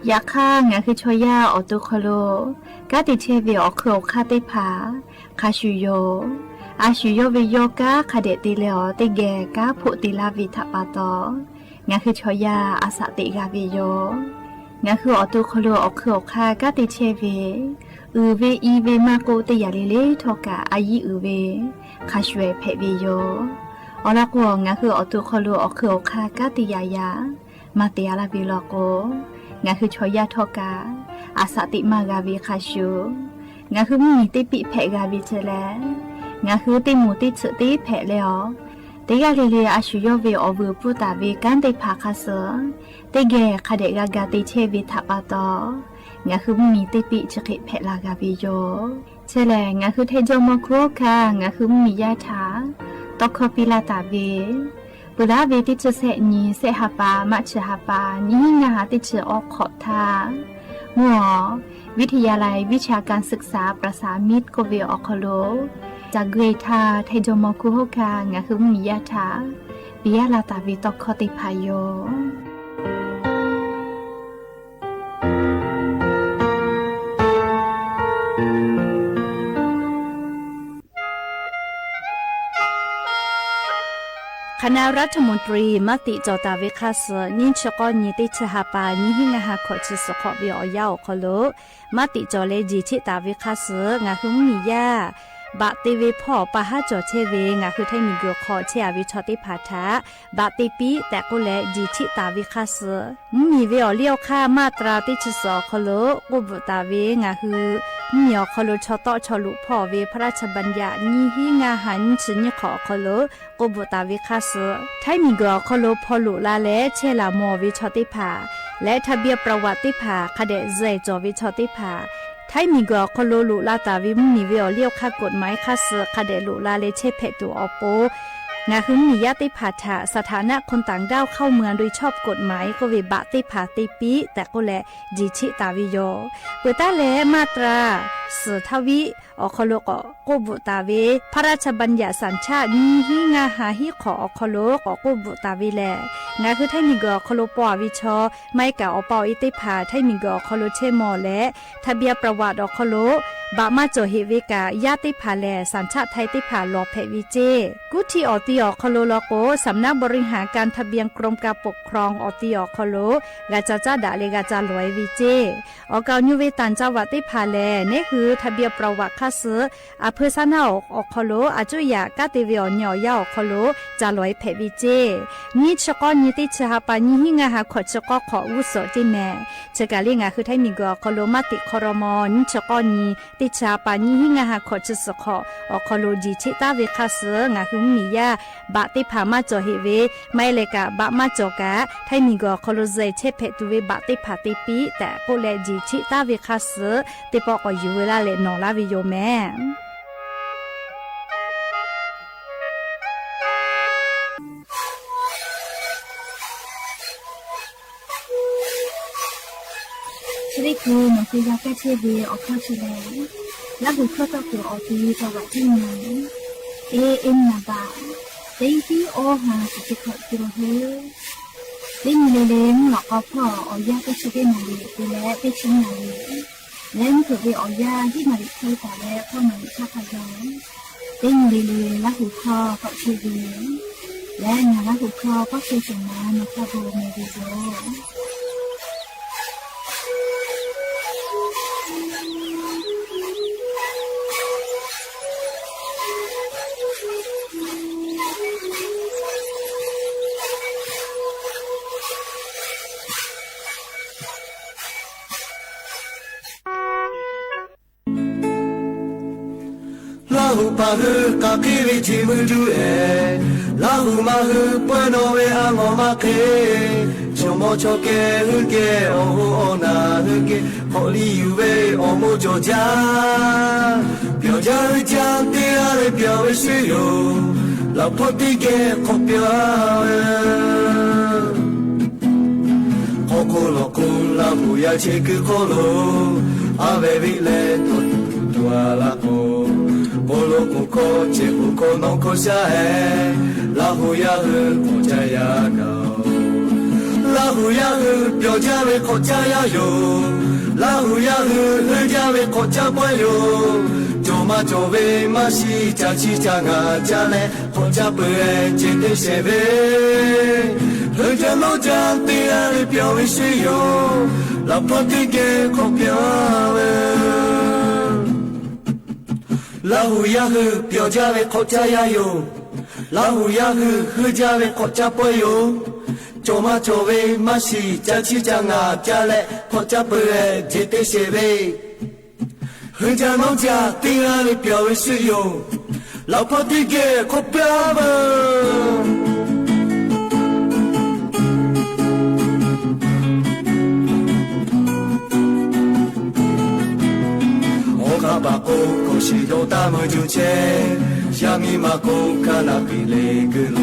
อยากข้างคือชอยาออตุคโลกาติเชเวอคือคาติผาคาชุโยอาชุโยเวโยกาคาเดติเลอติแกกาพุติลาวิทัปาตองาคือชอยาอาสติกาเวโยงาคือออตุคโลอคือคากาติเชเวเวอีเวมาโกติยาเลเลทอกาอายีเวคาชเวเพเวโยอลากวงาคือออตุคโลอคือคากาติยายามาเตียลาเวลโกงาคือชอยาทอกาอาสติมากาวิคาชูงาคือมีติปิเพกาวิเจเลงาคือติมูติสติเพเลอติกาเลเลอาชุโยเวอวูปุตาเวกันติภาคาเสติเกคาเดกากาติเชวิทัปาตองาคือมีติปิชกิเพลากาวิโยเชเลงาคือเทจมคุคางาคือมียาถาตอกคปิลาตาเวปุระเวติจเสนีเสหปามัชหปานี้งาติจออกขอทามัววิทยาลัยวิชาการศึกษาประสานมิตรโกเวอคโลจากเกรธาเทโจมคุโฮกางาคือมียาถาปิยาลาตาวิตอกคติพายโยคณะรัฐมนตรีมติจอตาเวคาสนินชกอนิติชหปานิหิงาหาขอชิสขอบิอยาวคโลมติจอเลจีชิตาเวคาสงาคือมียาบาติเวพ่อปะฮะจอเชเวงาคือไทมีกขอเชอวิชติภาทาบาติปีแต่ก็และจีชิตาเวคาสมีเวอเลี้ยวค่ามาตราติชสอคโลกุบตาเวงาคือมีอคโลชอตอชอลุพ่อเวพระราชบัญญัตินิหิงาหันชิญขอคโลกุบตาเวคาสไทมีกคโลพอลุลาและเชลามอวิชติภาและทะเบียนประวัติภาคเดเจจอวิชติภาไทยมีกอคโลลุลาตาวิมมีเวอเลียวค่ากฎหมายค่าเสือคเดลุลาเลเชเพตัวอโปงาหึงมียติภาษาสถานะคนต่างด้าวเข้าเมืองโดยชอบกฎหมายก็เวบะติภาติปีแต่ก็แลจีชิตาวิโยเปตาเลมาตราสือทวิอคโลกกบุตาเวพระราชบัญญัติสัญชาตินี้หิงาหาหิขออคโลกกบุตาเวแลงาคือไทยมีกอคโลปอวิชอไม่กะอปออิติภาไทยมีกอคโลเชมอและทะเบียนประวัติอคโลบะมาโจเฮเวกายาติภาแลสัญชาติไทยติภาลอเพวิเจกุทีออติอคโลลโกสำนักบริหารการทะเบียนกรมการปกครองออติอคโลกาจาจาดาเลกาจาลอยวิเจออกาญูเวตันจาวัติภาแลนี่คือทะเบียนประวัติคาสืออเพซานาอคโลอาจุยากาติเวอญอยาอคโลจาลอยเพวิเจนิชกอนิติชหปานิหิงาหาขอชกอขออุโสจิแมเชกาลิงาคือไทยมีกอคโลมาติคอรมอนิชกอนีติชาปานิหิงาหาขอชสขอคโลจีชิตาเวคาสืองาคือมียาบะติภามาจอเฮเวไม่เลกะบะมาจอกะไทยมีกอคโลเจเชเพตุเวบะติภาติปีแต่โกเลจีชิตาเวคาสือติปอกอยู่เวลาเลนอลาวิโยแม่ชริคูมันคือยาแก้เชื้อเวออกข้อชิเลแล้วบุคคลต้องตัวออกทีประวัติที่ไหนเอ็มนาบาเต็งที่โอหาสุดขอตัวเฮเต็งเลงหลอกเอาพ่อออยาแก้เชื้อเป็นนาลีไปแล้วไปชิ้นนาลีแล้วเกิดไปออยาที่นาลีเคยแต่แล้วพ่อนาลีชาพยองเต็งเลแล้วหูคอก็เชื้อเวและงานแล้วหูคอก็เชื้อสมานมาข้าโบเมดิโซปะฮือกะกิริจิมุดูเอลาหูมาฮือปะโนเวอะงอมาเคชโมโชเกฮึเกโอโหนาฮึเกฮอลียูเวโอโมโจจาเปียวจาริจางเตียเรเปียวเวชิโยลาพอติเกขอเปียวขอโคโลคุลาหูยาเชกุโคโลอาเววิเลโตตัวลาโกPolo kuko che kuko no kosha hai la hu ya hu ko cha ya ga la หูยาหูเปียวจ้าไปขอจ้ายาโยลาหูยาหูเฮจ้าไปขอจ้าปวยโยโจมาโจเวมาชีจ้าชีจ้างาจ้าเลขอจ้าเปิดเจเตเชเวเฮจ้าโลจ้าตีอะไรเปียววิชิโยลาพอติเกขอเปียวเวลาหูยาหูเปียวจ้าไปขอจ้ายาโยลาหูยาหูเฮจ้าไปขอจ้าปวยโยโจมาโจเวมาชีจ้าชีจ้างาจ้าเลขอจ้าเปิดเจเตเชเวเฮจ้าน้องจ้าตีอะไรเปียววิชิโยลาพอติเกขอเปียวเว巴古古西多大么就切，下米马古卡拉比雷格罗，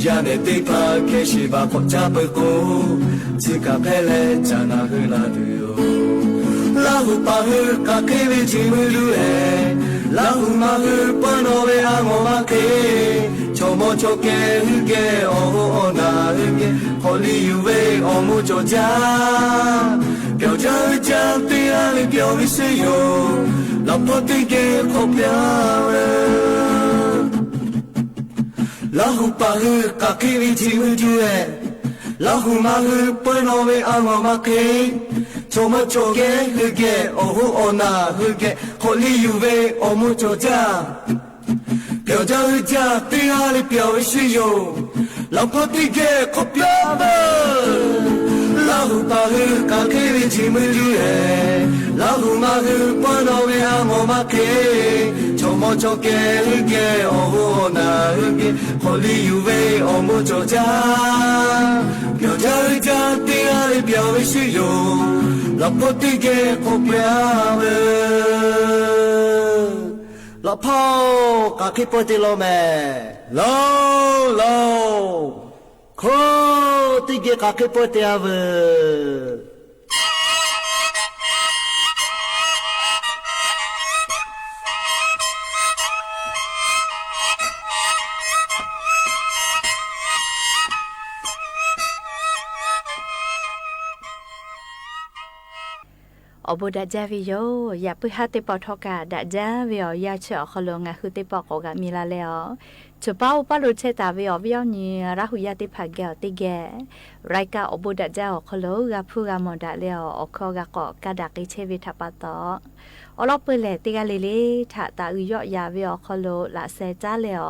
呀那地帕开西巴国家不古，自家拍来加那河拉的哟，拉胡巴河卡开为吉姆路哎，拉胡马河不诺为阿我马开，çomo çoke hüge o na hüge, holi yuve o mu çoca. Biểu cha cha tia li biểu vi se yo la po ti ke khopya la hu pa hu ka ki vi chi mu ju e la hu ma hu po no ve a ma ma ke cho ma cho ke hu ke o hu o na hu ke holi yu ve o mu cho cha biểu cha cha tia li biểu vi se yo la po ti ke khopya la hu pa hu ka ke vi chi mu ju e la hu ma hu po no ve a ma ma ke cho mo cho ke hu ke o hu na hu ke holi yu ve o mu cho cha biểu cha cha tia li biểu vi se yo la po ti ke khopya la po ka ke po ti lo me lo ko ti ke ka ke po ti aveอบุดาจาวิโยอย่าพึ่งหาติปอทอกาดาจาวิโอยาเชอขลงะคือติปอกกะมีลาแล้วจุป้าอุปลุเชตาวิโอวิโอนีราหุยาติผักแก้วติแกรายกาอบุดาจาขลกะผู้กะมอดาแล้วอคอกะกอกะดักอิเชวิทัปตออลอปือแลติกะเลเลทะตาอุยอยาวิโอขลละเซจาแล้ว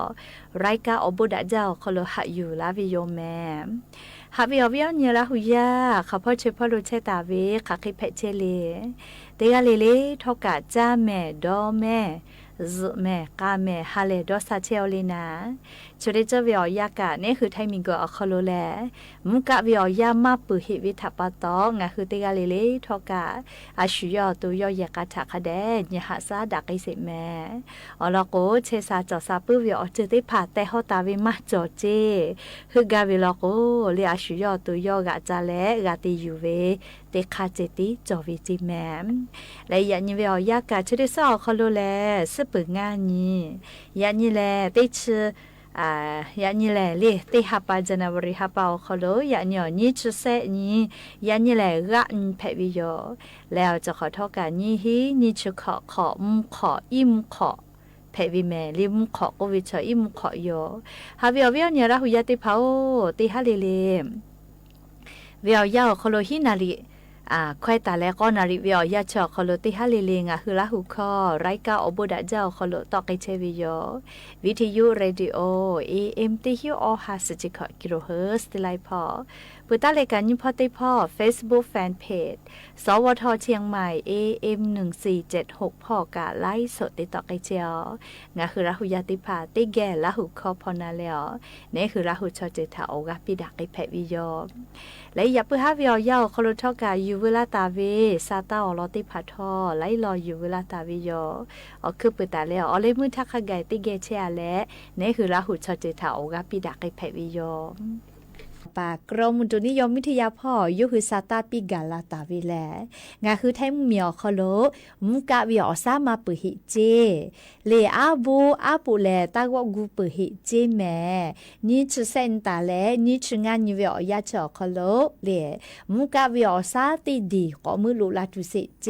รายกาอบุดาจาขลหะอยู่ลาวิโยแมฮาวิโอวิโอนีราหุยาข้าพ่อเชพอลุเชตาวิคักคิเพเชเลเตกะเลเลทอกะจ้าแม่ดอแม่ซึแม่กาแม่ฮาเลดอซาเชลลีนาชุดเจวิอยากะนี่คือไทมิงโกอคโลแลมุกะวิอยามาปุหิวิทัปตองะคือเตกะเลเลทอกะอาชุยอตุยอยากะทะคะแดญหะซาดักอิสิแม่อลโกเชซาจอซาปุวิอเจติผาแต่ฮอตาวิมาจอเจคือกาวิลโกเลอาชุยอตุยอกะจาเลกะติยูเวเตคาเจติจอวิจิแมและยันวิอยากะชุดซอคโลแลซึปึงานียันนี่แลติชือยานี่แหละเลยติฮับปาจันวริฮับปาขลุยานี่นี่ชุเสนี่ยานี่แหละรันเพวิโยแล้วจะขอโทษกันนี่ฮีนี่ชุขอขออิมขอเพวิแม่ลิมขอกุวิชอิมขอโยฮาวิโอวิโอเนี่ยราหุยาติเผาติฮาเลเลวิโอยาขลุฮินาลีค่อยตาแล้วก็นาริวิอยาชอคอโลติฮาเลเลงะคือละหุคอไรกาอบุดะเจ้าคอโลตอกไกเชวิโยวิทยุเรดิโอ AM ติฮิโอฮาสจิกะกิโลเฮิรตซ์ติไลพอปุตตะเลกันยิพอติพอ Facebook Fan Page สวทเชียงใหม่ AM 1476พอกะไลฟ์สดติดต่อไกเจียวงะคือละหุยาติพาติแก่ละหุคอพอนาแล้วนี่คือละหุชอเจทาโอกะปิดักไกแพวิโยและอย่าเพิ่งหาวิอยาคอโลทอกายูเวลาตาเวซาตาอลอติพาทอไลรอยูเวลาตาวิโยอคือปุตตะแล้วอเลมือทักขะไกติเกเชอะและนี่คือละหุชอเจทาโอกะปิดักไกแพวิโย ปากรมอุตุนิยมวิทยาพ่อยุคือซาตาปิกาลาตาวิแลงาคือไทมุเมียวคโลมุกะวิออซามาปุหิเจเลอาบูอาปุแลตากวกูปุหิเจแม่นี่ชุเซนตาแลนี่ชุงานนิเวอยาเจอคโลเลมุกะวิออซาติดีขอมือลุลาตุเซเจ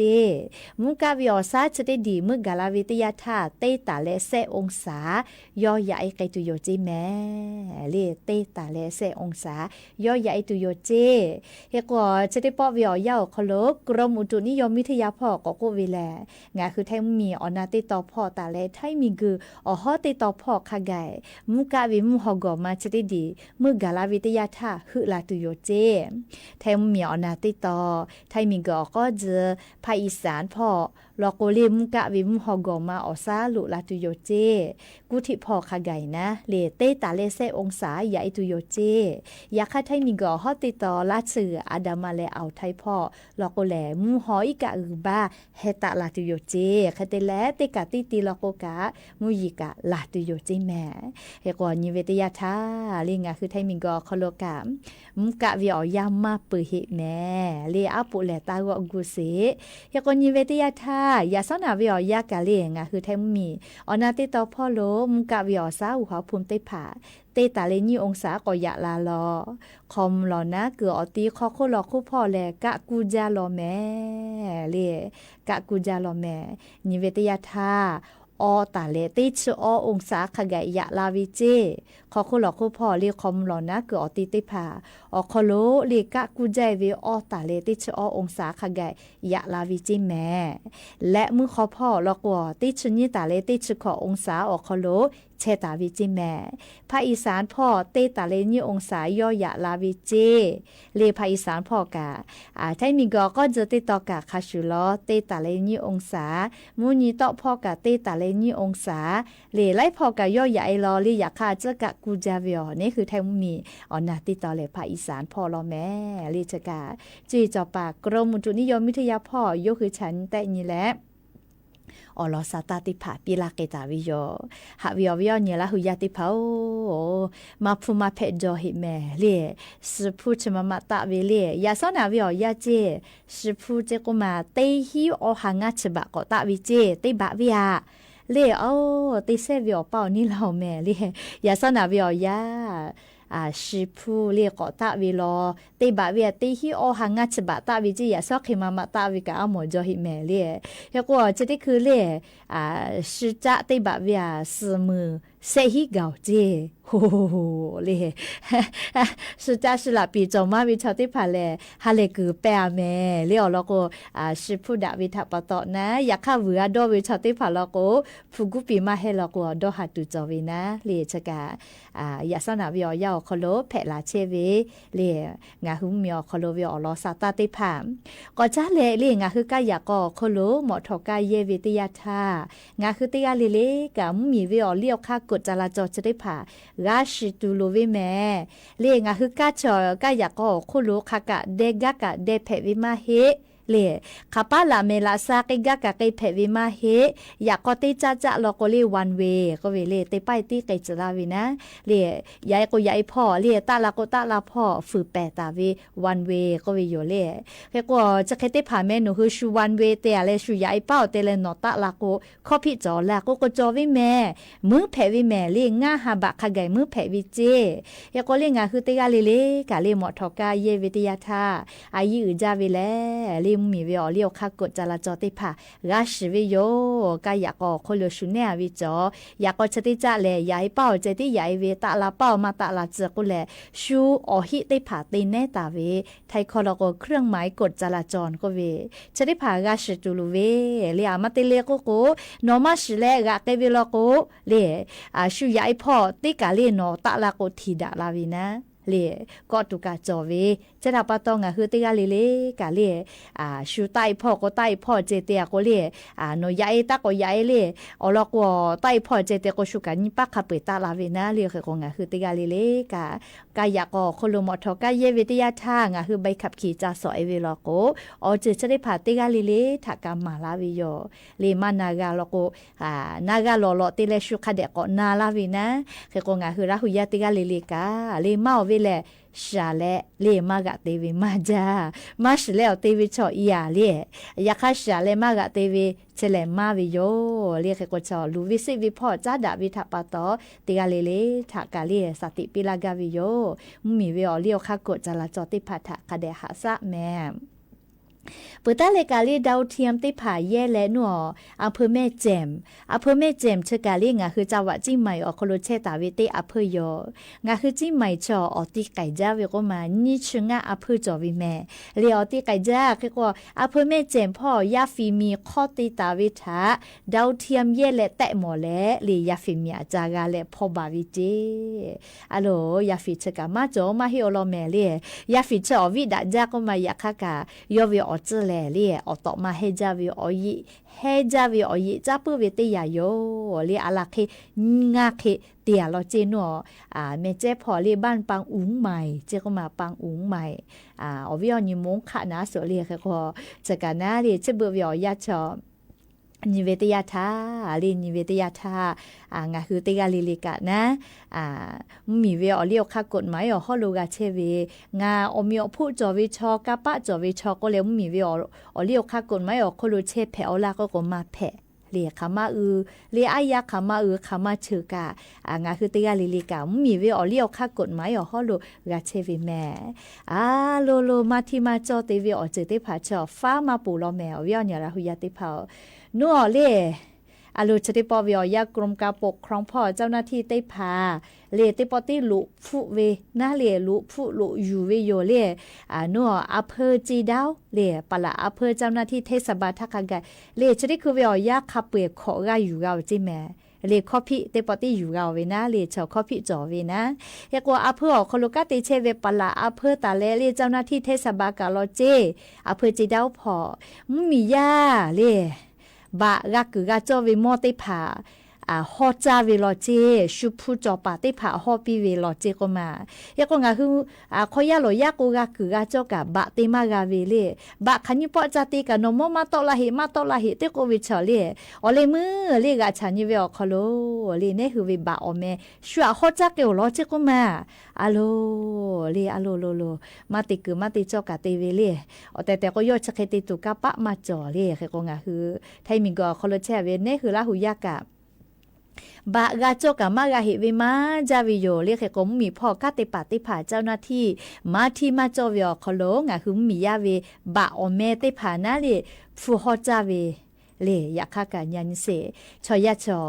มุกะวิออซาจะได้ดีมือกาลาวิทยาธาเตตาแลเซองศายอใหญ่ไกตุโยเจแม่เลเตตาแลเซองศายอใหญ่ตุโยเจเฮกว่าจะได้ป้อวิอยาคโลกรมอุตุนิยมวิทยาพ่อก็กูวิแลงาคือไทยมีอนาติต่อพ่อตาแลไทยมีกืออฮอติต่อพ่อคาไกมุกะวิมุฮอกอมาจะได้ดีมือกาลาวิทยาธาฮึลาตุโยเจไทยมีอนาติต่อไทยมีกือก็จะภาคอีสานพ่อลอโกเลมุกะวิมุฮอกอมาออซาลุลาตุโยเจกุทิพ่อคาไกนะเลเตตาเลเซองศาใหญ่ตุโยเจอยากให้ไทยมีกือฮอติต่อลาชื่ออาดามาเลเอาไทยพ่อลอโกแลมุฮออีกะอือบาเฮตะลาตุโยเจคาเตแลเตกะติติลอโกกะมุยิกะลาตุโยเจแม่เฮกว่านิเวตยาธาลิงะคือไทยมีกือคโลกะมุกะวิออยามาปุหิแม่เลอาปุแลตาวกุเสเฮกว่านิเวตยาธายาสนาวิอยากะเลงะคือไทยมีอนาติตอพ่อโลมุกะวิอซาอุหาภูมิเตผาเตตาเลนี่องศาก็ยะลาลอคอมลอนะเกืออตีคอโคลอคู่พ่อแลกะกูจาลอแม่เลกะกูจาลอแม่นิเวตยาธาออตาเลติชอองศาขะไกยะลาวิเจขอโคลอคู่พ่อเลคอมลอนะเกืออตีเตผาออคโลเลกะกูใจเวออตาเลติชอองศาขะไกยะลาวิเจแม่และมือขอพ่อลอกวติชนี่ตาเลติชขอองศาออคโลเชตาวิจิแม่ภาคอีสานพ่อเตตาเลนี่องศายอยะลาวิเจเลภาคอีสานพ่อกะไทยมีก็จะติดต่อกะคาชุลอเตตาเลนี่องศามูนีต่อพ่อกะเตตาเลนี่องศาเลไล่พ่อกะยอยะไอลอลีอยากคาจะกะกูจาวิอนี่คือไทยมีอนาติดต่อเลภาคอีสานพ่อลอแม่ลีจะกะจีจอปากกรมอุตุนิยมวิทยาพ่อยกคือฉันแต่นี่แหละอลอซาตาติผาปีลาเกตาวิโยหาวิอวิอเนี่ยละหุยาติผาโอมาพูมาเพจอหิแม่เล่สิพูชมามาตาวิเล่ยาซอนาวิอยาเจสิพูเจกุมาเตฮิอหางาฉบะก็ตาวิเจเตบะวิอาเล่โอติเซวิอเป้านี่เราแม่เล่ยาซอนาวิอยาสิพูเรียกตาวิโลเตบะเวียเตฮิโอหังงัดฉบะตาวิจิยาซอกเขมามาตาวิกะอหมอจอหิแม่เรียเฮกว่าจะได้คือเรียสิจะเตบะเวียสมือเซฮิเกาเจโหเรียสิจะสิละปีจอมาวิชาติพาเลฮาเลคือแปะแม่เรียแล้วก็สิพูดาวิทัปตอนะอยากข้าเวือดอวิชาติพาแล้วก็ฟูกุปีมาให้แล้วก็ดอหัดตุจอวินะเรียจะกะอยากสนาวิอยาวคโลแผลาเชเวเรียงาหุมเมียวคโลวิอลอซาตาติพามก็จ้าเลเรียงาคือกายากอคโลหมอทอกายเยวิทยาธางาคือติยาเลเลกะมุมีวิอเลียวค่ากดจราจรจะได้ผ่าราชิตูโลวิแม่เรียงาคือกาจอกายากอคโลคากะเดกะกะเดเพวิมาเฮเลคาปาลาเมลาซาเกกะกะเกเพวิมาเฮอยากก็ติจะจะลอโกเลวันเวก็เวเลเตไปติเกจลาวินะเลยายก็ยายพ่อเลตาลาก็ตาลาพ่อฝือแปตาเววันเวก็เวโยเลเฮก็จะเคติผ่าแม่หนูคือชูวันเวเตเลชูยายเป้าเตเลนอตาลาโกข้อพิจอลาก็จอวิแม่มือเพวิแม่เลง่าหาบะขะไกมือเพวิเจเฮก็เลงาคือเตกาเลกะเลหมอทอกาเยวิทยาธาอายุจาวิแลมีวิอเลียวค่ากดจราจรติผาราชิวิโยกายากอคนเลชุเนวิจอยากจะติจ่าเลยยายเป้าจะติยายเวตาลาเป้ามาตาลาเจกุแลชูอหิติผาตีเนตาเวไทยคอลโกเครื่องหมายกดจราจรก็เวจะติผาราชิตุลุเวเลียมาติเลโกโกนอมาชิเลกะเกวิโลโกเลชูยายพ่อติกาเลนอตาลาโกทีดาลาวินะเลก็ตุกาจอเวจะดับปะตองคือติกาเลกาเลชูไตพ่อก็ไตพ่อเจเตียก็เลโนยายตาก็ยายเลอลอกว่าไตพ่อเจเตียก็ชูกันนี่ปักขับเปตาลาเวนะเลคือติกาเลกายากอคนลมอทอกาเยวิทยาทางคือใบขับขี่จาสอยเวลโกอจะได้ผ่าติกาเลถักกามาลาวิโยเลมานากาลโกนากาลอติเลชูคาเดก็นาลาวินะคือราหุยาติกาเลกาเลเมาเวเล ชาเลเลมากะเตวิมาจามาชเลอเตวิชออียาเลยาคาชาเลมากะเตวิเชเลมาวิโยเรียกก็ชอลูวิสิวิพอจาดาวิทัปตอติกาเลทากาเลสติปิลากาวิโยมีวิอเลียวคากดจาลาจอติพัทะคาเดหาซะแมเปิดตาเลกาลีดาวเทียมติผาแย่และหนัวอำเภอแม่แจ่มอำเภอแม่แจ่มเชกาลีงาคือจังหวัดจิ้งใหม่ออกโคโลเชตาวิติอำเภอยองาคือจิ้งใหม่จออติไก่จ้าเวก็มานี่ชงะอำเภอจอวิแม่เลียอติไก่จ้าคือก็อำเภอแม่แจ่มพ่อยาฟีมีข้อติตาวิทาดาวเทียมแย่และแตะหมอและเลียาฟีมีอาจารย์และพ่อบาวิเจอะโลยาฟีเชกามาจอมาฮิโอโลแม่เลียาฟีเชอวิดาจ้าก็มาอยากคากายอวิอเจเลเลียอตมาเฮจาวิอยิเฮจาวิอยิจับปื้อเวติยาโยเลียอาลาเคงาเคเตียเราเจนัวเมเจพอเลียบ้านปังอุ๋งใหม่เจก็มาปังอุ๋งใหม่อวิอนิมงคะนะสเลียค่ะก็จะกันนะเลียเจเบวิอยาชอนิเวตยาธาลีนิเวตยาธางาคือติกาลิลิกะนะมีเวอเลียวค่ากฎหมายอฮอลูกาเชเวงาอมีอผู้จอวิชอกะปะจอวิชอก็เลยมีเวอเลียวค่ากฎหมายอคอลูเชแผอลาก็มาแผเลียขามาเลียอายาขามาขามาชื่อกางาคือติกาลิลิกะมีเวอเลียวค่ากฎหมายอฮอลูกาเชเวแม่โลมาที่มาจอติเวอเจติผาจอฟ้ามาปูลอแมวเวียเนี่ยละหุยาติเผานัวเล่อาลูชติปอวิอยากรมการปกครองพ่อเจ้าหน้าที่ได้พาเลติปอติลุฟุเวนาเลลุฟุลุยูเวโยเลนัวอำเภอจีดาวเลปะละอำเภอเจ้าหน้าที่เทศบาลทักกะเลชติคือวิอยากขับเปขอgaอยู่กาจิแม่เลคอพี่เตปอติอยู่กาเวนะเลชอคอพี่จอเวนะยากว่าอำเภอคโลกาติเชเวปะละอำเภอตาเลเจ้าหน้าที่เทศบาลกาลอเจอำเภอจีดาวพอมียาเลบะรักกึกะจอวิมอติผาฮอจาวิลอเจชุพุจอปาติผาฮอปีวิลอเจก็มายะก็งาคือขอยาโลยากูกะกึกะจอกะบะติมากาวิเลบะคันยิปอจาติกะนมมาตอลาหิมาตอลาหิเตโกวิชอเลอเลมือเลกะชันยิเวอคอโลเลเนคือวิบะอเมชัวฮอจากะโลเจก็มาอะโลเลอะโลโลมาติกึมาติจอกะติวิเลอแต่ก็ยอชะเคติตุกะปะมาจอเลก็งาคือไทมิงก็คอโลแชเวเนคือลาหุยากะบะกาโจกะมากะหิวิมาจาวิโยเรียกก็มีพ่อกะติปาติผาเจ้าหน้าที่มาที่มาจอวิอคโลงะคือมียาเวบะอเมติผานะเลฟูฮอจาเวเลยะคากะยันเสชอยะชอ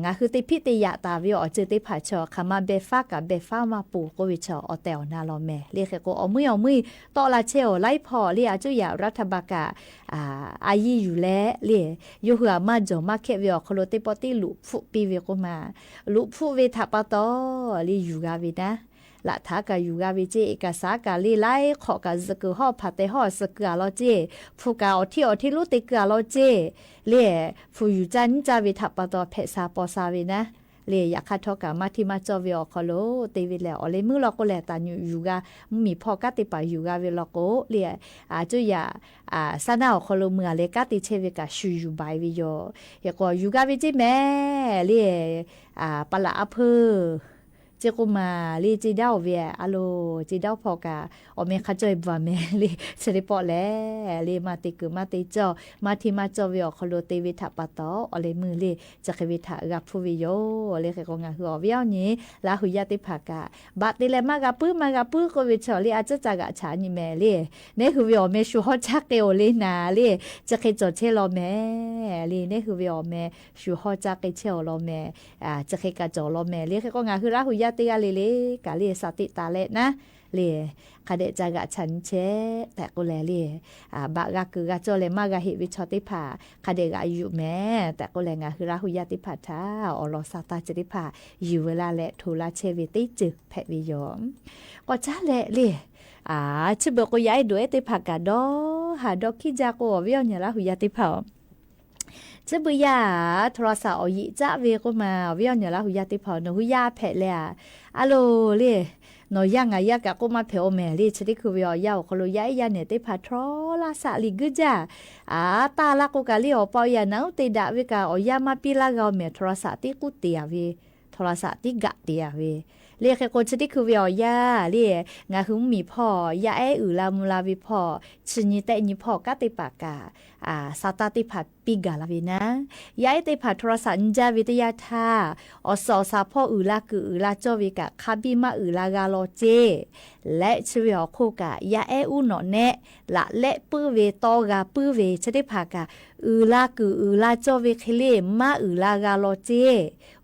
งาคือติพิติยะตาวิอเจติผาชอคามาเบฟากะเบฟามาปูโกวิชออเตลนาลอแมเรียกก็อมือตอลาเชลไลพอเรียจุยารัฐบากะอายีอยู่แลเรียยูหัวมาจอมาเควิอคโลติปอติลุฟุปีเวก็มาลุฟุเวทาปะตอลีอยู่กาวินะละทากะอยู่กาวิเจเอกสากะลีไลขอกะสกุฮอพาเตฮอสกะลอเจฟูกะอที่ลุติกะลอเจเล่ฟูอยู่จันจาวิทัปปะตอเพซาปอซาวินะเลียอยากคัดทอกะมาที่มาจอวิอคอโลเตวิแล้วอเลมือลอก็แลตาอยู่กะมีพ่อกะติปะอยู่กะเวลอโกเลียจุยาซานาอคอโลเมือเลกะติเชเวกะชูอยู่บายวิโยยก็อยู่กะวิจิแม่เลียปะละอำเภอเจกุมาลีจีดาวเวียอะโลจีดาวพอกะอเมคาจอยบวาเมลีเสริปอแลลีมาติกึมาติจอมาทิมาจอวิอคโลเตวิทะปะตออเลมือลีจักวิทะกับฟูวิโยเลเคกงะฮืออวิอนี้ลาหุยาติภากะบะติเลมากะปื้อโกวิชอลีอาจจะกะฉานิแมลีเนฮือวิอเมชูฮอจักเกโอลีนาลีจักจอเชลอแมลีเนฮือวิอเมชูฮอจักเกเชลอแมจักกะจอลอแมลีเคกงะฮือลาหุยติกาเลกาเลสติตาเลนะเลคาเดจากะฉันเชแต่ก็แลเลบะกะกึกะจอเลมากะหิวิชอติภาคาเดกะอายุแม่แต่ก็แลงะคือราหุยาติภาทาอลอซาตาจติภาอยู่เวลาและทุลาเชวิติจึแพวิยอมก็จ้าแลเลชิบก็ย้ายด้วยติภากะดอหาดอกขี้จาก็วิอญะราหุยาติภาจะบุยาโทรศัพท์อีจะเวก็มาวิอญะละหุยาติพอnoหุยาแผะเลยอะโลเลนอยังยากะก็มาเพอแม่ลีชดิคือวิอยาคโลยายาเนี่ยติพาทรลาสะลิกึจ้าตาละก็กะลีอปอยานาติดะเวกะอยามาปิลากาเมโทรศัพท์ติกุติยาเวโทรศัพท์ติกะติยาเว เรียกคนชนิดคือวิอยาเรียงาหุมมีพ่อยาลามุลาวิพ่อชินิแต่นิพ่อก็ติปากาซาตาติผัดปีกาลาวินะยาติผัดโทรศัพท์จาวิทยาธาอสอซาพ่อลาคือลาจอวิกะคาบิมาลากาโลเจและชวิอโคกะยาอุนอเนละและปื้อเวตอกาปื้อเวชนิดผักาลาคือลาจอวิเคเลมาลากาโลเจ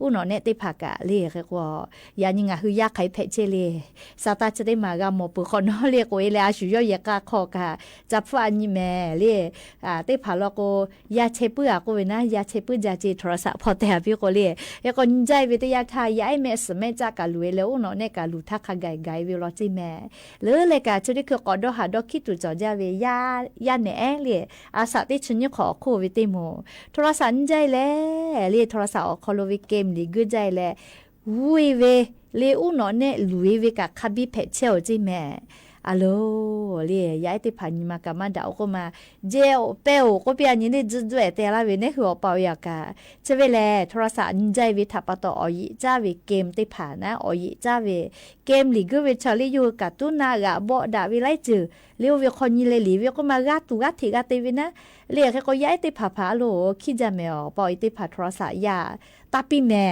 อุนอเนติผักาเรียกว่ายานิงาคือยาไข่เพชเลซาตาจะได้มากามปุคนเรียกว่าเลยอาชุยอยากาคอกาจับฟันนี่แม่เรียติผักแล้วก็ยาเชปื้อก็เวนะยาเชปื้อจะจีโทรศัพท์พอแต่พี่ก็เรียกก็ใจวิทยาทายาแม่สมัยจากาลุยแล้วอุนอเนกาลุทักขไกวิโรจิแม่หรือเลยกาชุดที่คือกอดหาดคิดตุจอจาเวียาเนเรียอาสาที่ชุนยขอคู่วิติโมโทรศัพท์ใจแล้วเรียโทรศัพท์คอลวิเกมดีกูใจแล้ววุ้ยเวเลอุนอเนลุยเวกะคาบิเพชเชลจิแม่อะโลเรียย้ายติพันมากามาดาวก็มาเจลเปลก็เปียนี่ได้จุดด้วยแต่ละเวเนหัวเปล่าอยากาจะเวลาโทรศัพท์ใจวิทับปะต่ออยิจ้าเวเกมติผ่านนะอยิจ้าเวเกมลีกูเวชาลีอยู่กับตุนากะบ่ดาวิไลจือเลี้ยวเวคนยิเลลีเวก็มากาตุกาติกาติวินะเรียกก็ย้ายติผ่าโลคิดจะไม่ออกปล่อยติผ่าโทรศัพท์ยาตาปีแม่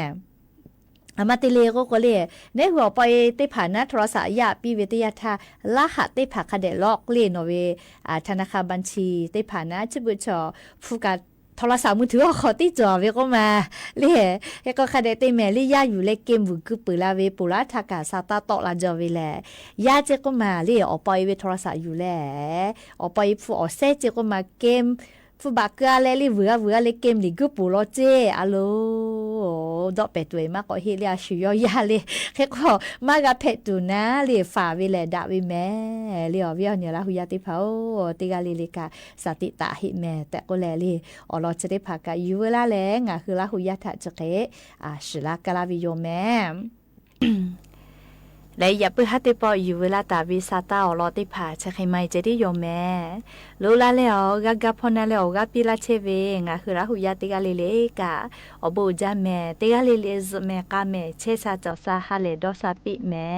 มาติเลก็เลยในหัวไปติผ่านนะโทรศัพท์ยาปีวิทยาธารหัสติผ่าคดีลอกเล่นเวธนาคารบัญชีติผ่านนะชิบุชอฟูกัดโทรศัพท์มือถือขอติจ่อเวก็มาเล่แล้วก็คดีติแม่ลี่ยาอยู่เล็กเกมบุกปืลาเวปุระทากาซาตาตอลาจอเวแลยาเจก็มาเล่ออกไปเวโทรศัพท์อยู่แลออกไปฟูออเซเจก็มาเกมฟูบักเกอร์เลยเวอเลยเกมลิกูปูโรเจอะโลดอกเป็ดตัวมากก็เฮียชิโยยาเลยแค่ก็มากกับเป็ดตัวนะเลยฝ่าวิเลดาวิแม่เลยอวิอเนี่ยละหุยาติเผาติกาลิลิกาสติตาหิแม่แต่ก็แลเลยอ๋อเราจะได้พักกันอยู่เวลาแรงอ่ะคือละหุยาถะจะเกชิลากาลาวิโยแม่และอย่าเพิ่งฮัตติปออยู่เวลาตาวิซาตาอลอติผาจะใครไม่จะได้ยอมแม่รู้ละแล้วกะพอนาแล้วกะปิลาเชเวงะคือละหุยาติกาเลเลกะอโบจาแม่ติกาเลเลซแม่กะแม่เชซาจอซาฮาเลดอซาปิแม่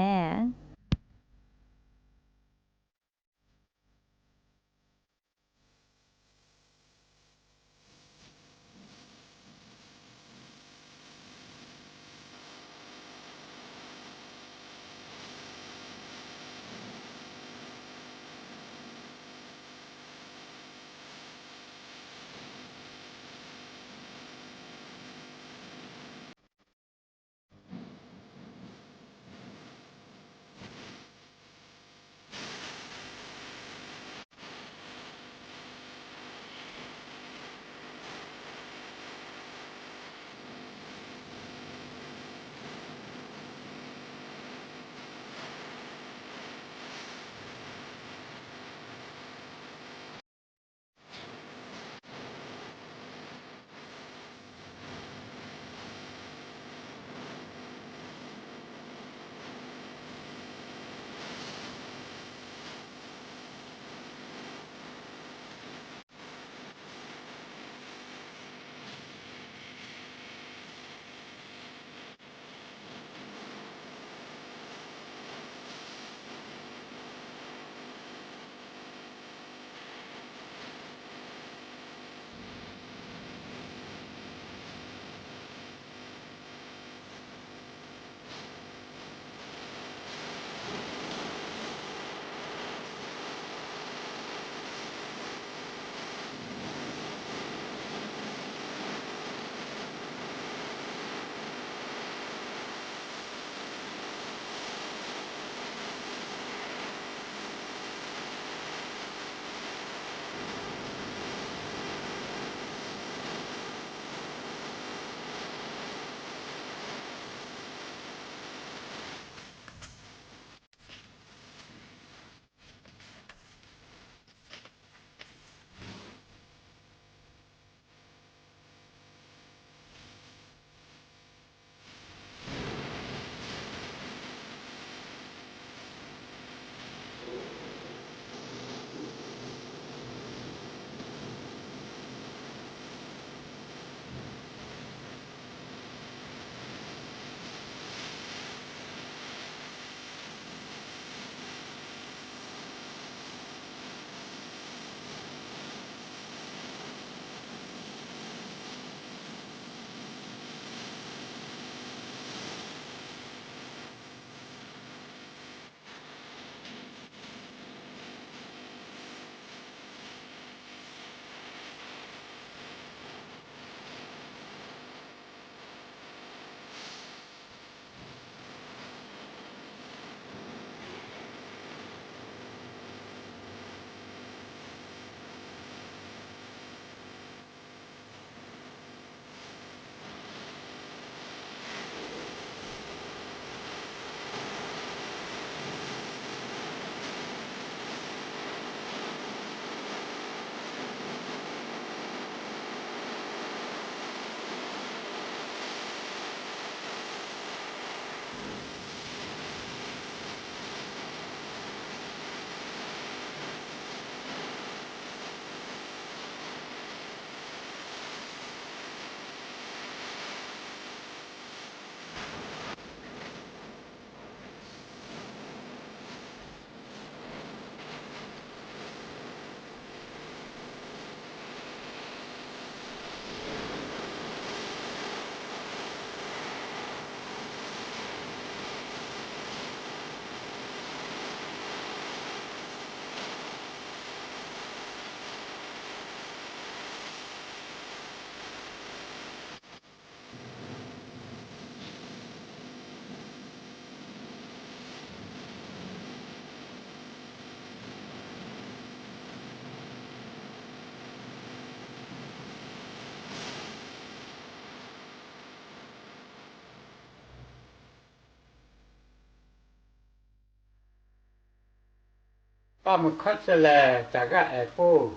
把门开起来，这个下步，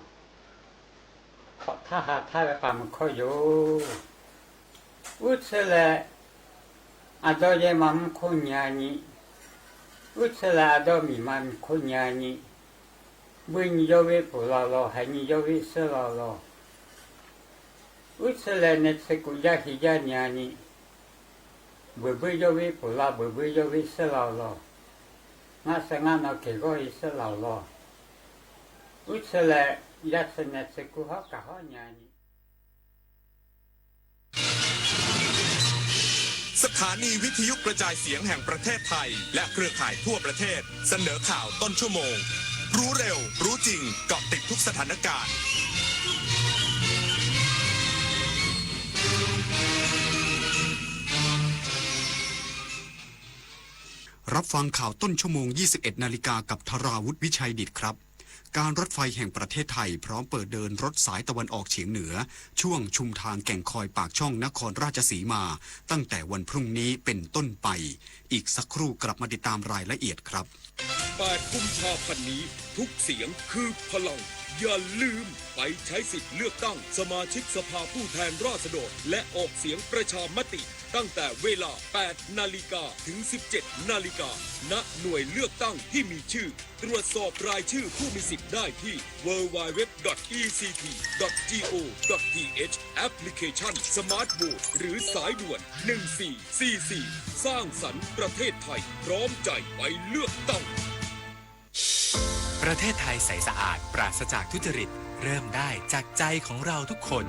他把门开有，我起来，到夜妈妈看娘你，我起来到米妈妈看娘你，问你要为不老了，还你要为死老了，我起来那吃过家去家娘你，不要为不老，不要为死老了。我是俺那给个意思老了，我出来也是那吃过好干好年呢。สถานีวิทยุกระจายเสียงแห่งประเทศไทยและเครือข่ายทั่วประเทศเสนอข่าวต้นชั่วโมงรู้เร็วรู้จริงเกาะติดทุกสถานการณ์รับฟังข่าวต้นชั่วโมง 21 นาฬิกากับธราวุฒิวิชัยดิษฐ์ครับการรถไฟแห่งประเทศไทยพร้อมเปิดเดินรถสายตะวันออกเฉียงเหนือช่วงชุมทางแก่งคอยปากช่องนครราชสีมาตั้งแต่วันพรุ่งนี้เป็นต้นไปอีกสักครู่กลับมาติดตามรายละเอียดครับ8 กุมภาพันธ์นี้ทุกเสียงคือพลังอย่าลืมไปใช้สิทธิ์เลือกตั้งสมาชิกสภาผู้แทนราษฎรและออกเสียงประชามติตั้งแต่เวลา 8 นาฬิกาถึง 17 นาฬิกาณหน่วยเลือกตั้งที่มีชื่อตรวจสอบรายชื่อผู้มีสิทธิ์ได้ที่ www.ect.go.th แอปพลิเคชัน Smart Vote หรือสายด่วน 1444 สร้างสรรค์ประเทศไทยพร้อมใจไปเลือกตั้งประเทศไทยใสสะอาดปราศจากทุจริตเริ่มได้จากใจของเราทุกคน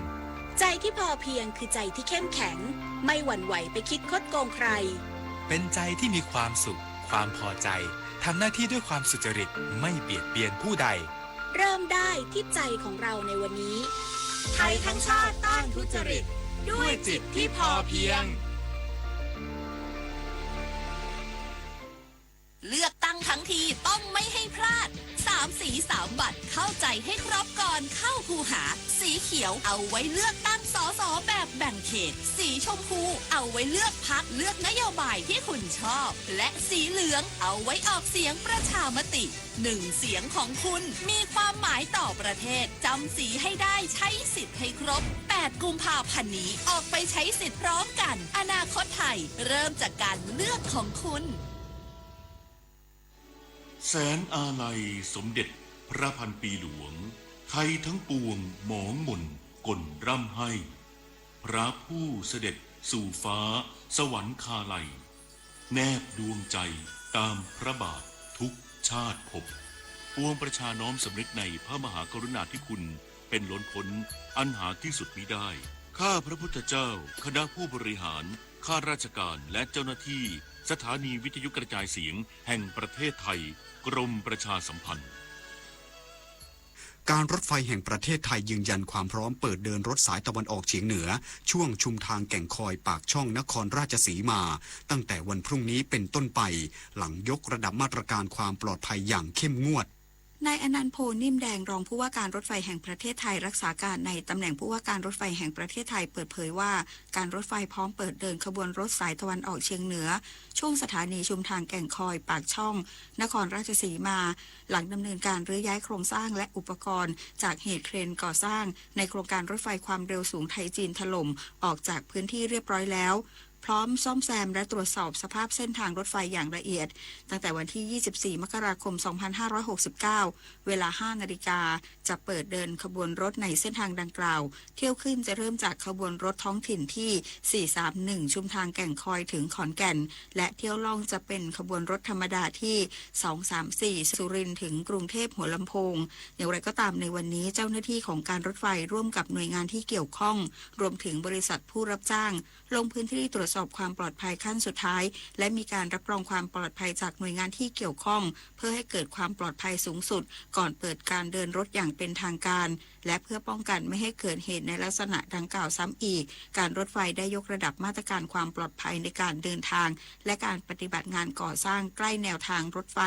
ใจที่พอเพียงคือใจที่เข้มแข็งไม่หวั่นไหวไปคิดคดโกงใครเป็นใจที่มีความสุขความพอใจทำหน้าที่ด้วยความสุจริตไม่เบียดเบียนผู้ใดเริ่มได้ที่ใจของเราในวันนี้ไทยทั้งชาติต้านทุจริตด้วยจิตที่พอเพียงเลือกตั้งทั้งทีต้องไม่ให้พลาด3 สี3 บัตรเข้าใจให้ครบก่อนเข้าคูหาสีเขียวเอาไว้เลือกตั้งสสแบบแบ่งเขตสีชมพูเอาไว้เลือกพรรคเลือกนโยบายที่คุณชอบและสีเหลืองเอาไว้ออกเสียงประชามติ1 เสียงของคุณมีความหมายต่อประเทศจำสีให้ได้ใช้สิทธิ์ให้ครบ8 กุมภาพันธ์นี้ออกไปใช้สิทธิ์พร้อมกันอนาคตไทยเริ่มจากการเลือกของคุณแสนอาลัยสมเด็จพระพันปีหลวงไทยทั้งปวงหมองหม่นก่นร่ำให้พระผู้เสด็จสู่ฟ้าสวรรคาลัยแนบดวงใจตามพระบาททุกชาติภพปวงประชาน้อมสำนึกในพระมหากรุณาธิคุณเป็นล้นพ้นอันหาที่สุดมิได้ข้าพระพุทธเจ้าคณะผู้บริหารข้าราชการและเจ้าหน้าที่สถานีวิทยุกระจายเสียงแห่งประเทศไทยกรมประชาสัมพันธ์การรถไฟแห่งประเทศไทยยืนยันความพร้อมเปิดเดินรถสายตะวันออกเฉียงเหนือช่วงชุมทางแก่งคอยปากช่องนครราชสีมาตั้งแต่วันพรุ่งนี้เป็นต้นไปหลังยกระดับมาตรการความปลอดภัยอย่างเข้มงวดนายอนันต์ โพนิ่มแดงรองผู้ว่าการรถไฟแห่งประเทศไทยรักษาการในตำแหน่งผู้ว่าการรถไฟแห่งประเทศไทยเปิดเผยว่าการรถไฟพร้อมเปิดเดินขบวนรถสายตะวันออกเฉียงเหนือช่วงสถานีชุมทางแก่งคอยปากช่องนครราชสีมาหลังดำเนินการรื้อย้ายโครงสร้างและอุปกรณ์จากเหตุเครนก่อสร้างในโครงการรถไฟความเร็วสูงไทยจีนถล่มออกจากพื้นที่เรียบร้อยแล้วพร้อมซ่อมแซมและตรวจสอบสภาพเส้นทางรถไฟอย่างละเอียดตั้งแต่วันที่ 24 มกราคม 2569 เวลา 5 นาฬิกาจะเปิดเดินขบวนรถในเส้นทางดังกล่าวเที่ยวขึ้นจะเริ่มจากขบวนรถท้องถิ่นที่ 431 ชุมทางแก่งคอยถึงขอนแก่นและเที่ยวล่องจะเป็นขบวนรถธรรมดาที่ 234 สุรินทร์ถึงกรุงเทพหัวลำโพงอย่างไรก็ตามในวันนี้เจ้าหน้าที่ของการรถไฟร่วมกับหน่วยงานที่เกี่ยวข้องรวมถึงบริษัทผู้รับจ้างลงพื้นที่ตรวจสอบความปลอดภัยขั้นสุดท้ายและมีการรับรองความปลอดภัยจากหน่วยงานที่เกี่ยวข้องเพื่อให้เกิดความปลอดภัยสูงสุดก่อนเปิดการเดินรถอย่างเป็นทางการและเพื่อป้องกันไม่ให้เกิดเหตุในลักษณะดังกล่าวซ้ำอีกการรถไฟได้ยกระดับมาตรการความปลอดภัยในการเดินทางและการปฏิบัติงานก่อสร้างใกล้แนวทางรถไฟ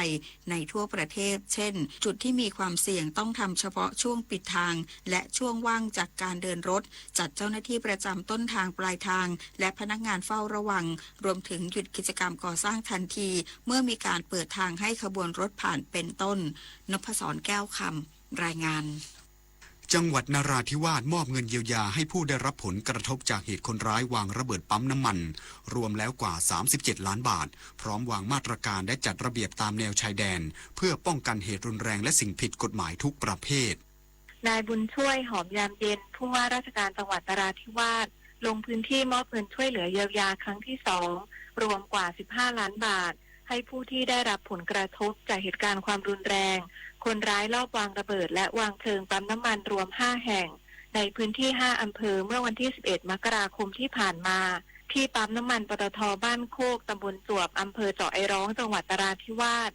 ในทั่วประเทศเช่นจุดที่มีความเสี่ยงต้องทำเฉพาะช่วงปิดทางและช่วงว่างจากการเดินรถจัดเจ้าหน้าที่ประจำต้นทางปลายทางและพนักงานเฝ้า ฝ้าระวังรวมถึงหยุดกิจกรรมก่อสร้างทันทีเมื่อมีการเปิดทางให้ขบวนรถผ่านเป็นต้นนพศรแก้วคำรายงานจังหวัดนราธิวาสมอบเงินเยียวยาให้ผู้ได้รับผลกระทบจากเหตุคนร้ายวางระเบิดปั๊มน้ำมันรวมแล้วกว่า37ล้านบาทพร้อมวางมาตรการและจัดระเบียบตามแนวชายแดนเพื่อป้องกันเหตุรุนแรงและสิ่งผิดกฎหมายทุกประเภทนายบุญช่วยหอมยามเย็นผู้ว่าราชการจังหวัดนราธิวาสลงพื้นที่มอบเงินช่วยเหลือเยียวยาครั้งที่2รวมกว่า15ล้านบาทให้ผู้ที่ได้รับผลกระทบจากเหตุการณ์ความรุนแรงคนร้ายลอบวางระเบิดและวางเพลิงปั๊มน้ำมันรวม5แห่งในพื้นที่5อำเภอเมื่อวันที่11มกราคมที่ผ่านมาที่ปั๊มน้ำมันปตท.บ้านโคกตำบลจวบอำเภอเจาะไอร้องจังหวัดนราธิวาส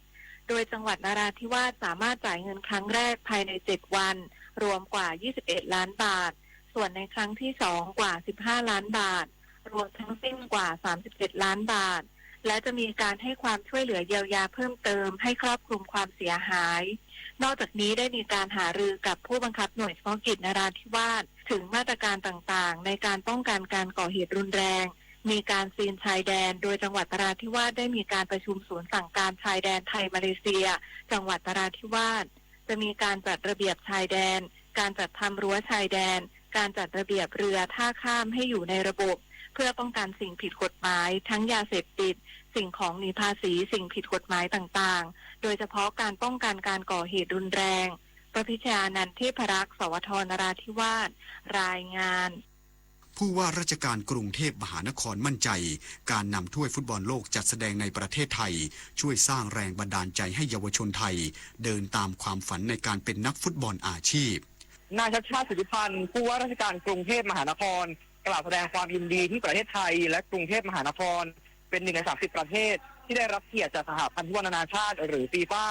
โดยจังหวัดนราธิวาสสามารถจ่ายเงินครั้งแรกภายใน7วันรวมกว่า21ล้านบาทส่วนในครั้งที่2กว่า15ล้านบาทรวมทั้งสิ้นกว่า37ล้านบาทและจะมีการให้ความช่วยเหลือเยียวยาเพิ่มเติมให้ครอบคลุมความเสียหายนอกจากนี้ได้มีการหารือกับผู้บังคับหน่วยเฉพาะกิจนราธิวาสถึงมาตรการต่างๆในการป้องกันการก่อเหตุรุนแรงมีการซีนชายแดนโดยจังหวัดนราธิวาสได้มีการประชุมศูนย์สั่งการชายแดนไทยมาเลเซียจังหวัดนราธิวาสจะมีการจัดระเบียบชายแดนการจัดทำรั้วชายแดนการจัดระเบียบเรือท่าข้ามให้อยู่ในระบบเพื่อป้องกันสิ่งผิดกฎหมายทั้งยาเสพติดสิ่งของหนีภาษีสิ่งผิดกฎหมายต่างๆโดยเฉพาะการป้องกันการก่อเหตุรุนแรงประพิชญานันท์เทพรักษ์สวทนราธิวาสรายงานผู้ว่าราชการกรุงเทพมหานครมั่นใจการนำถ้วยฟุตบอลโลกจัดแสดงในประเทศไทยช่วยสร้างแรงบันดาลใจให้เยาวชนไทยเดินตามความฝันในการเป็นนักฟุตบอลอาชีพนายชัชชาติ สิทธิพันธ์ผู้ว่าราชการกรุงเทพมหานครกล่าวแสดงความยินดีที่ประเทศไทยและกรุงเทพมหานครเป็น1ใน30ประเทศที่ได้รับเกียรติจากสหพันธ์ฟุตบอลนานาชาติหรือฟีฟ่า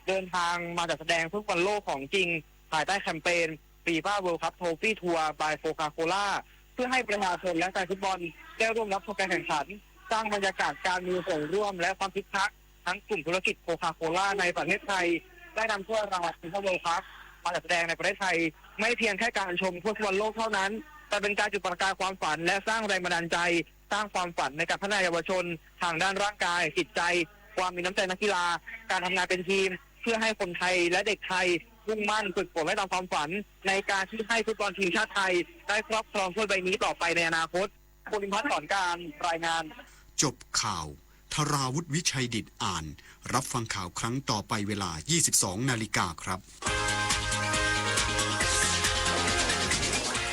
เดินทางมาจัดแสดงฟุตบอลโลกของจริงภายใต้แคมเปญฟีฟ่าเวิลด์คัพโทฟี่ทัวร์บายโคคาโคล่าเพื่อให้ประชาชนและแฟนฟุตบอลได้ร่วมรับชมการแข่งขันสร้างบรรยากาศการมีส่วนร่วมและความคึกคักทั้งกลุ่มธุรกิจโคคาโคล่าในประเทศไทยได้นำถ้วยรางวัลฟีฟ่าเวิลด์คัพมาจัดแสดงในประเทศไทยไม่เพียงแค่การชมฟุตบอลโลกเท่านั้นแต่เป็นการจุดประกายความฝันและสร้างแรงบันดาลใจสร้างความฝันในการพัฒนาเยาวชนทางด้านร่างกายจิตใจความมีน้ำใจนักกีฬาการทำงานเป็นทีมเพื่อให้คนไทยและเด็กไทยมุ่งมั่นฝึกฝนและตามความฝันในการที่ให้ฟุตบอลทีมชาติไทยได้ครอบครองถ้วยใบนี้ต่อไปในอนาคตภูริพัฒน์สอนการรายงานจบข่าวธราวุฒิวิชัยดิษฐ์อ่านรับฟังข่าวครั้งต่อไปเวลา 22 นาฬิกาครับ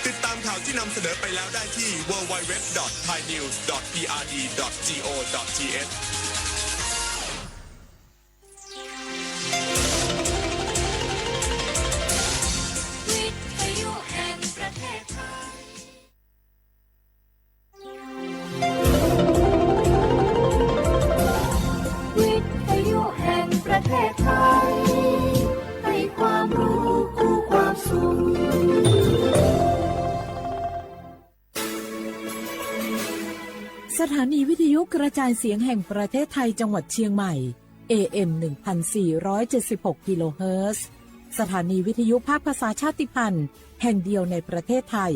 ติดตามข่าวที่นำเสนอไปแล้วได้ที่ www.thainews.prd.go.thสถานีวิทยุกระจายเสียงแห่งประเทศไทยจังหวัดเชียงใหม่ AM 1476 กิโลเฮิรตซ์สถานีวิทยุภาคภาษาชาติพันธุ์แห่งเดียวในประเทศไทย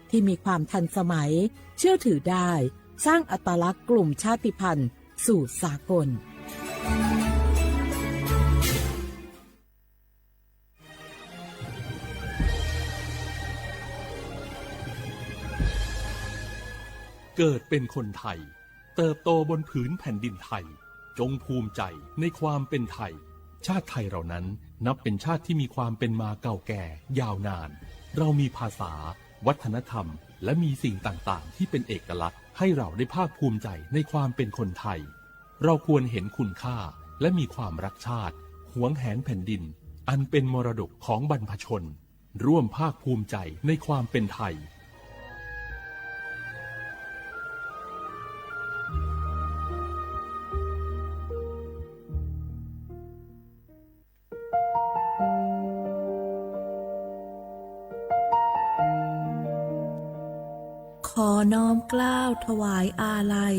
ที่มีความทันสมัยเชื่อถือได้สร้างอัตลักษณ์กลุ่มชาติพันธุ์สู่สากลเกิดเป็นคนไทยเติบโตบนผืนแผ่นดินไทยจงภูมิใจในความเป็นไทยชาติไทยเรานั้นนับเป็นชาติที่มีความเป็นมาเก่าแก่ยาวนานเรามีภาษาวัฒนธรรมและมีสิ่งต่างๆที่เป็นเอกลักษณ์ให้เราได้ภาคภูมิใจในความเป็นคนไทยเราควรเห็นคุณค่าและมีความรักชาติหวงแหนแผ่นดินอันเป็นมรดกของบรรพชนร่วมภาคภูมิใจในความเป็นไทยขอน้อมเกล้าถวายอาลัย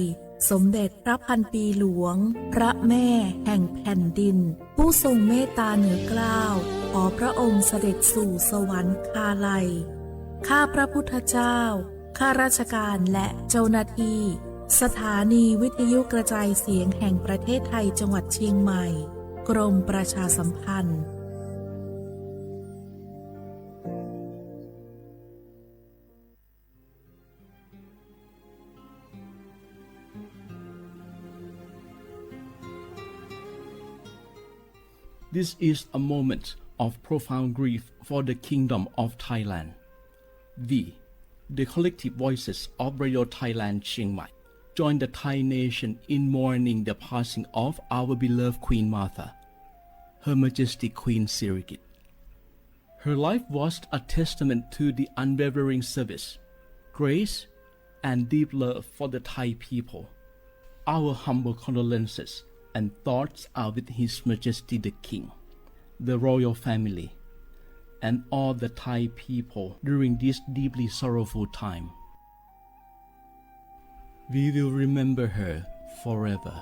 สมเด็จพระพันปีหลวงพระแม่แห่งแผ่นดินผู้ทรงเมตตาเหนือเกล้าขอพระองค์เสด็จสู่สวรรคาลัยข้าพระพุทธเจ้าข้าราชการและเจ้าหน้าที่ สถานีวิทยุกระจายเสียงแห่งประเทศไทยจังหวัดเชียงใหม่กรมประชาสัมพันธ์This is a moment of profound grief for the Kingdom of Thailand. We, the collective voices of Radio Thailand Chiang Mai, join the Thai nation in mourning the passing of our beloved Queen Martha, Her Majesty Queen Sirikit. Her life was a testament to the unwavering service, grace, and deep love for the Thai people. Our humble condolences and thoughts are with His Majesty the King, the royal family, and all the Thai people during this deeply sorrowful time. We will remember her forever.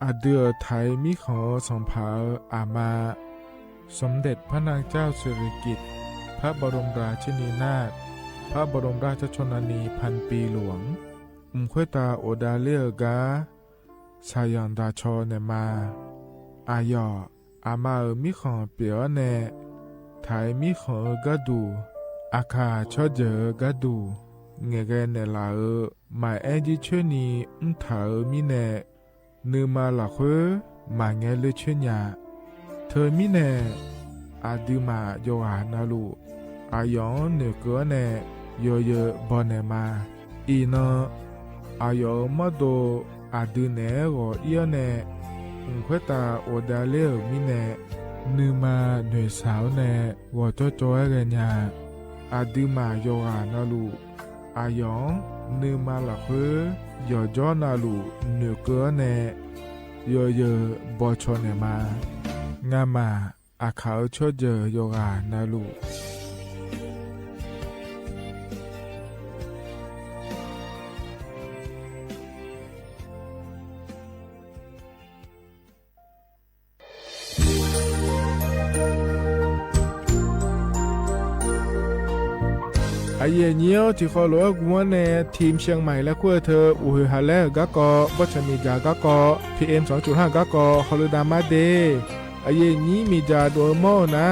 อาเดือไทยมิขอสงภาอามาสมเด็จพระนางเจ้าสิริกิติ์พระบรมราชินีนาถพระบรมราชชนนีพันปีหลวงควยตาโอดาเลียกาชายันดาชอเนมาอายออามามิขอเปียวเนไทยมิขอกะดูอาคาชอเจอกะดูเงเกเนลาหมายแอจิชนีถามิเนนือมาหลักมาเงเลชญาเธอมิเนอาดูมาโยหานาลูอายองเนเกเนโยเยบอนเนมาอีนอายอมาโดอาดูเนโอเอียเนควยตาโอดาเลมิเนนือมาหน่วยสาวเนวอจโจเอเรญาอาดูมาโยหานาลูอายองนือมาหลักยอจอนาลูเนเกเนโยเยบอชเนมางามาอาเขาชดเจอโยกานาลูไอเย่เนียวที่เขาหลวงวันในทีมเชียงใหม่และขั้วเธออุหฮาเลกะกอวัชมีจากะกอ PM 2.5 กะกอฮอลดามาเดไอเย่นี้มีจาโดยโมนะ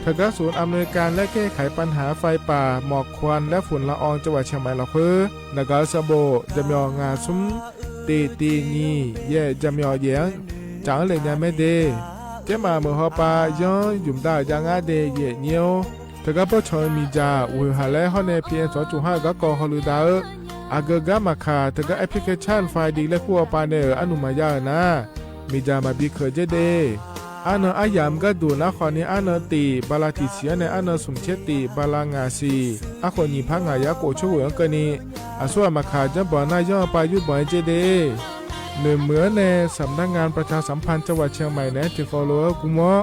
เธอกะศูนย์อำนวยการและแก้ไขปัญหาไฟป่าหมอกควันและฝุ่นละอองจังหวัดเชียงใหม่ละเพื่อนกาสะโบจำยองาซุ้มตีนีเย่จำยอเยียงจังเลยยังไม่เดเจ้ามาเมื่อฮอปาย้อนยุ่มได้ยังอาเดเย่เนียวเธอก็พอชอยมีจาอุหาและฮอนในเพียง2.5ก็กอฮอลูดาอากะกะมาคาเธอก็แอปพลิเคชันไฟดีและคู่ปาเนออนุมายานะมีจามาบีเคเจเดอันอายามก็ดูนะคอนี้อันตีบาลาติเสียในอันสุมเชติบาลางาซีอะคนนี้พังงายาโกช่วยกันนี้อาส่วนมาคาจะบ่อนายย่อไปยุบบ่อยเจเดเหมือนในสำนักงานประชาสัมพันธ์จังหวัดเชียงใหม่และที่ฟอลโล่กุมะ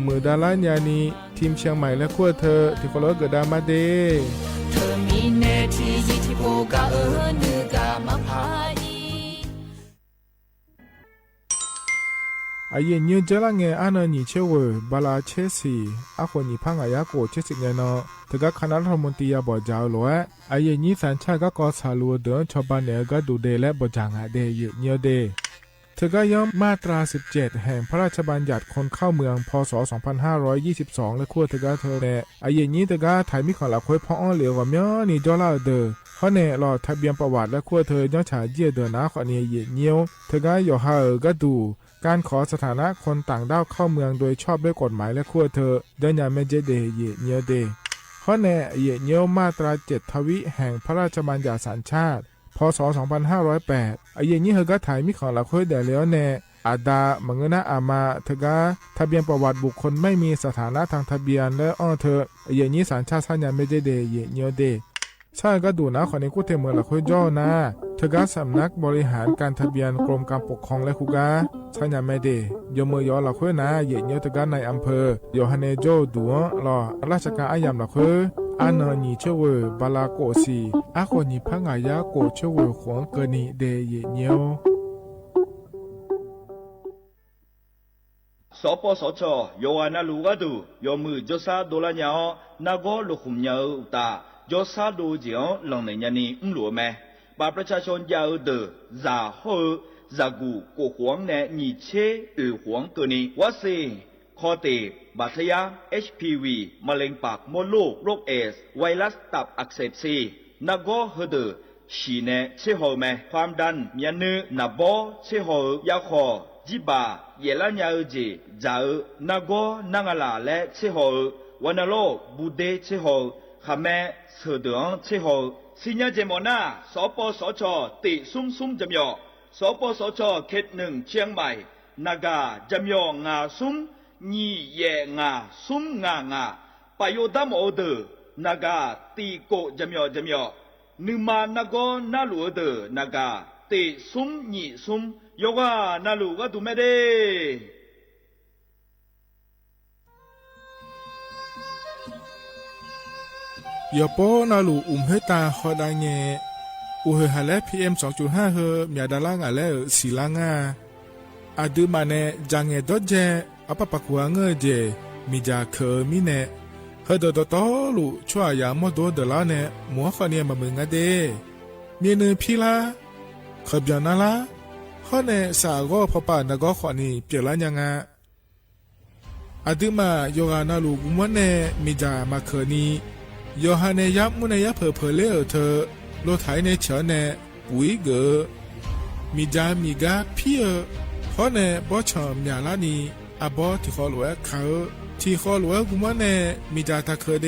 มือดาลานยานีทีมเชียงใหม่และขั้วเธอที่ฟอลโล่เกิดดามาเดเธอมีเนทียิทิโปกาเนือกามาพายอาเยนิวเจลังเงอันนี้เชื่อว่าบาลาเชสีอาคนนี้พังอายาโกเชสิเงนอแต่ก็คณะรัฐมนตรีบอกเจ้าหลวงอาเยนี้สัญชาติก็กอสาลัวเดินชาวบ้านเนี่ยก็ดูเดและบอกจางอาเดยเนียวเดเธอก็ย้อมมาตรา17แห่งพระราชบัญญัติคนเข้าเมืองพศ2522และขั้วเธอก็เธอแน่อาเยนี้เธอก็ถ่ายมีของหลักคุยพ่ออ้อเหลียวกับเมียนี่จอลาเดอเขาเนี่ยรอทะเบียนประวัติและขั้วเธอย้อนฉายเยี่ยเดินนะขอเนี่ยเนียวเธอก็อยู่ห่างก็ดูการขอสถานะคนต่างด้าวเข้าเมืองโดยชอบด้วยกฎหมายและขั้วเธอเดินอย่างไม่เจเดเยเนียวเดข้อแน่เยเนียวมาตรา7ทวิแห่งพระราชบัญญัติสัญชาติพศ2508เยนี้เธอก็ถ่ายมีของหลักคุยเดแล้วแน่อาดามังเงนะอามาเธอก็ทะเบียนประวัติบุคคลไม่มีสถานะทางทะเบียนและอ้อเธอเยนี้สัญชาติสัญญาไม่เจเดเยเนียวเดใช่ก็ดูนะขอในกู้เทเมืองหลักคุยย่อนะเธอก็สำนักบริหารการทะเบียนกรมการปกครองและคุกาใช่ยังไม่ได้ยมมือยอหลักคุยนะเยเนียวเธอก็ในอำเภอโยฮันเนโจดูรอราชการอายามหลักคุยอันนี้เชื่อว่าบาลาโกซีอาคนนี้พังอายาโกเชื่อว่าขวงเกินีเดเยเนียว สปสชโยอานาลูกาดูโยมือจซาโดลาญานาโกลุคุมญาอุตาจซาดูเจียวหลังในญานีหลัวแม่บาประชาชนยาวเดอซาโฮซากูกูหวงแน่หนีเชหวงตัวนี้ว่าสิคอเตบาดทะยา HPV มะเร็งปากมดลูกโรคเอสไวรัสตับอักเสบซีนาโกเฮเดอชีเนเชโฮแม่ความดันมีเนื้อนาโบเชโฮยาคอจิบาเยลัญญาจีจานาโกนางลาและเชโฮวันโลบูเดเชโฮขแม่เสดงเชโฮสิญญาเจมอนาสปสชติซุ่มจำยอสปสชเขตหนึ่งเชียงใหม่นากาจำยองาซุ่มญีเยงาซุ่มงาปโยดามโอเดนากาตีโกจำยอนึมานาโกนาลูเดนากาติซุ่มญีซุ่มโยกานาลูกาดูไม่ได้ยาโปนาลูเฮตาฮอดาเงอุเฮฮาเล PM 2.5 เฮมียดาลางาเลสีลางาอาดูมาเนจังเงดเจอปะปะกัวเงเจมีจาเคมีเนเฮดดตอลูชัวยามอดดลาเนมัวขเนียมามึงอะเดมีเนพีลาขบยานาลาขอเนสาโกพปานกอขอนีเปียลายังาอาดูมาโยกานาลูกุมวเนมีจามาเคนีโยฮาเนยับมุนยะเพเลเธอโลไถในเฉเนปุยเกมีจามีกาพี่ขอเนบอชอมยาลานีอาบอที่ขอหลวงเขาที่ขอหลวงกุมะเนมีจาตาเคเด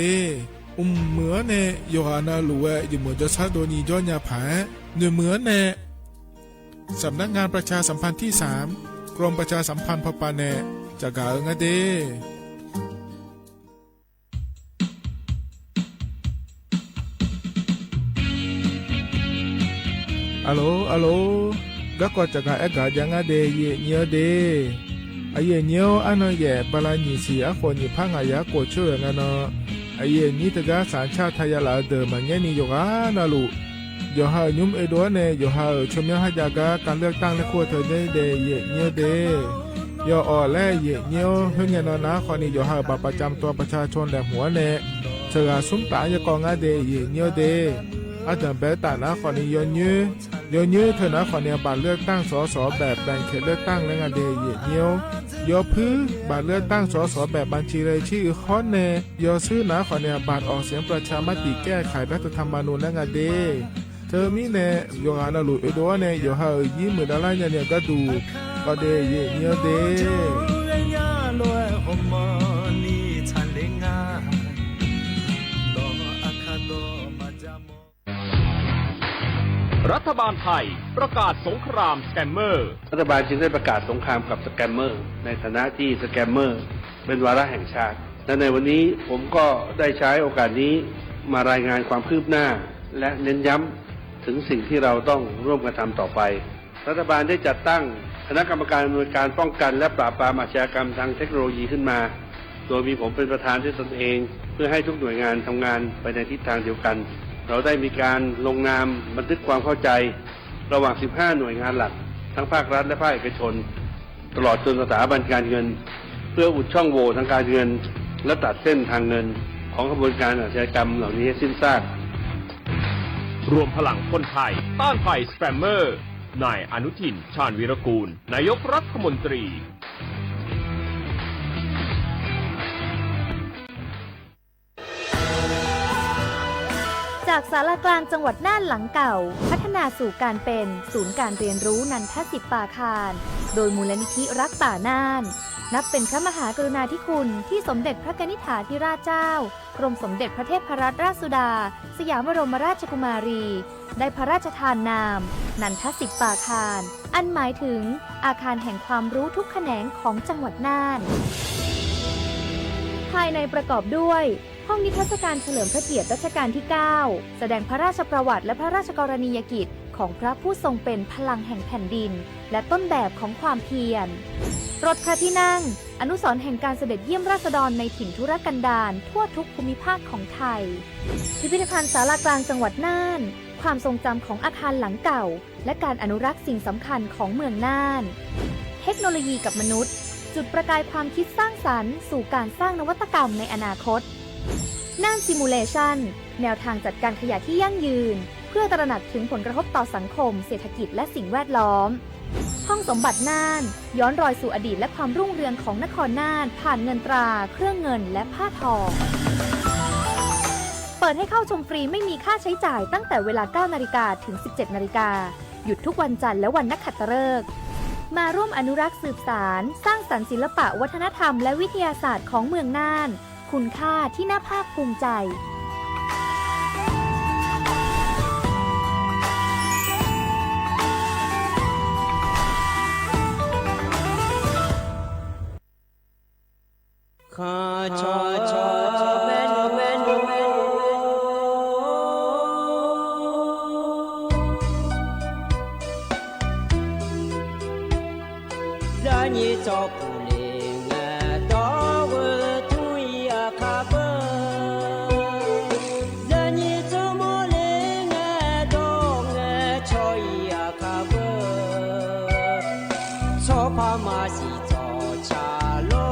เหมือเนโยฮานาหลวงอยู่เหมือนจะซาโดนีย้อนยาผาเหมือนเนสำนักงานประชาสัมพันธ์ที่3กรมประชาสัมพันธ์พปาเนจากกาเงเดอัลโหลก็กอจากเอกายังอาเดเยเนียเดไอเยเนียวอันนั้นแย่บาลานีสีอคนยี่พังอายะโกช่วยงั้นเนาะไอเยนี่ตะกาสัญชาติไทยลาเดมันเงี้ยนี่โยกานาลูโยฮายุมเอโดเนโยฮาชมยังให้จากการเลือกตั้งและขั้วเธอได้เดเยเนียวเดโยออและเยเนียวเฮงเงินนะคนนี้โยฮาบัตรประจำตัวประชาชนแหลมหัวเนเธอสุ่มตายกองอาเดเยเนียวเดอาจารย์เบตานะคนนี้ย้อนยื้อเธอนะคนนี้บัตรเลือกตั้งสสแบบแบ่งเขตเลือกตั้งและงานเดย์เนียวยอพื้นบัตรเลือกตั้งสสแบบบัญชีรายชื่อข้อเนยอซื้อนะคนนี้บัตรออกเสียงประชามติแก้ไขรัฐธรรมนูญและงานเดย์เธอมีเนยองานาลูเอโดเนยอฮายี่มือดาราเนี่ยก็ดูก็เดย์เนียวเดรัฐบาลไทยประกาศสงครามสแกมเมอร์รัฐบาลจึงได้ประกาศสงครามกับสแกมเมอร์ในฐานะที่สแกมเมอร์เป็นวาระแห่งชาติและในวันนี้ผมก็ได้ใช้โอกาสนี้มารายงานความคืบหน้าและเน้นย้ำถึงสิ่งที่เราต้องร่วมกันทำต่อไปรัฐบาลได้จัดตั้งคณะกรรมการอำนวยการป้องกันและปราบปรามอาชญากรรมทางเทคโนโลยีขึ้นมาโดยมีผมเป็นประธานด้วยตนเองเพื่อให้ทุกหน่วยงานทำงานไปในทิศทางเดียวกันเราได้มีการลงนามบันทึกความเข้าใจระหว่าง 15 หน่วยงานหลักทั้งภาครัฐและภาคเอกชนตลอดจนสถาบันการเงินเพื่ออุดช่องโหว่ทางการเงินและตัดเส้นทางเงินของกระบวนการอาชญากรรมเหล่านี้ให้สิ้นซากรวมพลังคนไทยต้านภัยสแกมเมอร์นายอนุทินชาญวีรกูลนายกรัฐมนตรีจากศาลากลางจังหวัดน่านหลังเก่าพัฒนาสู่การเป็นศูนย์การเรียนรู้นันทศิษย์ป่าคารโดยมูลนิธิรักป่าน่านนับเป็นพระมหากรุณาธิคุณที่สมเด็จพระกนิษฐาธิราชเจ้ากรมสมเด็จพระเทพรัตนราชสุดาสยามบรมราชกุมารีได้พระราชทานนามนันทศิษย์ป่าคารอันหมายถึงอาคารแห่งความรู้ทุกแขนงของจังหวัดน่านภายในประกอบด้วยห้องนิทรรศการเฉลิมพระเกียรติรัชกาลที่ 9 แสดงพระราชประวัติและพระราชกรณียกิจของพระผู้ทรงเป็นพลังแห่งแผ่นดินและต้นแบบของความเพียรรถพระที่นั่งอนุสรณ์แห่งการเสด็จเยี่ยมราษฎรในถิ่นทุรกันดารทั่วทุกภูมิภาคของไทยพิพิธภัณฑ์ศาลากลางจังหวัดน่านความทรงจำของอาคารหลังเก่าและการอนุรักษ์สิ่งสำคัญของเมืองน่านเทคโนโลยีกับมนุษย์ จุดประกายความคิดสร้างสรรค์สู่การสร้างนวัตกรรมในอนาคตน่านซิมูเลชันแนวทางจัดการขยะที่ยั่งยืนเพื่อตระหนักถึงผลกระทบต่อสังคมเศรษฐกิจและสิ่งแวดล้อมห้องสมบัติน่านย้อนรอยสู่อดีตและความรุ่งเรืองของนครน่านผ่านเงินตราเครื่องเงินและผ้าทอเปิดให้เข้าชมฟรีไม่มีค่าใช้จ่ายตั้งแต่เวลา 9 นาฬิกาถึง 17 นาฬิกาหยุดทุกวันจันทร์และวันนักขัตฤกษ์มาร่วมอนุรักษ์สืบสานสร้างสรรค์ศิลปะวัฒนธรรมและวิทยาศาสตร์ของเมืองน่านคุณค่าที่น่าภาคภูมิใจข้าชอชอแม่นแม่นแม่นza ni cho pu le nga do wo tu ya kha ba za ni cho mo le nga do nga cho ya kha ba cho pa ma si cho cha lo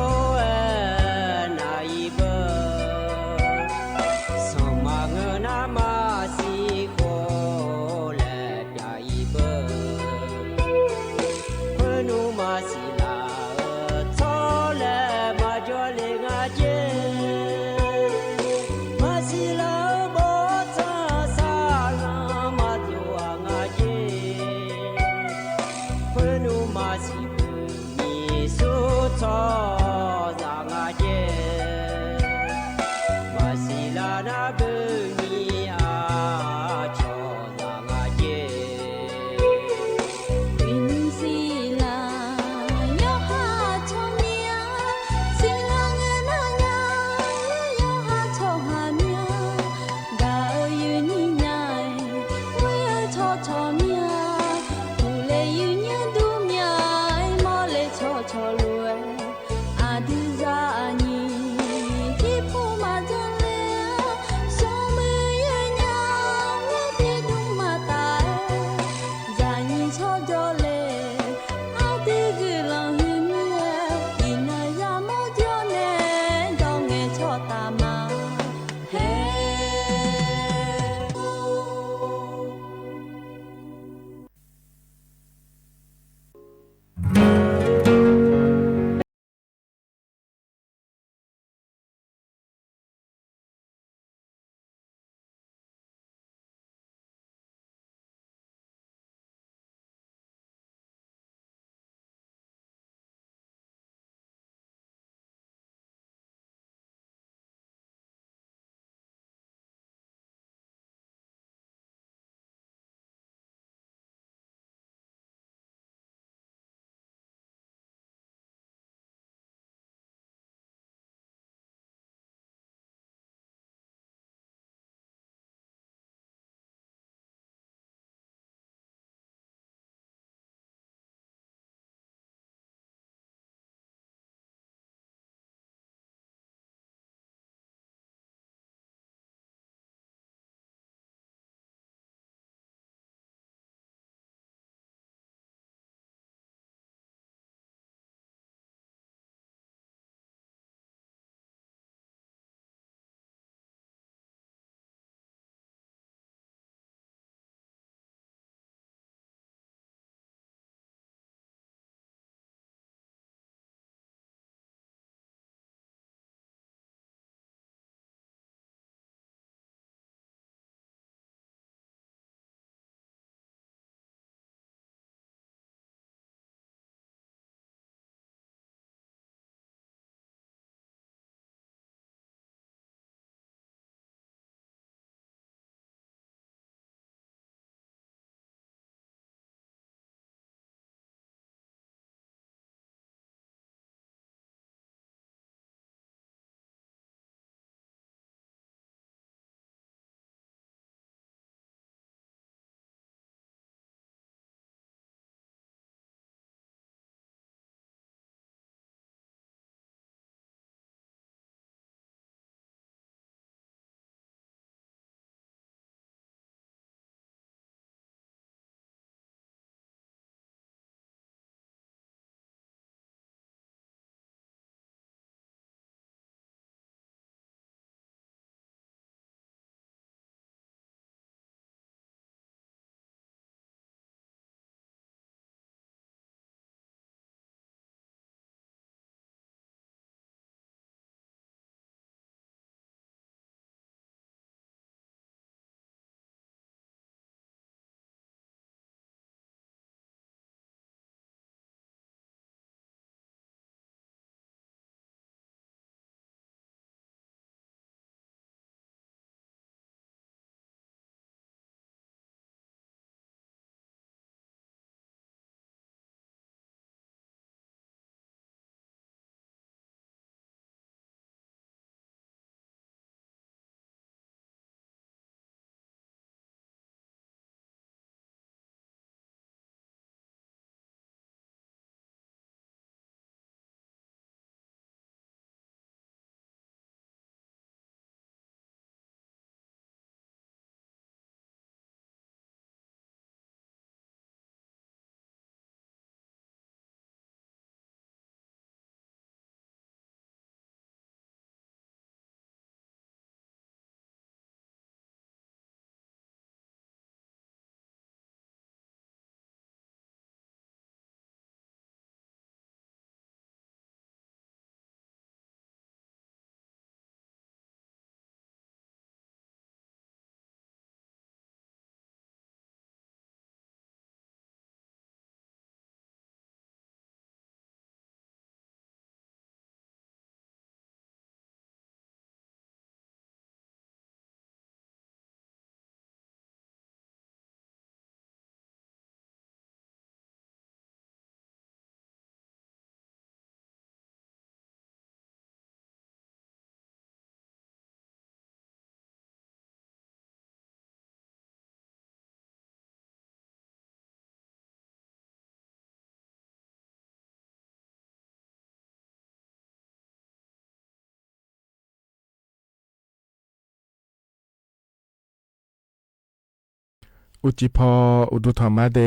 อุจิพออุดุธรรมะเด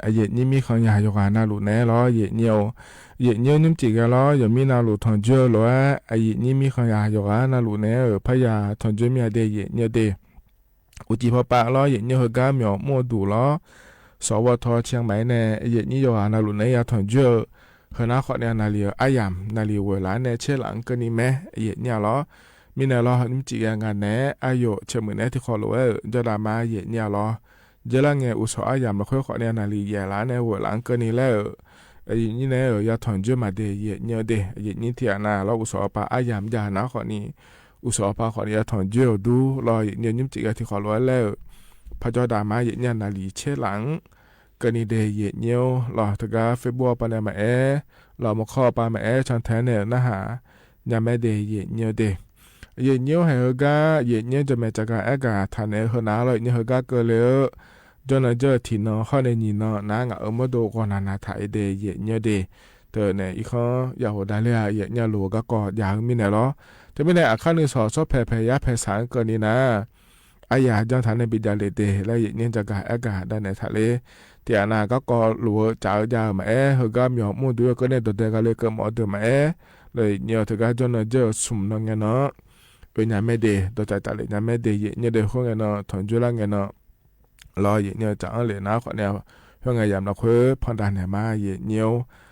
อเยนี่มีของยาโยกานาลุแน่ล้อเยเนียวนิ่มจิกล้ออย่ามีนาลุทองเจือล้ออเยนี่มีของยาโยกานาลุแน่พยาทองเจือมีเดเยเนียวเดอุจิพอปะล้อเยเนียวกาเหมียวมัวดูล้อสวทเชียงใหม่แน่เยนี่โยกานาลุแน่ยาทองเจือเฮนาขอเนี่ยนาลีอายามนาลีเวลาแน่เชลังก็นี่แม่เยเนี่ยล้อมีแน่ล้อนิ่มจิกงานแน่อายุเชื่อมือแน่ที่ขอล้อจะดามาเยเนี่ยล้อเจลังเงอุศอายามเราค่อยขอเนี่ยนาลีแย่ละเนี่ยเวลาเกินนี้แล้วนี่เนี่ยยาถอนเจมาเดยเนื้อเดยนี่ที่นาเราอุศอปาอายามยานะขอนี้อุศอปาขอเนี่ยถอนเจดูรอเนี่ยยิ้มจิกที่ขอร้อยแล้วพระเจ้าดามาเยเนี่ยนาลีเชลังเกินนี้เดยเนื้อรอถึงเฟบรัวปานมาเรามาข้อปามาชันแทนเนี่ยนะฮะยาแม่เดยเนื้อเดยเนื้อให้เฮกาเนื้อจะมาจากอากาศทานเนี่ยเฮนาเลยเนื้อเฮกาเกลือจนเจอที่นอข้อในนี้นอนางเอามาดูก่อนนาถ่ายเดยเนื้อเดเธอเนี่ยอีกข้อยาหัวได้เลยเนื้อหลัวก็กอดยางมีไหนล้อแต่ไม่ได้อาคานึงสอซอแผ่ยาแผ่สารเกินนี้นะอายาจังทานในบิดาเลเดและเนื้อจากอากาศได้ในทะเลที่อานาก็กอหลัวจ่ายามาเฮกามีหมูด้วยก็เนี่ยตัวเด็กก็เลยเกิดหมอเดิมมาเลยเนื้อเธอก็จนเจอสุ่มนั่งเนาะเป็นยาไม่เดตัวใจตาเลยยาไม่เดเนื้อเดือดข้างเนาะถอนจุลังเนาะรอเนื้อจังเลยนะขอเนี่ยเพื่อนยามเราคุยพันดานเนี่ยมาเนื้อ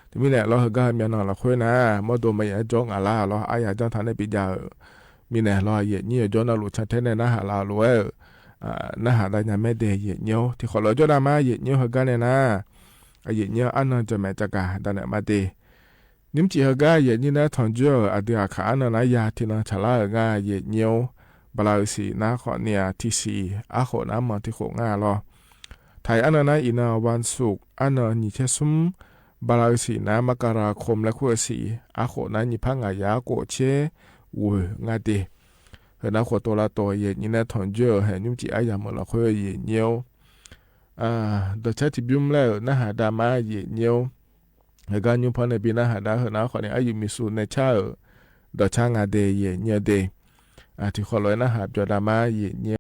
ที่มีเนี่ยเราเฮก็มีนอนเราคุยนะมอดูไม่จงอะไรเราอายาจังทานในปีเดียวมีเนี่ยรอเนื้อจนเราหลุดชัดเจนในนะหาเรารู้นะหาได้ยาไม่เดเนื้อที่ขอเราจนมาเนื้อเฮก็เนี่ยนะเนื้ออันนั้นจะไม่จักการแต่เนี่ยมาเดนิมจีเฮก็นี่นะถอนเจออดีตขาอันนั้นยาที่นั่งฉลาดง่ายเนื้อบลาสีนะขอเนี่ยที่สีอาโขน้ำมันที่โขง่ารอไทยอันนั้นอินาวันศุกร์อันนั้นนิเทศมบลาสีนะมกราคมและขั้วสีอาโขนั้นนิพังอายาโกเชวงาเดเห็นนะขวตัวละตัวนี่นะถอนเจอเห็นนิมจีอายามละขั้วเนื้อโดยใช้ที่บิมแล้วนะหาดามาเนื้อเฮก็ยุพันในปีนะหาดาเห็นนะขอเนี่ยอายุมิสูในชาดอช่างอาเดเนื้อเดที่ขอร้อยนะหาบจอดามาเนี่ย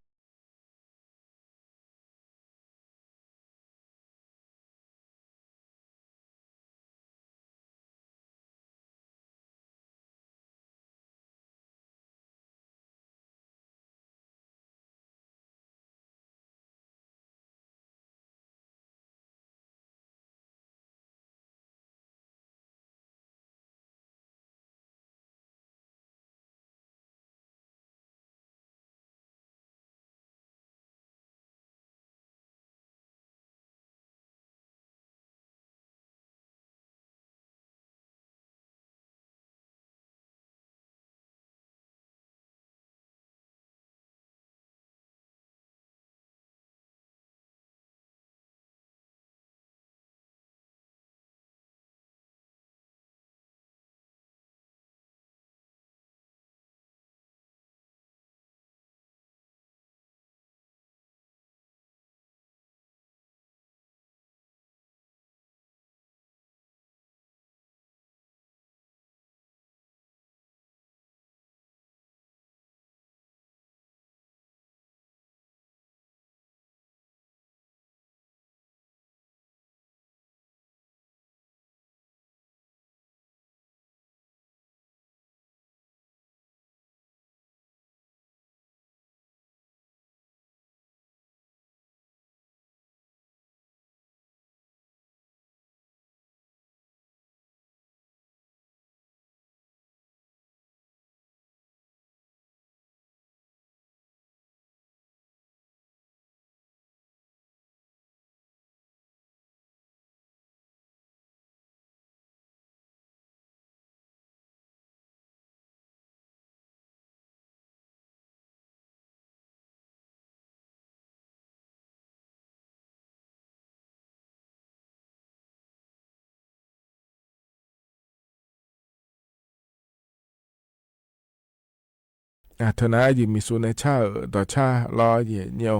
เธอนะอายุมิสูในชาดอชารอเนื้อ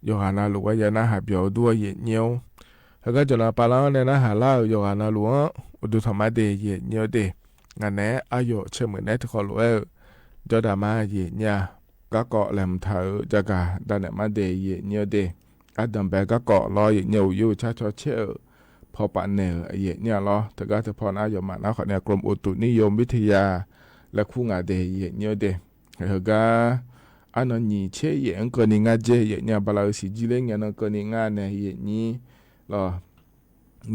โยหานาหลวงยานะหาบยอด้วยเนื้อแล้วก็จะลาปาลาเนี่ยนะหาเล่าโยหานาหลวงอุดุธรรมะเดเนื้อเดงานแน่อายุเชื่อเหมือนแน่ที่ขอหลวงจอดามาเนื้อก็เกาะแหลมเถอจากาดันมาเดเนื้อเด อาดัมแบก็เกาะรออย่างเนียวอยู่ชาชอเชอพอปะเนอเนี่ยรอแต่ก็จะพอนะอยู่มานะขอเนี่ยกรมอุตุนิยมวิทยาและคู่งานเดย์เนี่ยเดเฮก็อันนี้เชี่ยงก็นี่งาเจเนี่ยบาลาสิจิเลงเนี่ยก็นี่งาเนี่ยนี่รอ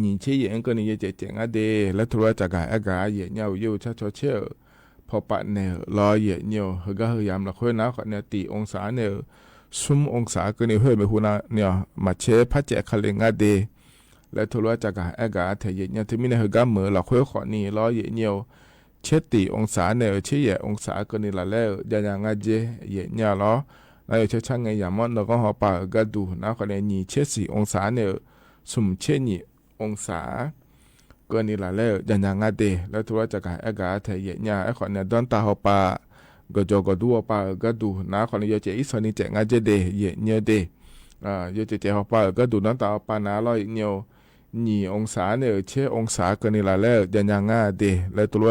นี่เชี่ยงก็นี่เจ๋งอ่ะเดและทัวร์จากการอากาศเนี่ยอยู่ชาชอเชอพอปะเนอรอเนี่ยเฮก็พยายามละค่อยนะขอเนี่ยตีองศาเนี่ยซุ่มองศาก็นี่เฮ้ยไม่หูนะเนี่ยมาเชพัดเจคเลงอ่ะเดและทัวร์จากการอากาศเทียเนี่ยที่มีเนี่ยเฮก็เหมือนละค่อยขอนี่รอเนี่ยเช็ดตีองศาเนี่ยเชี่ยองศาก็นี่ละแล้วอย่างเจเนี่ยล้อแล้วเชื่อช่างไงอย่างมันเราก็หอบปากก็ดูนะคนนี้เช็ดสี่องศาเนี่ยสุ่มเช่นนี่องศาก็นี่ละแล้วอย่างเดแล้วทุกจากการอากาศเทียเนี่ยไอ้คนเนี่ยดอนตาหอบปากก็จก็ดูปากก็ดูนะคนนี้เจอีสนี่เจ๋งเจเดเนี่ยเดเจหอบปากก็ดูดอนตาหอบปากนะร้อยเนี่ยนี่องศาเนี่ยเช่องศาก็นี่ละแล้วอย่างเดแล้วตัว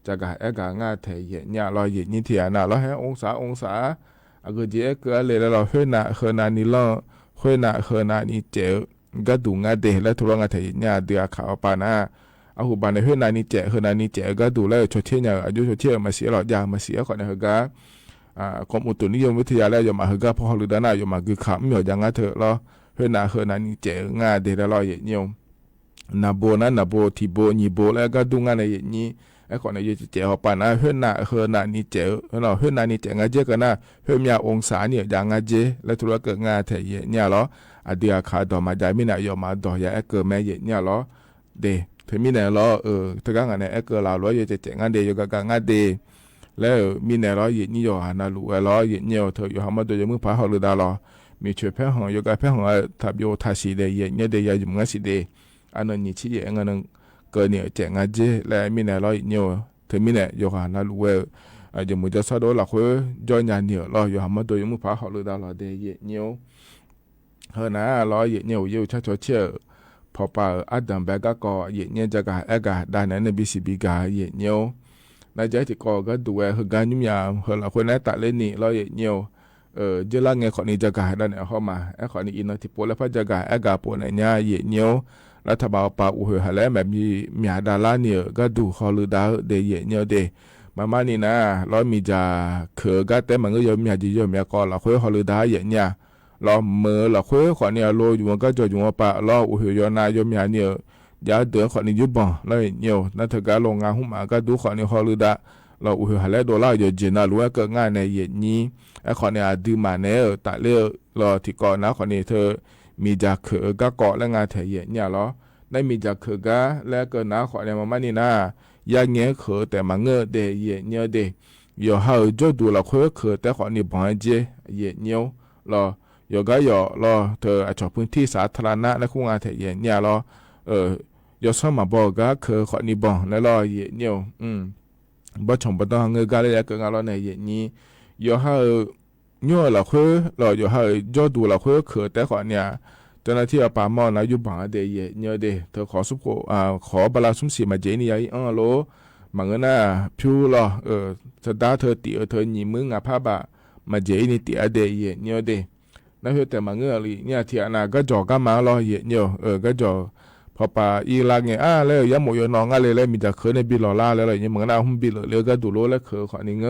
จากการอากาศง่ายเทียเนี่ยเราเย็นนี่เทียนะเราให้องศาก็เจ๊ก็เลยเราเฮือนานี่เราเฮือนานี่เจ๋ก็ดูง่ายเดแล้วทุกง่ายเทียเนี่ยเดือดขาวปานะเอาหูบานในเฮือนานี่เจ๋ก็ดูแล้วชดเชยเนี่ยอายุชดเชยมาเสียหลอดยางมาเสียก่อนนะเฮก็กรมอุตุนิยมวิทยาแล้วอย่ามาเฮก็พอหรือด้านหน้าอย่ามาคือขำอยู่อย่างงั้นเถอะเราเฮือนานี่เจ๋ง่ายเดแล้วเราเย็นเนี่ยนาโบทีโบนีโบแล้วก็ดูง่ายในเย็นนี้ไอ้คนเนี่ยจะเจาปานะเฮือนานี่เจอเราเฮือนานี่เจงาเจกันนะเฮือมีองศาเนี่ยอย่างเจแล้วทุกเกิดงาเทียเนี่ยล้ออดีอาคาดอมาใจไม่น่ายอมมาดอยาเกิดแม่เนี่ยล้อเดถึงมีเนี่ยล้อถึงกันเนี่ยเกิดเราล้อจะเจงาเดอยู่กับงาเดแล้วมีเนี่ยล้อนี่อยู่หานาลูล้อเนี่ยเธออยู่หามาโดยมือพาหอหรือดาล้อมีช่วยแพ้หองอยู่กับแพ้หองทับโยทาสีเดเนี่ยเดยาอยู่งั้นสิเดอันนี้ชี้เงินก็เนี่ยเจ๋งอาเจและมีเนี่ยเราเนี่ยถึงมีเนี่ยอยู่หานาลูจะมือจะสะดวกหลักเว้ยจอยเนี่ยเราอยู่หามาโดยมือพาหอหรือดาเราเดยเนี่ยเฮนะเราเนี่ยอยู่ชัดเชื่อพอป่าอัดดัมแบกก็เนี่ยจะการอากาศได้ในบีซีบีกาเนี่ยนายใจที่ก็ดูเฮกันยุ่งยามเฮละคนนั้นตัดเล่นนี่เราเนี่ยเจริญเงี้ยคนนี้จะการได้เนี่ยเข้ามาไอ้คนนี้อินที่โพแล้วพระจะการอากาศปนเนี่ยเนี่ยรัฐบาลป่าอุหะแล้วแบบมีดาราเนี่ยก็ดูเขาลือดาวเดียเนี่ยเดมานี่นะเรามีจะเขือก็แต่มันก็ยังมีจะยังมีก็เราคุยเขาลือดาวเนี่ยเราเมื่อเราคุยคนเนี่ยเราอยู่ก็จะอยู่ว่าป่าเราอุหะนายังมีเนี่ยยาเดือคนนี้ยุบบ่แล้วเนี่ยนั่นถือการลงงานหุ่มก็ดูคนนี้เขาลือดาเราอุหะแล้วตัวเราอยู่จีน่ารู้ว่าเกิดง่ายในเย็นนี้ไอ้คนเนี่ยดูมาเนี่ยแต่เรื่องเราที่ก่อนนะคนนี้เธอมีจะเขือก็เกาะและงานเทียเนี่ยหรอได้มีจะเขือก็และเกิดน้าขอเนี่ยมานี่นะยาเงี้ยเขือแต่มาเงือเดยเนี่ยเดยอยู่หาจะดูเราเขือแต่ขอนี่บังเจเนี่ยหรออยู่ก็อยู่หรอเธอจอดพื้นที่สาธารณะและคู่งานเทียเนี่ยหรออยู่สมัยบอกก็เขือขอนี่บังแล้วหรอเนี่ยบ่ชมบ่ต้องเงือก็เลยเกิดงานเราในนี้อยู่หาเนี่ยเราคุยเราอยู่ให้ยอดดูเราคุยเขือแต่ขอเนี่ยเจ้าหน้าที่ป่าหม้อนะอยู่บังเดยเนี่ยเดเธอขอสุขขอบาลาสุมสีมาเจนี่ยัยโลมังน่ะพิวรอจะด่าเธอตีเธอหนีมึงอ่ะพาบะมาเจนี่ตีเดยเนี่ยเดนั่นคือแต่มังอะไรเนี่ยที่อันน่ะก็จ่อก็มาลอเนี่ยก็จ่อพอป่าอีลาเงี้ยแล้วยังหมดยังนองอะไรแล้วมีแต่เขือในบิลลาแล้วอะไรเนี่ยมังน่ะหุ่มบิลเลยก็ดูโลแล้วเขือขอนี่เง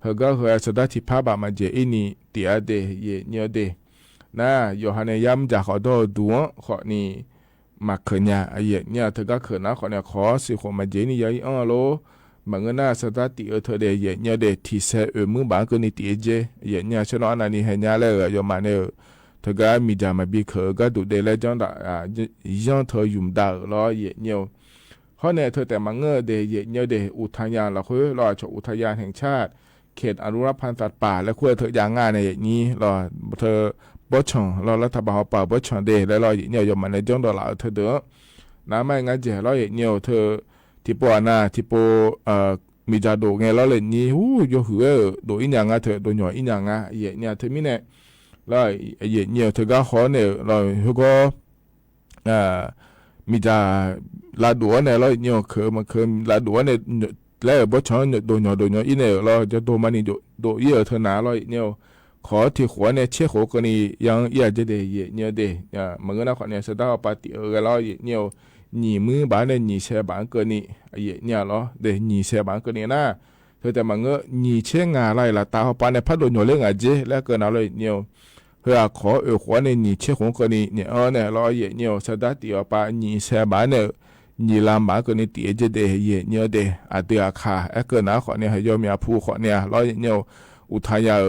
เฮก็เฮสดาที่พาบามาเจอินี่ตีอาเดเนี่ยเดนะอยู่หันยามจากขอดูขอนี่มาเขยเนี่ยเธอก็เขยนะขอเนี่ยขอสิขอมาเจนี่ยัยโลมังน่าสดาตีเธอเดเนี่ยเดที่เสมือบางคนนี่ตีเจเนี่ยฉันว่านั่นนี่เห็นเนี่ยเลยอยู่มาเนี่ยเธอก็มีจามาบีเขยก็ดูเดลจังดายังเธอยุ่มดาล้อเนี่ยเขาเนี่ยเธอแต่มังเดเนี่ยเดอุทยานเราคุยรอชอุทยานแห่งชาติเขตอนุรักษ์พันธุ์สัตว์ป่าและคุยเธออย่างง่ายในอย่างนี้รอเธอบ่ชงรอรัฐบาลป่าบ่ชงเดแล้วรออย่างนี้ยอมมาในจังดอลาเธอเด้อน้ำไม่งั้นเจรออย่างนี้เธอที่ปอนาที่ปมีจาโดไงแล้วเลยนี่หูยหัวโดอินยังเธอโดหน่อยอินยังอย่างนี้เธอมีเนี่ยแล้วอย่างนี้เธอก็ขอเนี่ยเราเขาก็มีจาลาดัวเนี่ยแล้วเนี่ยเคยลาดัวเนี่ยแล้วบ่ชอนโดหน่อยอินเนี่ยเราจะโดมันนี่โดเยอะเธอหนาเราเนี่ย ขอที่หัวเนี่ยเชี่ยหัวก็นี่ยังอยากจะได้เยอะเนี่ยเด้เหมือนนะขอเนี่ยสตาร์ปาร์ตี้ก็ล้อเนี่ยหนีมือบ้านเนี่ยหนีแชร์บ้านก็นี่เยอะเนี่ยล้อเด้หนีแชร์บ้านก็นี่นะเธอแต่มันก็หนีเชี่ยงอะไรล่ะตาเขาปานในพัดโดนอยู่เรื่องอะไรเจแล้วก็น่าเลยเนี่ยเพื่อขอหัวเนี่ยหนีเชี่ยหัวก็นี่เนี่ยเนี่ยล้อเยอะเนี่ยสตาร์ที่ว่าปาหนีแชร์บ้านเนี่ยหนีลำบ้านก็นี่ตีจะได้เยอะเนี่ยเด้เดือขาก็น่าขอเนี่ยให้ยอมมีผู้ขอเนี่ยล้อเนี่ยอุทยาน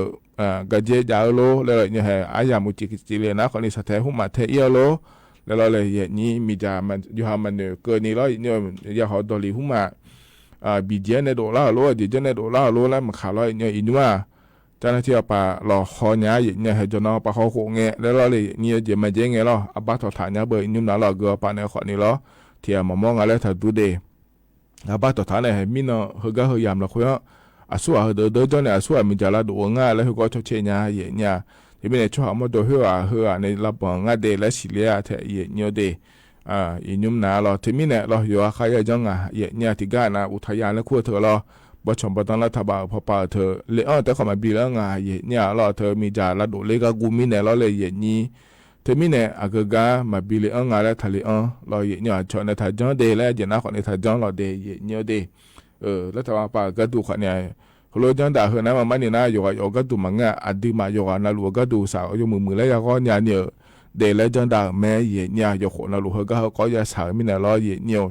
กะเจจาโลแล้วเนี่ยให้อายามุจิกิเลนะคนนี้สะเทหุมาเทเอียโลแล้วเลยอย่างนี้มีจามันอยู่หามันเนี่ยเกินนี้แล้วเนี่ยอย่าหอดอลีหุมาบีเจเนโดลาโลดิเจเนโดลาโลแล้วมันขาลอยเนี่ยอินว่าเจ้าหน้าที่ป่าหล่อคอเนี้ยเนี่ยให้จนเอาป่าเขาโคเงี้ยแล้วเลยเนี่ยจะมาเจงเงี้ยหรออาบ้าถอดฐานเนี่ยเบอร์อินนุ่มน่าหล่อเกือบป่าเนี่ยขอนี้หรอเทียมมองอะไรถ้าดูเดอาบ้าถอดฐานเนี่ยให้มีเนาะเฮก็เฮยามละคุยอาสัวเดินจนเนี่ยอาสัวมีจาระดูง่ายแล้วเขาก็ชดเชยเนี่ยเนี่ยที่เป็นช่วงมาดูหัวในระบบงานเดและสิเลียเทเนี่ยเดอีนุ่มนาเราที่มีเนี่ยเราอยู่อาคายจังเนี่ยที่ก้านะอุทยานและขั้วเธอเราบ่ชมบ่ต้องรัฐบาลพอป่าเธอเลยแต่เขามาบีแล้วเนี่ยเราเธอมีจาระดูเล็กกูมีเนี่ยเราเลยนี้ที่มีเนี่ยอากามาบีเลยแล้วทะเลเราเนี่ยชนในทางจังเดและเจน่าคนในทางจังเราเดเนี่ยเดแล้วถ้าว่าป่าก็ดูขเนี่ยโลจังดาเฮนะมันนี่นะอยู่ก็ดูมังอดีมาอยู่นะลูกก็ดูสาวอยู่มือแล้วก็เนี่ยเดลจังดาแม่เนี่ยอยู่คนนะลูกก็จะสาวมีนะล้อเนี่ย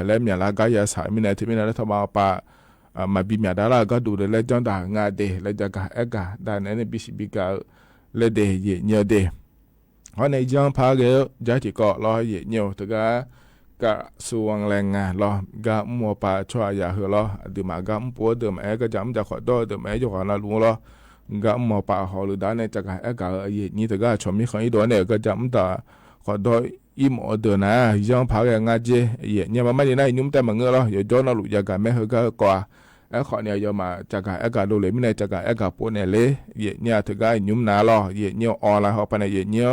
แล้วมีละก็จะสาวมีนะที่มีนะแล้วถ้าว่าป่ามาบีมีดาราก็ดูเดลจังดางาเดแล้วจะก็ดานนั้นบิสิบิกาเลเดเนี่ยเดเพราะในจังพาเกจะที่ก็ล้อเนี่ยถึงก็ส่วนแรงงานเราก็มัวป่าช่วยอย่าเหรอเราดูมาก็มัวเดิมก็จำจะขอโทษเดิมจะขอนาลุงเราก็มัวป่าหอหรือด้านในจะก็นี่แต่ก็ชมมีคนอีโดนเนี่ยก็จำแต่ขอโทษอีหมอเดินนะยังพาแรงงานเจเนี่ยมันไม่ได้ยุ่งแต่มันเงาเราอยู่จนเราหลุดจากการไม่เหรอก็กว่าขอเนี่ยมาจากการดูเลยไม่ได้จากการปวดเนี่ยเลยเนี่ยถึงก็ยุ่งนาเราเนี่ยออนไลน์เขาไปในเนี่ย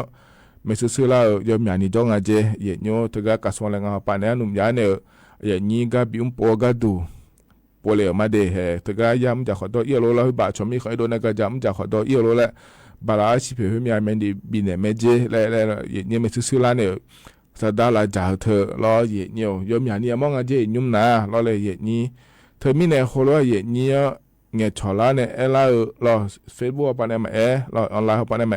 ไม่ซื้อแล้วยอมอย่างนี้จ้องอาเจเนี่ยถึงก็กระทรวงแรงงานปานเนี่ยหนุ่มยาเนี่ยนี่ก็บิวปวก็ดูปวดเลยมาเดะถึงก็ย้ำจากขอตัวเอียโลแล้วบาดชมมีใครโดนก็ย้ำจากขอตัวเอียโลแล้วบาลาชิเพมีอะไรดีบินเนี่ยไม่เจแล้วเนี่ยไม่ซื้อแล้วเนี่ยสดาลาจ่าเธอรอเนี่ยยอมอย่างนี้มองอาเจยุ่มนะรอเลยนี่เธอมีเนี่ยคนรอเนี่ยเนี่ยชอลาเนี่ยแล้วรอเฟซบุ๊กปานเนี่ยมารอออนไลน์ปานเนี่ยม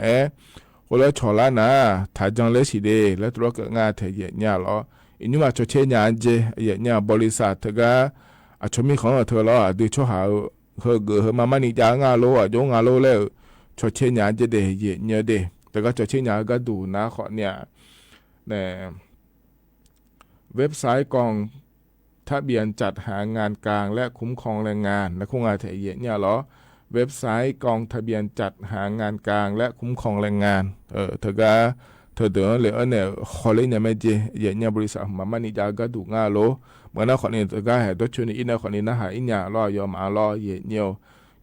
าแล้วชอลานะถ้าจังเลยสิเดแล้วตัวก็งาเทียเนี่ยหรออินุมาชดเชยเนี่ยเจเนี่ยบริษัทเธอก็ชมมีของเธอแล้วดูช่วยหาเฮมามันนี่จางาโลยงาโลแล้วชดเชยเนี่ยเจเดเนี่ยเดแต่ก็ชดเชยเนี่ยก็ดูนะขอเนี่ยเว็บไซต์กองทะเบียนจัดหางานกลางและคุ้มครองแรงงานและคงงานเทียเนี่ยหรอเว็บไซต์กองทะเบียนจัดหางานกลางและคุ้มครองแรงงานเธอเดินเลยเนี่ยขอเลยเนี่ยไม่เจเนี่ยบริษัทมันนี่จะก็ดูง่ายโลเหมือนนั้นคนนี้เธอก็ให้ตัวชนอีน่ะคนนี้นะหาอีเนี่ยรอยอมรอเนี่ย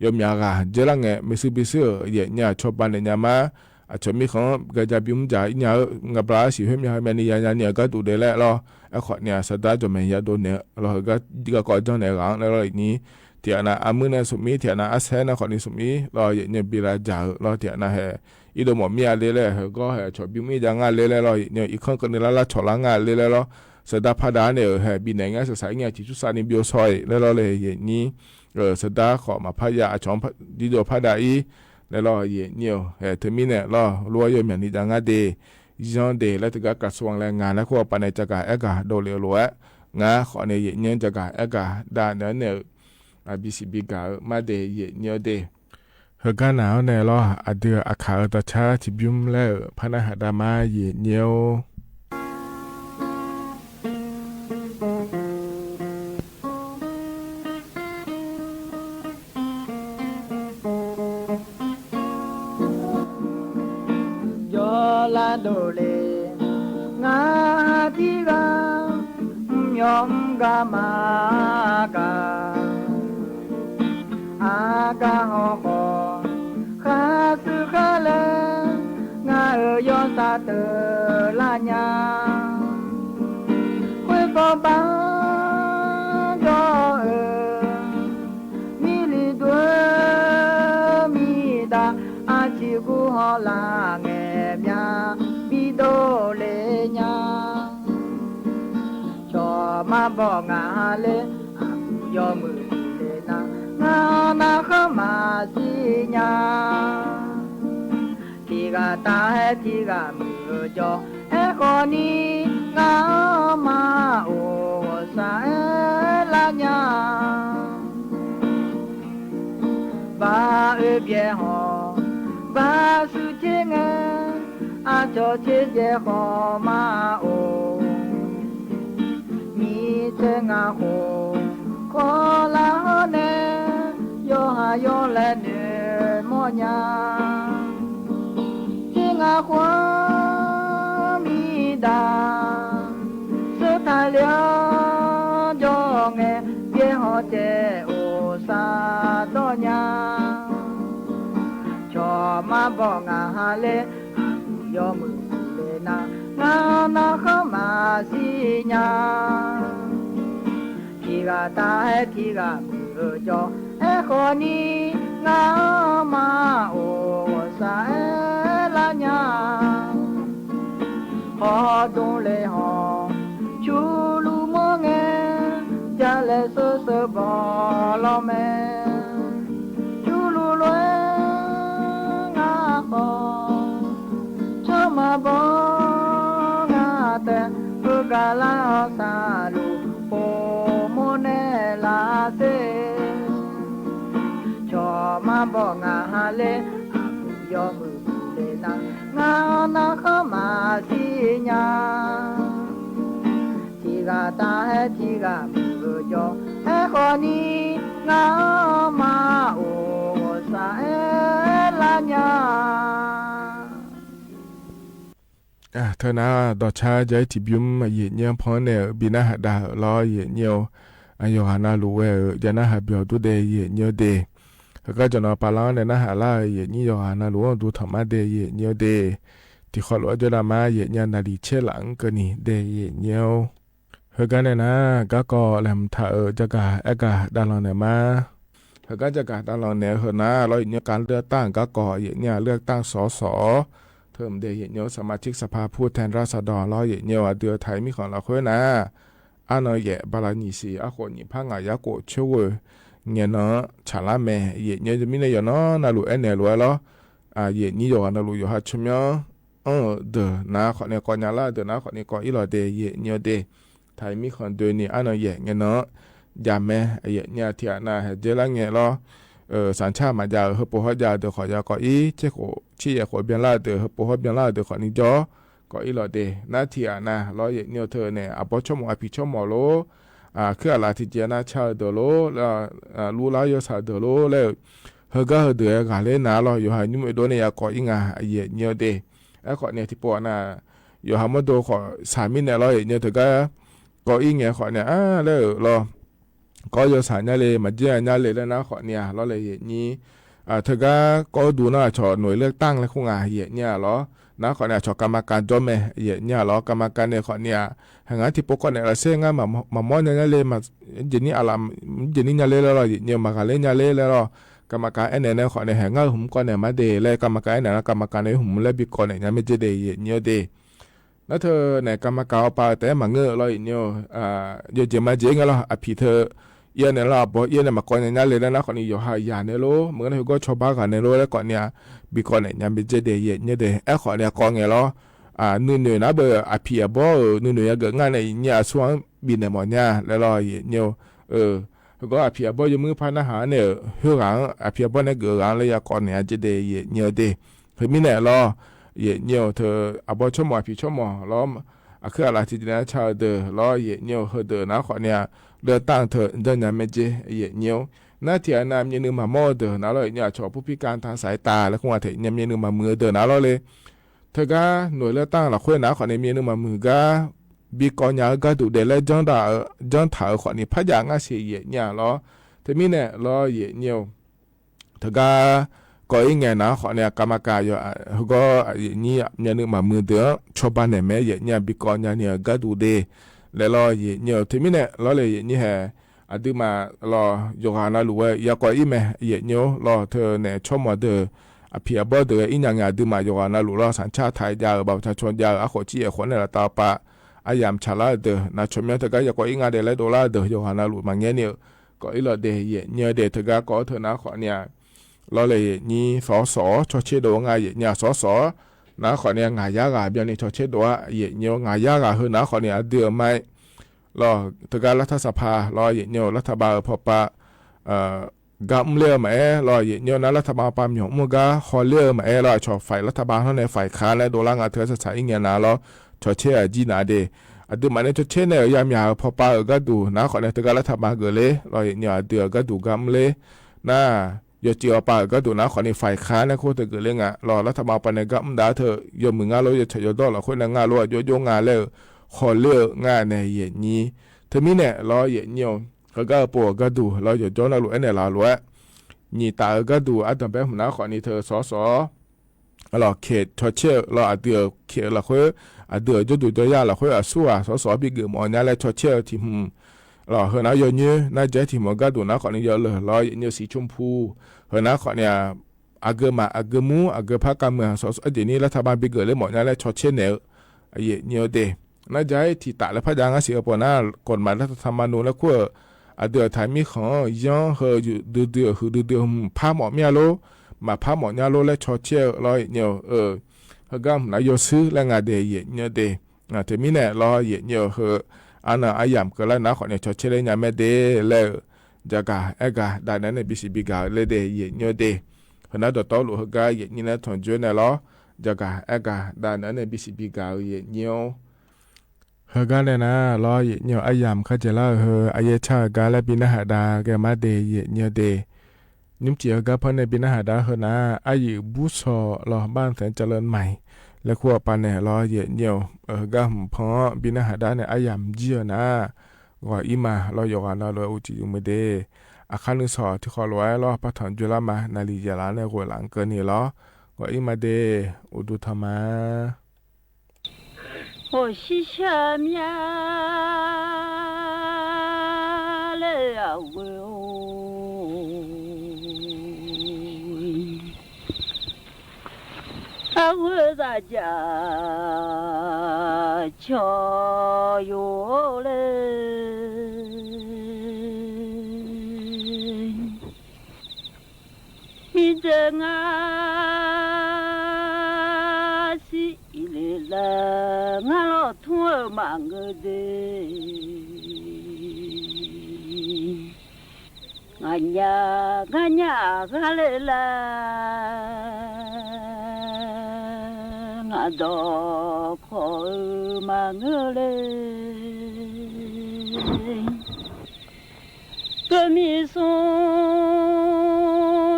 ยอมยากาเจรังเนี่ยไม่ซื้อเนี่ยชอบบ้านเนี่ยมาชอบมีของก็จะบิมจ่ายเนี่ยงับปลาสิเฮมีให้มันเนี่ยก็ดูได้แล้วรอขอเนี่ยสตาร์จะไม่ยาโดนเนี่ยเราก็ก่อนจังเนี่ยหลังแล้วนี้เทียนะอามือเนี่ยสมีเทียนะอาเซนะคนนี้สมีเราเนี่ยบีราจ่าเราเทียนะให้อีโดหมอมีอะไรเลยก็ให้ชอบบิมีจังงานเลยเราเนี่ยอีกคนคนนี้ละชอบละงานเลยเราสดาพาดาเนี่ยให้บินไหนงานศึกษาเนี่ยที่ชุสานิบิโอซอยแล้วเราเลยอย่างนี้สดาขอมาพยาชอมดิโดพาดาอีแล้วเราเนี่ยเทมีเนี่ยเรารวยอยู่อย่างนี้จังงานเดย์เดย์แล้วถึงกระทรวงแรงงานแล้วก็ปนในจักรโดเรียรวยงาขอในเนี่ยจักรด้านนั้นเนี่ยบิสิบิกามาเดย์เนี่ยเดเฮกันหนาวเนี่ยรอเดืออาคาตชาที่บิมแล้วพนักดามาเนี่ยลาโดเลงาที่กายอมกามากาอากาหอคอคาสึคาเลงาย้อนซาเตลาญาคุยก็บ้าจอมีลีด้วยมีดา มาบอกงาเลยอมือเลนะงานาเข้ามาสิญาที่กาตาให้ที่กามือจอเอคนนี้งามาโอสาเอลาญาบาเอเบียหอบาสุเจงอาจอเจเจหอมาโอมีเจงาโหขอลาเนโยหาโยเลเนมอญาเจงาความีดาสุดท้ายแล้วจงเอเบียหอเจโอซาโตญาชอมาบอกงาเลยอมือเลนางานาเข้ามาสิญาที่กาตาให้ที่กามือจอเอคนนี้งามาโอสาเอลาญาฮอดงเลฮอชูลูมงเงจะเลโซโซบอลอเมชูลูลวยงาฮอชอมาบอกาเตอุกาลาซาลูโปโมเนลาเซชอมาบอกงาเลยอมือเลนางานาเข้ามาสิญาที่กาตาให้ที่กามือจอเอคนนี้งามาโอสาเอลาญาเธอนะดอชาใจที่บิมเย็นยังพอเนี่ยบินาหดาลอเย็นเยวอายุหานาลูเวจานะหาเบียวดูเดเย็นเยวเดก็จะนอปาลอนเนี่ยนะหาลาเย็นนี่ยอหานาลูดูธรรมะเดเย็นเยวเดที่ขอรู้จะละมาเย็นยันนาดีเชลังก็นี่เดเย็นเยวกันเนี่ยนะก็แหลมถ้าจะกะเอกะดาลอนเนี่ยมาก็จะกะดาลอนเนี่ยนะเราเนี้ยการเลือกตั้งก็เย็นเนี่ยเลือกตั้งสสเพิ่มเดเยสมาชิกสภาผู้แทนราษฎรร้อยเยเดือไทยมีของเราค่อยนะอันเยบาลานิสีอาคนยิพังอายาโกช่วยเงี้ยเนาะชาลาเมเยจะมีในยเนาะนาลูเอเนลัวล้อเยนี่ยนาลูยฮัชมยเดนาขอเนี่ยก่อนยาลาเดนาขอเนี่ยก่อนอีหลอเดเยเดไทยมีของเดนี่อันเยเงี้ยเนาะยาเมเยเนี่ยที่นาเจลังเงี้ยล้อสัญชาติมาจากเฮปโฮยาเดขอยาก็อีเจ้าชี้ยาขอเบียนลาเดเฮปโฮเบียนลาเดขอนิจอก็อีหลอเดนาทีนะร้อยเนียวเธอเนี่ยอบชมอภิชมโลคืออะไรที่เจนาชาเดโลแล้วลูลายศาเดโลแล้วเฮก็เฮเดกาเลนาเราอยู่หายุ่งโดนเนี่ยก็อีงาเยเนียวเดไอ้ขอเนี่ยที่ปอนะอยู่หามาโดขอสามินเนี่ยร้อยเนียวเธอก็อีเงี้ยขอเนี่ยแล้วรอก็ยศาเนี่ยเลยมาเจอเนี่ยเลยแล้วนะขอเนี่ยเราเลยนี่เธอก็ดูนะชอหน่วยเลือกตั้งแล้วคงเนี่ยเหรอนะขอเนี่ยชอกรรมการจอมเนี่ยเหรอกรรมการเนี่ยขอเนี่ยหางานที่ปกเนี่ยเราเสียงมามอนเนี่ยเลยมาเจนี่อารามเจนี่เนี่ยเลยแล้วเนี่ยมาการเล่นเนี่ยเลยแล้วกรรมการเนี่ยขอเนี่ยหางานหุ่มก่อนเนี่ยมาเดย์เลยกรรมการเนี่ยกรรมการเนี่ยหุ่มเลยบิก่อนเนี่ยไม่เจเดย์เนี่ยเดย์แล้วเธอเนี่ยกรรมการไปแต่มาเงือเราเนี่ยเดี๋ยวจะมาเจงแล้วอภิเธอเยเนี่ยเราบอกเยเนี่ยมาก่อนเนี่ยเลยแล้วนะคนนี้อยู่หายาเนี่ยโลเหมือนเขาก็ชอบบ้ากันเนี่ยโลแล้วก่อนเนี่ยบิก่อนเนี่ยไม่เจเดย์เนี่ยเดย์ขอเนี่ยก่อนเนี่ยเรานู่นนะเบอร์อภิบ่นู่นเกิดงานเนี่ยส่วนบินเนี่ยหมดเนี่ยแล้วเราเนี่ยก็อภิบ่ยมือพันอาหารเนี่ยเฮืองอภิบ่เนี่ยเกิดงานเลยก่อนเนี่ยเจเดย์เนี่ยเดย์เพื่อมีเนี่ยเราเนี่ยเธอบ่ชมอภิชมเราคืออะไรที่เนี่ยชาวเดอเราเนี่ยเฮเดอนะขอเนี่ยเลือกตั้งเธอเดินเนี่ยไม่เจเนี่ยนาทีนั้นมีนึงมาโมเดอนะเราเนี่ยชอบผู้พิการทางสายตาแล้วคงว่าเถอะเนี่ยมีนึงมามือเดอนะเราเลยเธอก็หน่วยเลือกตั้งเราค่อยนะขอเนี่ยมีนึงมามือก็บีก่อนเนี่ยก็ดูเดลจังถ่ายขอเนี่ยพยางาเสียเนี่ยเราเธอมีเนี่ยเราเนี่ยเธอก็อีกไงนะขอเนี่ยกรรมการอยู่ก็นี่มีนึงมามือเดอชอบบ้านเนี่ยแม่เนี่ยบีก่อนเนี่ยก็ดูเดแล้วเราเนี่ยเธอมีเนี่ยเราเลยนี่แหละดูมาเราอยู่หานาลูเอยากก็อีแม่เนี่ยเราเธอเนี่ยชอบมาเดออภิบดีอินยังดูมาอยู่หานาลูเราสัญชาติไทยยาวประชาชนยาวขอจี้คนเนี่ยต่อปะ อายามชาลาเดนะชมยตะกะยะก็อิงาเดละโดลาเดโยฮานาลุมังเงเนี่ยก็อีละเดเยเนี่ยเดตะกะก็เถนะขอเนี่ยลอเลยนี่สอสอชอเชโดงาเยเนี่ยสอสอนะขอเนี่ยงายากาเบียนี่ชอเชโดอะเยเนี่ยงายากาเฮนะขอเนี่ยเดือไม่รอตะกะรัฐสภารอเยเนี่ยรัฐบาลพอปะกัมเลือมารอเยเนี่ยนะรัฐบาลปามหยงมุกะขอเลือมารอชอฝ่ายรัฐบาลเท่าในฝ่ายค้านและโดลางาเธอสถาอิงเงนะรอชอเชอจีนาเดอดูมันเนี่ยชอเชเนี่ยยามยาวพอปะก็ดูนะขอเนี่ยตะกะรัฐบาลเกเลรอเยเนี่ยเดือก็ดูกัมเลนะยอจีอปาก็ดูนะขอในฝ่ายค้านนะโคตรเกลืองะรอรัฐบาลปานกัมดาเธอยอมึงงาโลยชยดอละคนงาโลยงาแล้วขอเลืองาในเยนี้เธอมีเนี่ยรอเยเนี่ยก็ปัวก็ดูเราอยู่จนเรารู้เนี่ยเรารู้นี่ตาก็ดูอันต่อไปผมนะขอนี่เธอสอเราเขตชอเชื่อเราอัดเดือเขตเราค่อยอัดเดือจะดูตัวยาเราค่อยอัดสู้สอบิเกมอนนี่แหละชอเชื่อที่เราเฮนะเยอะเนี่ยน่าจะที่มันก็ดูนะขอนี่เยอะเลยเราเนี่ยสีชมพูเฮนะขอเนี่ยอาเกมาอาเกมูอาเกพักการเมืองสอเดี๋ยวนี้รัฐบาลบิเกเลยหมดนี่แหละชอเชื่อเนี่ยเนี่ยเดน่าจะที่ตาและพยางค์เสียปนกฎหมายรัฐธรรมนูญแล้วก็เดือดไทยมีของย้อนเฮอยู่เดือคือเดือพาหมอเมียโลมาพาหมอเมียโลและชอเชี่ยร้อยเนี่ยเฮก็นายซื้อและงาเดยเนี่ยเดแต่มีเนี่ยร้อยเนี่ยเฮอันอายามก็แล้วนะขอเนี่ยชอเชี่ยเลยเนี่ยไม่เดแล้วจะกะได้นั้นในบิสิบิกาเลยเดยเนี่ยเดขณะตัวโตลุเฮก็เนี่ยนะถอนจุนเนี่ยล้อจะกะได้นั้นในบิสิบิกาเนี่ยเฮกันเลยนะรอเนี่ยอายามเขาจะเล่าเฮอายชากาและบินาหาดาแกมาเดยเนี่ยเดนิมเจียกับพในบินาหาดาเฮนะอายุบุษอรอบ้านแสนเจริญใหม่และขั้วปานเนี่ยรอเนี่ยกัมพอบินาหาดาเนี่ยอายามเจียนะว่าอิมาเราอยู่กันเราเลยอุจิยุมเดอาคารนึกสอที่ขอรวยรอปะถอนจุลามานาลีเจลาในหัวหลังเกินนี่รอว่าอิมาเดอุดุธรรมา我是下面了我，我在家瞧哟嘞，你这啊是来了。我老头忙个的，俺家俺来了，俺都可忙个嘞，个米送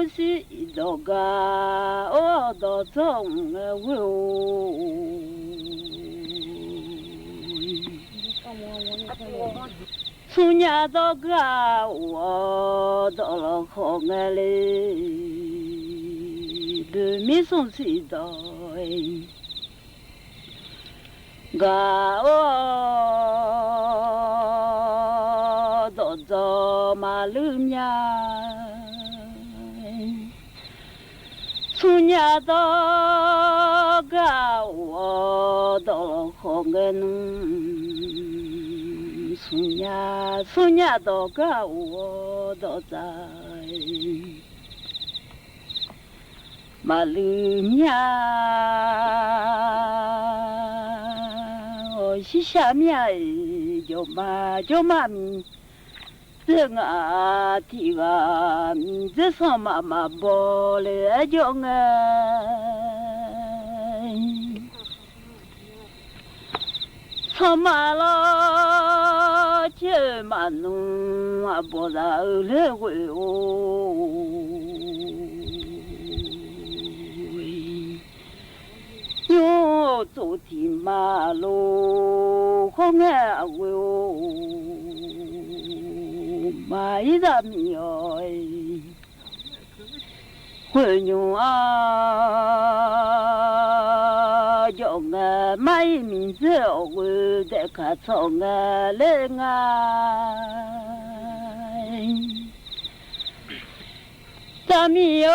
是多个，我都从个我。从nhà到个我到了好爱嘞，对面送谁到个我到走马路面，从nhà到个我到了好爱侬。送nhà到个我到在马路面，我是下面就妈咪，这啊提个名字上妈妈包来叫我。草马了，切马弄啊，不然来回哦。哟，走天马路好爱回哦，买一张米哦，回牛啊。用啊，买名字我得看从啊来啊，咱们要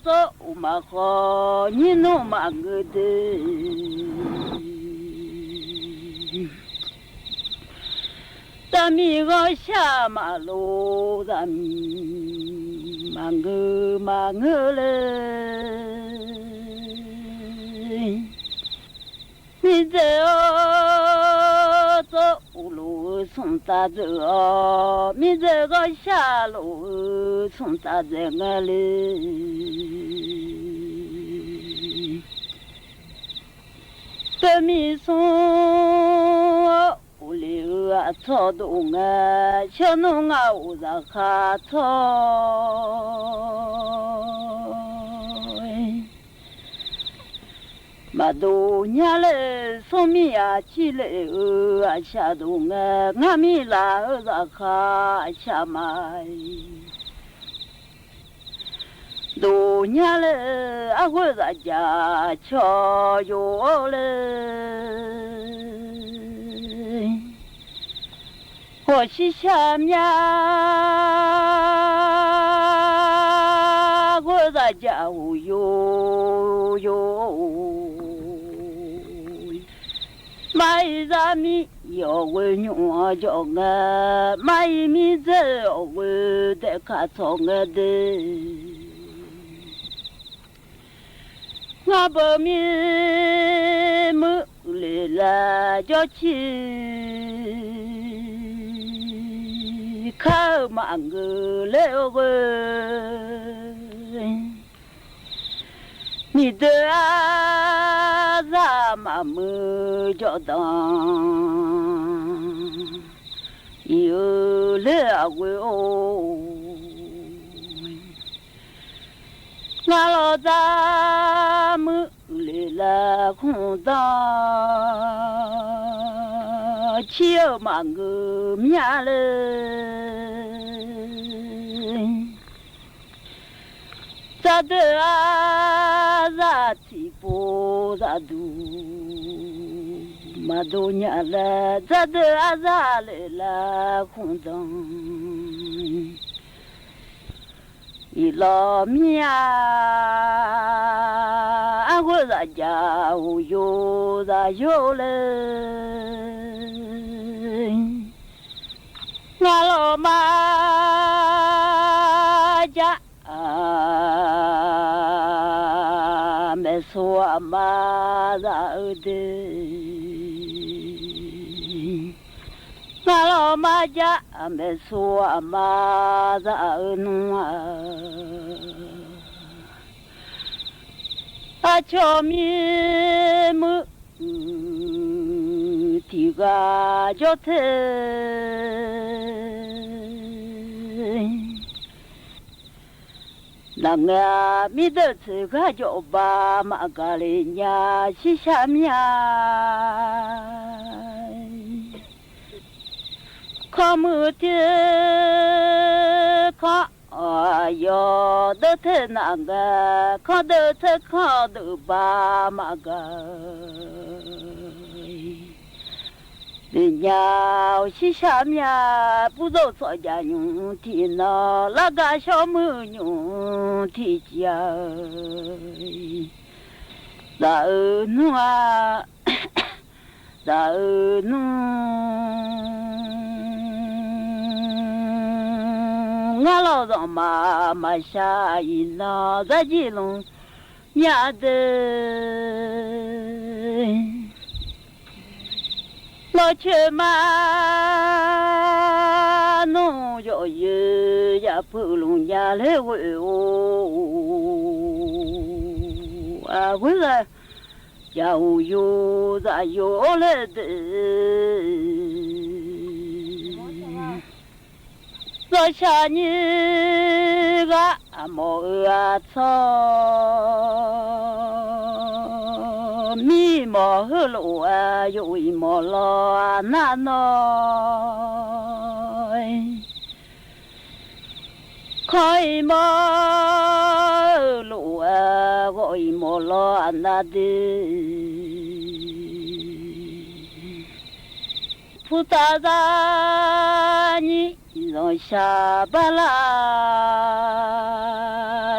走嘛好，你弄嘛个的。咱们个下马路，咱们忙个嘞，你这走路从咋走？你这个下路从咋走个嘞？咱们从。草东啊，小农啊，我在哈草。马多年嘞，送米啊，起来啊，下东啊，俺们拉在哈下买。多年嘞，俺会在家瞧药嘞。我是下面，我在家有，买啥米要我用叫我，买米子要我得看草我的，我把米买来了叫去。靠忙个了个，你的啊咋么叫当？有了个哦，俺老咋么来了空当？起要忙个面嘞，咋的啊？咋起不咋都嘛都年了，咋的啊？咋来了空当？一老面，俺我在家有咋有嘞？俺老妈家没说嘛咋的？俺老妈家没说嘛咋弄啊？啊，巧米么？提个脚腿，那个米的这个脚把马嘎哩呀是下面，看么的看。要的他那个，看的他看的把马个，人家是下面不走错家用的那那个小母用的家，咋弄啊？咋弄？我老让妈妈下一那在吉隆nhà đời lo chơi mà nó yo ye ya pu lung ya le we o a we la ya u yo da yo le de lo cha ni ga mo a cho mi mò hư lộ à dụi mò lo na nói khói mò lộ à gọi mò lo na đi phụ ta ra nhỉ rồi xa ba la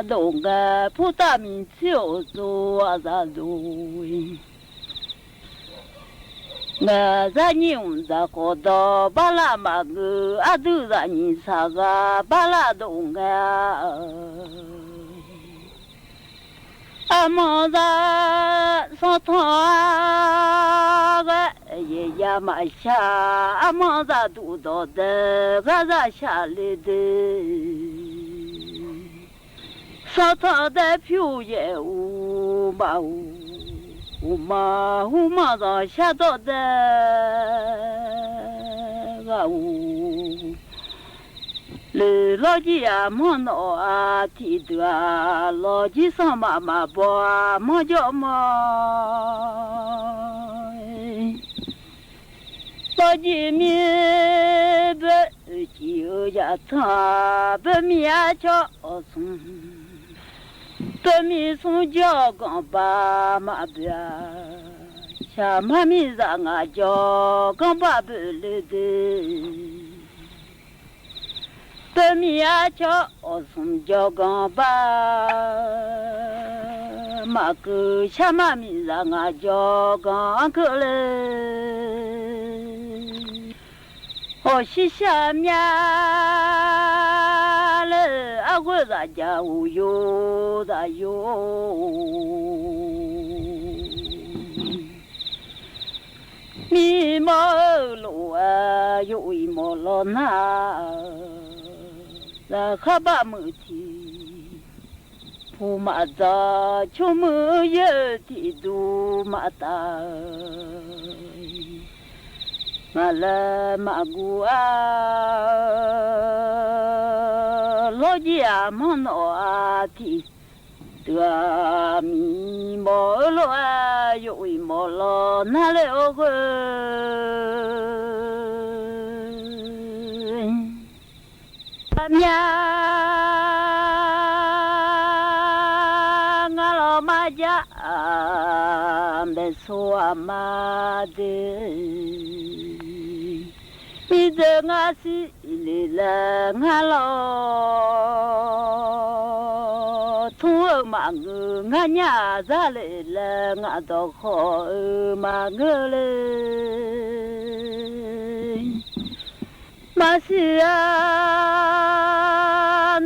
đồng ga phụ ta mình chịu rồi ra rồi 我在宁在河道巴拉马个阿都在你啥个巴拉东啊，阿毛在上汤个也呀嘛下，阿毛在肚到的个在下来的，上汤的票也无嘛无。uma da shadow de ga u le logi a mono a ti da logi sama ma bo mo jo mo logi mi be ji o ya ta be mi a cho sun Tami son jogan ba ma bia Chama mi zanga jogan ba belede Tami a cho osum jogan ba Ma ku chama mi zanga jogan kule O shisha mya agua da ya yo da yo mi mo lo a yo i mo lo na la khaba mu ti pu ma da chu mu ye ti du ma ta mala magua logia mono ati tua mi molo ayo i molo nale ogo mia ngalo maja beso amade de ngasi lila ngalo thu ma ngư nganya za lila ngado kho ma ngele masia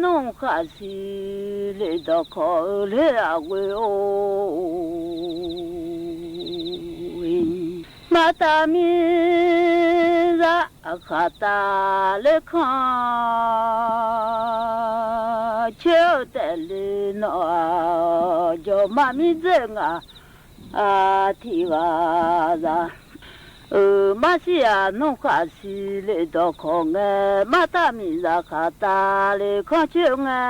non khasi le do kho le awe o mata mi za khata le kha cheo de le no jo ma mi zenga a ti wa za ma si a no kha si le do kho nge mata mi za khata le kha cheo nge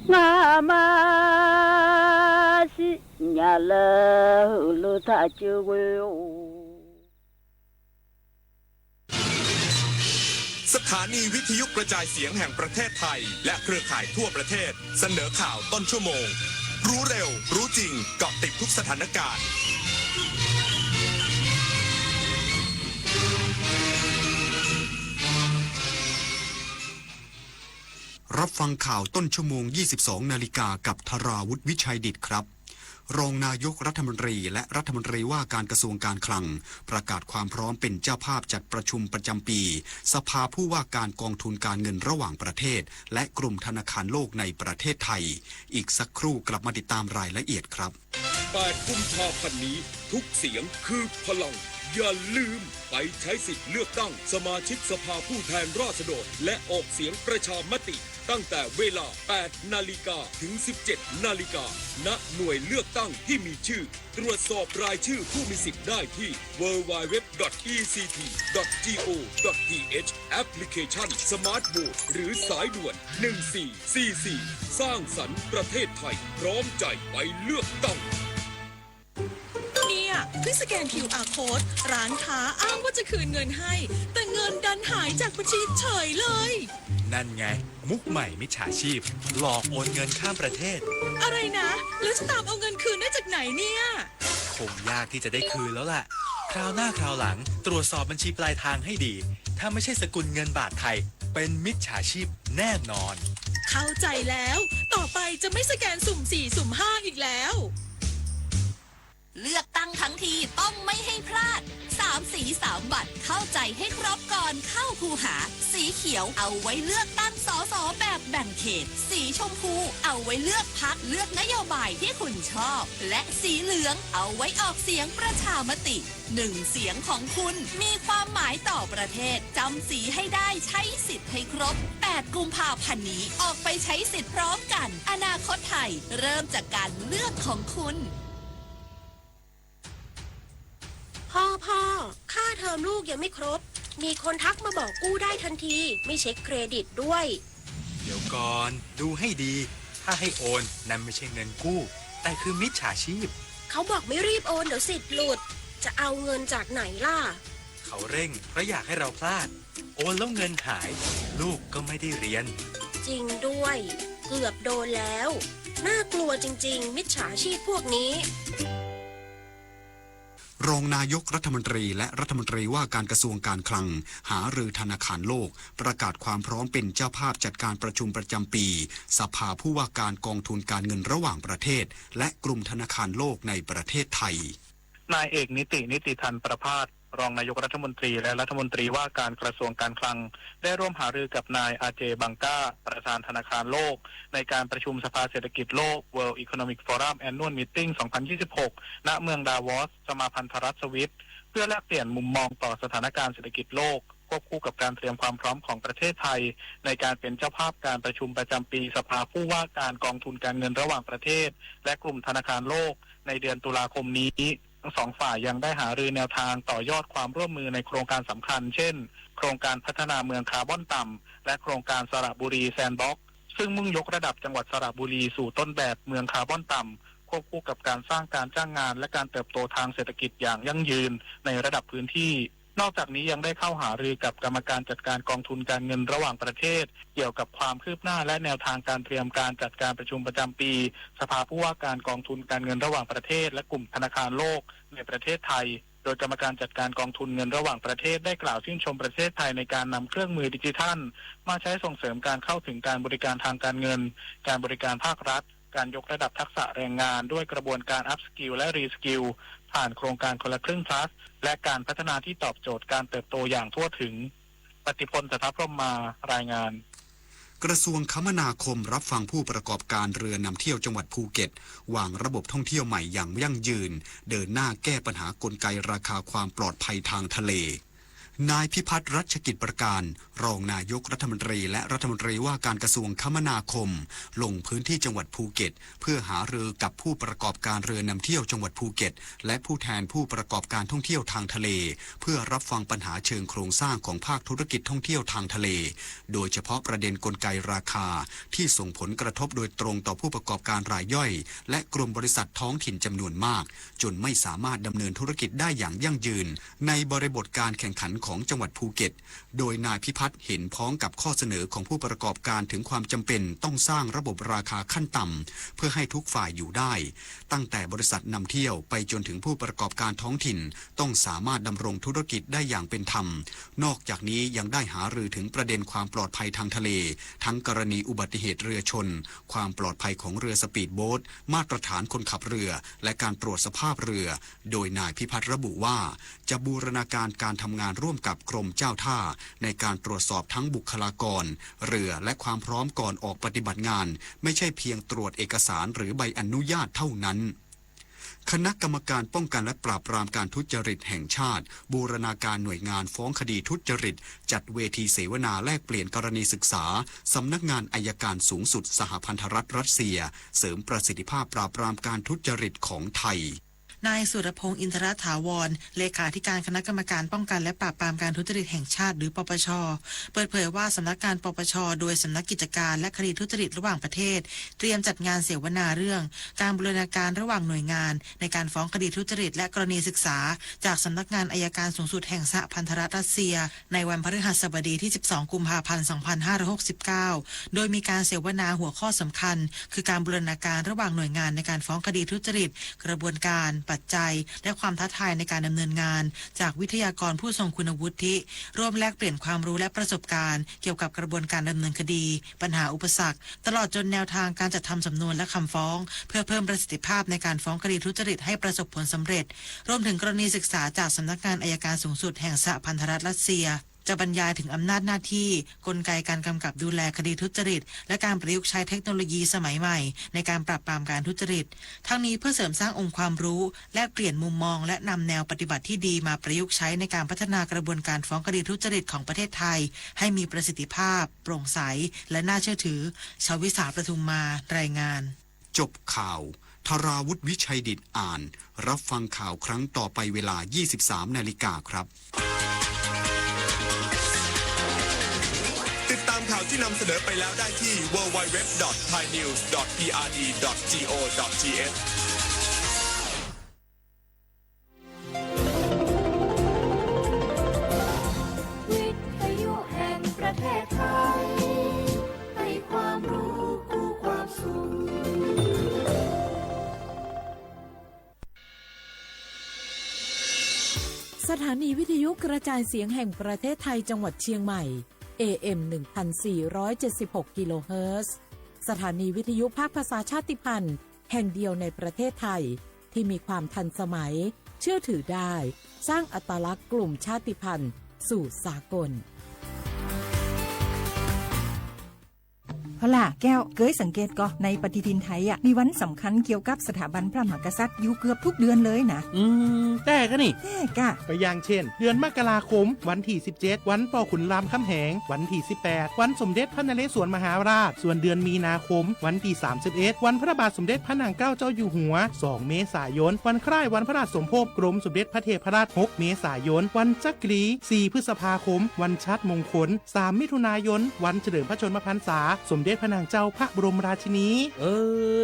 nga ma si nyala lu ta chu we สถานีวิทยุกระจายเสียงแห่งประเทศไทยและเครือข่ายทั่วประเทศเสนอข่าวต้นชั่วโมงรู้เร็วรู้จริงเกาะติดทุกสถานการณ์ รับฟังข่าวต้นชั่วโมง 22 นาฬิกากับธราวุฒิวิชัยดิษฐ์ครับรองนายกรัฐมนตรีและรัฐมนตรีว่าการกระทรวงการคลังประกาศความพร้อมเป็นเจ้าภาพจัดประชุมประจำปีสภาผู้ว่าการกองทุนการเงินระหว่างประเทศและกลุ่มธนาคารโลกในประเทศไทยอีกสักครู่กลับมาติดตามรายละเอียดครับ8 กุมภาพันธ์นี้ทุกเสียงคือพลังอย่าลืมไปใช้สิทธิ์เลือกตั้งสมาชิกสภาผู้แทนราษฎรและออกเสียงประชามติตั้งแต่เวลา 8 นาฬิกาถึง 17 นาฬิกาณหน่วยเลือกตั้งที่มีชื่อตรวจสอบรายชื่อผู้มีสิทธิ์ได้ที่ www.ect.go.th แอปพลิเคชัน Smart Vote หรือสายด่วน 1444 สร้างสรรค์ประเทศไทยพร้อมใจไปเลือกตั้งเนี่ยเพิ่งสแกน QR Code ร้านค้าอ้างว่าจะคืนเงินให้แต่เงินดันหายจากบัญชีเฉยเลยนั่นไงมุกใหม่มิจฉาชีพหลอกโอนเงินข้ามประเทศอะไรนะแล้วจะตามเอาเงินคืนได้จากไหนเนี่ยคงยากที่จะได้คืนแล้วล่ะคราวหน้าคราวหลังตรวจสอบบัญชีปลายทางให้ดีถ้าไม่ใช่สกุลเงินบาทไทยเป็นมิจฉาชีพแน่นอนเข้าใจแล้วต่อไปจะไม่สแกนสุ่ม4สุ่ม5อีกแล้ว เลือกตั้งทั้งทีต้องไม่ให้พลาด3 สี3 บัตรเข้าใจให้ครบก่อนเข้าคูหาสีเขียวเอาไว้เลือกตั้งสสแบบแบ่งเขตสีชมพูเอาไว้เลือกพรรคเลือกนโยบายที่คุณชอบและสีเหลืองเอาไว้ออกเสียงประชามติ1 เสียงของคุณมีความหมายต่อประเทศจำสีให้ได้ใช้สิทธิ์ให้ครบ8 กุมภาพันธ์นี้ออกไปใช้สิทธิ์พร้อมกันอนาคตไทยเริ่มจากการเลือกของคุณพ่อค่าเทอมลูกยังไม่ครบมีคนทักมาบอกกู้ได้ทันทีไม่เช็คเครดิตด้วยเดี๋ยวก่อนดูให้ดีถ้าให้โอนนั่นไม่ใช่เงินกู้แต่คือมิจฉาชีพเขาบอกไม่รีบโอนเดี๋ยวสิทธิ์หลุดจะเอาเงินจากไหนล่ะเขาเร่งเพราะอยากให้เราพลาดโอนแล้วเงินหายลูกก็ไม่ได้เรียนจริงด้วยเกือบโดนแล้วน่ากลัวจริงๆมิจฉาชีพพวกนี้รองนายกรัฐมนตรีและรัฐมนตรีว่าการกระทรวงการคลังหารือธนาคารโลกประกาศความพร้อมเป็นเจ้าภาพจัดการประชุมประจำปีสภาผู้ว่าการกองทุนการเงินระหว่างประเทศและกลุ่มธนาคารโลกในประเทศไทยนายเอกนิติธันประภาสรองนายกรัฐมนตรีและรัฐมนตรีว่าการกระทรวงการคลังได้ร่วมหารือกับนายอาเจบังกาประธานธนาคารโลกในการประชุมสภาเศรษฐกิจโลก World Economic Forum Annual Meeting 2026 ณ เมืองดาวอสสมาพันธรัฐสวิตเพื่อแลกเปลี่ยนมุมมองต่อสถานการณ์เศรษฐกิจโลกควบคู่กับการเตรียมความพร้อมของประเทศไทยในการเป็นเจ้าภาพการประชุมประจำปีสภาผู้ว่าการกองทุนการเงินระหว่างประเทศและกลุ่มธนาคารโลกในเดือนตุลาคมนี้ทั้งสองฝ่ายยังได้หารือแนวทางต่อยอดความร่วมมือในโครงการสำคัญเช่นโครงการพัฒนาเมืองคาร์บอนต่ำและโครงการสระบุรีแซนด์บ็อกซ์ซึ่งมุ่งยกระดับจังหวัดสระบุรีสู่ต้นแบบเมืองคาร์บอนต่ำควบคู่กับการสร้างการจ้างงานและการเติบโตทางเศรษฐกิจอย่างยั่งยืนในระดับพื้นที่นอกจากนี้ยังได้เข้าหารือกับกรรมการจัดการกองทุนการเงินระหว่างประเทศเกี่ยวกับความคืบหน้าและแนวทางการเตรียมการจัดการประชุมประจำปีสภาผู้ว่าการกองทุนการเงินระหว่างประเทศและกลุ่มธนาคารโลกในประเทศไทยโดยกรรมการจัดการกองทุนเงินระหว่างประเทศได้กล่าวชื่นชมประเทศไทยในการนำเครื่องมือดิจิทัลมาใช้ส่งเสริมการเข้าถึงการบริการทางการเงินการบริการภาครัฐการยกระดับทักษะแรงงานด้วยกระบวนการ Up Skill และ Re Skill ผ่านโครงการคนละครึ่ง Plus และการพัฒนาที่ตอบโจทย์การเติบโตอย่างทั่วถึงปฏิพล สัทธพรหมารายงานกระทรวงคมนาคมรับฟังผู้ประกอบการเรือนำเที่ยวจังหวัดภูเก็ตวางระบบท่องเที่ยวใหม่อย่างยั่งยืนเดินหน้าแก้ปัญหากลไกราคาความปลอดภัยทางทะเลนายพิพัฒน์รัชกิจประการรองนายกรัฐมนตรีและรัฐมนตรีว่าการกระทรวงคมนาคมลงพื้นที่จังหวัดภูเก็ตเพื่อหารือกับผู้ประกอบการเรือนำเที่ยวจังหวัดภูเก็ตและผู้แทนผู้ประกอบการท่องเที่ยวทางทะเลเพื่อรับฟังปัญหาเชิงโครงสร้างของภาคธุรกิจท่องเที่ยวทางทะเลโดยเฉพาะประเด็นกลไกราคาที่ส่งผลกระทบโดยตรงต่อผู้ประกอบการรายย่อยและกลุ่มบริษัทท้องถิ่นจำนวนมากจนไม่สามารถดำเนินธุรกิจได้อย่างยั่งยืนในบริบทการแข่งขันของจังหวัดภูเก็ตโดยนายพิพัฒน์เห็นพ้องกับข้อเสนอของผู้ประกอบการถึงความจำเป็นต้องสร้างระบบราคาขั้นต่ำเพื่อให้ทุกฝ่ายอยู่ได้ตั้งแต่บริษัทนำเที่ยวไปจนถึงผู้ประกอบการท้องถิ่นต้องสามารถดำรงธุรกิจได้อย่างเป็นธรรมนอกจากนี้ยังได้หารือถึงประเด็นความปลอดภัยทางทะเลทั้งกรณีอุบัติเหตุเรือชนความปลอดภัยของเรือสปีดโบ๊ทมาตรฐานคนขับเรือและการตรวจสภาพเรือโดยนายพิพัฒน์ระบุว่าจะบูรณาการการทำงานร่วมกับกรมเจ้าท่าในการตรวจสอบทั้งบุคลากรเรือและความพร้อมก่อนออกปฏิบัติงานไม่ใช่เพียงตรวจเอกสารหรือใบอนุญาตเท่านั้นคณะกรรมการป้องกันและปราบปรามการทุจริตแห่งชาติบูรณาการหน่วยงานฟ้องคดีทุจริตจัดเวทีเสวนาแลกเปลี่ยนกรณีศึกษาสำนักงานอัยการสูงสุดสหพันธรัฐรัสเซียเสริมประสิทธิภาพปราบปรามการทุจริตของไทยนายสุรพงษ์อินทรถาวรเลขาธิการคณะกรรมการป้องกันและปราบปรามการทุจริตแห่งชาติหรือปปชเปิดเผยว่าสำนักงานปปชโดยสำนักกิจการและคดีทุจริตระหว่างประเทศเตรียมจัดงานเสวนาเรื่องการบูรณาการระหว่างหน่วยงานในการฟ้องคดีทุจริตและกรณีศึกษาจากสำนักงานอัยการสูงสุดแห่งสหพันธรัฐรัสเซียในวันพฤหัสบดีที่12กุมภาพันธ์2569โดยมีการเสวนาหัวข้อสำคัญคือการบูรณาการระหว่างหน่วยงานในการฟ้องคดีทุจริตกระบวนการ ปัจจัยและความท้าทายในการดำเนินงานจากวิทยากรผู้ทรงคุณวุฒิร่วมแลกเปลี่ยนความรู้และประสบการณ์เกี่ยวกับกระบวนการดำเนินคดีปัญหาอุปสรรคตลอดจนแนวทางการจัดทำสำนวนและคำฟ้องเพื่อเพิ่มประสิทธิภาพในการฟ้องคดีทุจริตให้ประสบผลสำเร็จรวมถึงกรณีศึกษาจากสำนักงานอัยการสูงสุดแห่งสหพันธรัฐรัสเซียจะบรรยายถึงอำนาจหน้าที่กลไกการกำกับดูแลคดีทุจริตและการประยุกต์ใช้เทคโนโลยีสมัยใหม่ในการปราบปรามการทุจริตทั้งนี้เพื่อเสริมสร้างองค์ความรู้แลกเปลี่ยนมุมมองและนำแนวปฏิบัติที่ดีมาประยุกต์ใช้ในการพัฒนากระบวนการฟ้องคดีทุจริตของประเทศไทยให้มีประสิทธิภาพโปร่งใสและน่าเชื่อถือชวิสาประทุมมารายงานจบข่าวธราวุฒิวิชัยดิษฐ์อ่านรับฟังข่าวครั้งต่อไปเวลา 23 นาฬิกาครับติดตามข่าวที่นำเสนอไปแล้วได้ที่ www.thainews.prd.go.thวิทยุแห่งประเทศไทยให้ความรู้คู่ความสุขสถานีวิทยุกระจายเสียงแห่งประเทศไทยจังหวัดเชียงใหม่ AM 1476 กิโลเฮิรตซ์สถานีวิทยุภาคภาษาชาติพันธุ์แห่งเดียวในประเทศไทยที่มีความทันสมัยเชื่อถือได้สร้างอัตลักษณ์กลุ่มชาติพันธุ์สู่สากลพล่ะแก้วเกยสังเกตก็ในปฏิทินไทยอ่ะมีวันสำคัญเกี่ยวกับสถาบันพระมหากษัตริย์อยู่เกือบทุกเดือนเลยนะแต่ก็นี่แต่กะก็อย่างเช่นเดือนมกราคมวันที่17วันป่อขุนรามคำแหงวันที่18วันสมเด็จพระนเรศวรมหาราชส่วนเดือนมีนาคมวันที่31วันพระบาทสมเด็จพระนางเกล้าเจ้าอยู่หัว2เมษายนวันคล้ายวันพระราชสมภพกรมสมเด็จพระเทพราช6เมษายนวันจักรี4พฤษภาคมวันชัดมงคล3มิถุนายนวันเฉลิมพระชนมพรรษาสมเด็จพระนางเจ้าพระบรมราชินี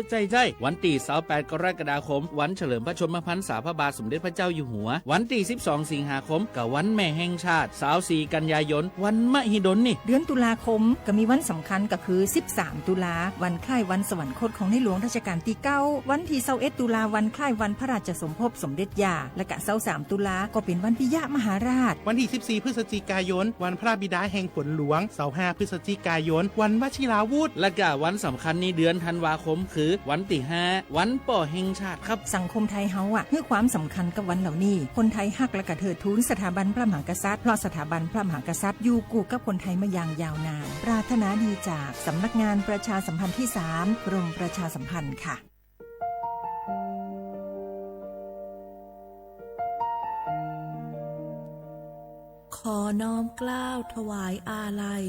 ใจวันที่28กรกฎาคมวันเฉลิมพระชนมพรรษาพระบาทสมเด็จพระเจ้าอยู่หัววันที่12สิงหาคมกับวันแม่แห่งชาติ24กันยายนวันมหิดลนี่เดือนตุลาคมก็มีวันสำคัญก็คือ13ตุลาวันคล้ายวันสวรรคตของในหลวงรัชกาลที่9วันที่21ตุลาวันคล้ายวันพระราชสมภพสมเด็จย่าและก็23ตุลาก็เป็นวันปิยมหาราชวันที่14พฤศจิกายนวันพระบิดาแห่งฝนหลวง25พฤศจิกายนวันวชิราวุธและก็วันสำคัญในเดือนธันวาคมคือวันที่5วันป่อแห่งชาติครับสังคมไทยเฮาอ่ะให้ความสำคัญกับวันเหล่านี้คนไทยฮักและก็เทิดทูนสถาบันพระมหากษัตริย์เพราะสถาบันพระมหากษัตริย์อยู่คู่กับคนไทยมาอย่างยาวนานปรารถนาดีจากสำนักงานประชาสัมพันธ์ที่3กรมประชาสัมพันธ์ค่ะขอน้อมเกล้าถวายอาลัย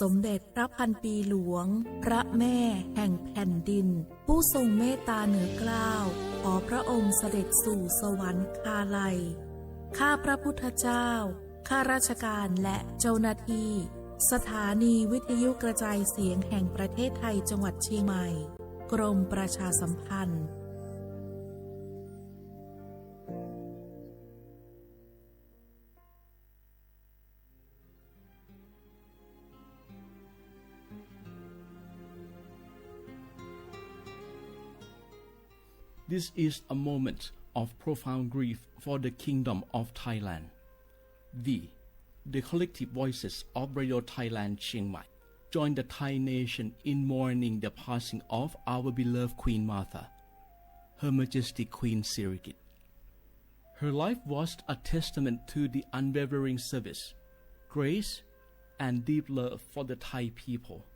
สมเด็จพระพันปีหลวงพระแม่แห่งแผ่นดินผู้ทรงเมตตาเหนือเกล้าขอพระองค์เสด็จสู่สวรรคาลัยข้าพระพุทธเจ้าข้าราชการและเจ้าหน้าที่สถานีวิทยุกระจายเสียงแห่งประเทศไทยจังหวัดเชียงใหม่กรมประชาสัมพันธ์This is a moment of profound grief for the Kingdom of Thailand. The collective voices of Radio Thailand Chiang Mai join the Thai nation in mourning the passing of our beloved Queen Martha, Her Majesty Queen Sirikit. Her life was a testament to the unwavering service, grace, and deep love for the Thai people.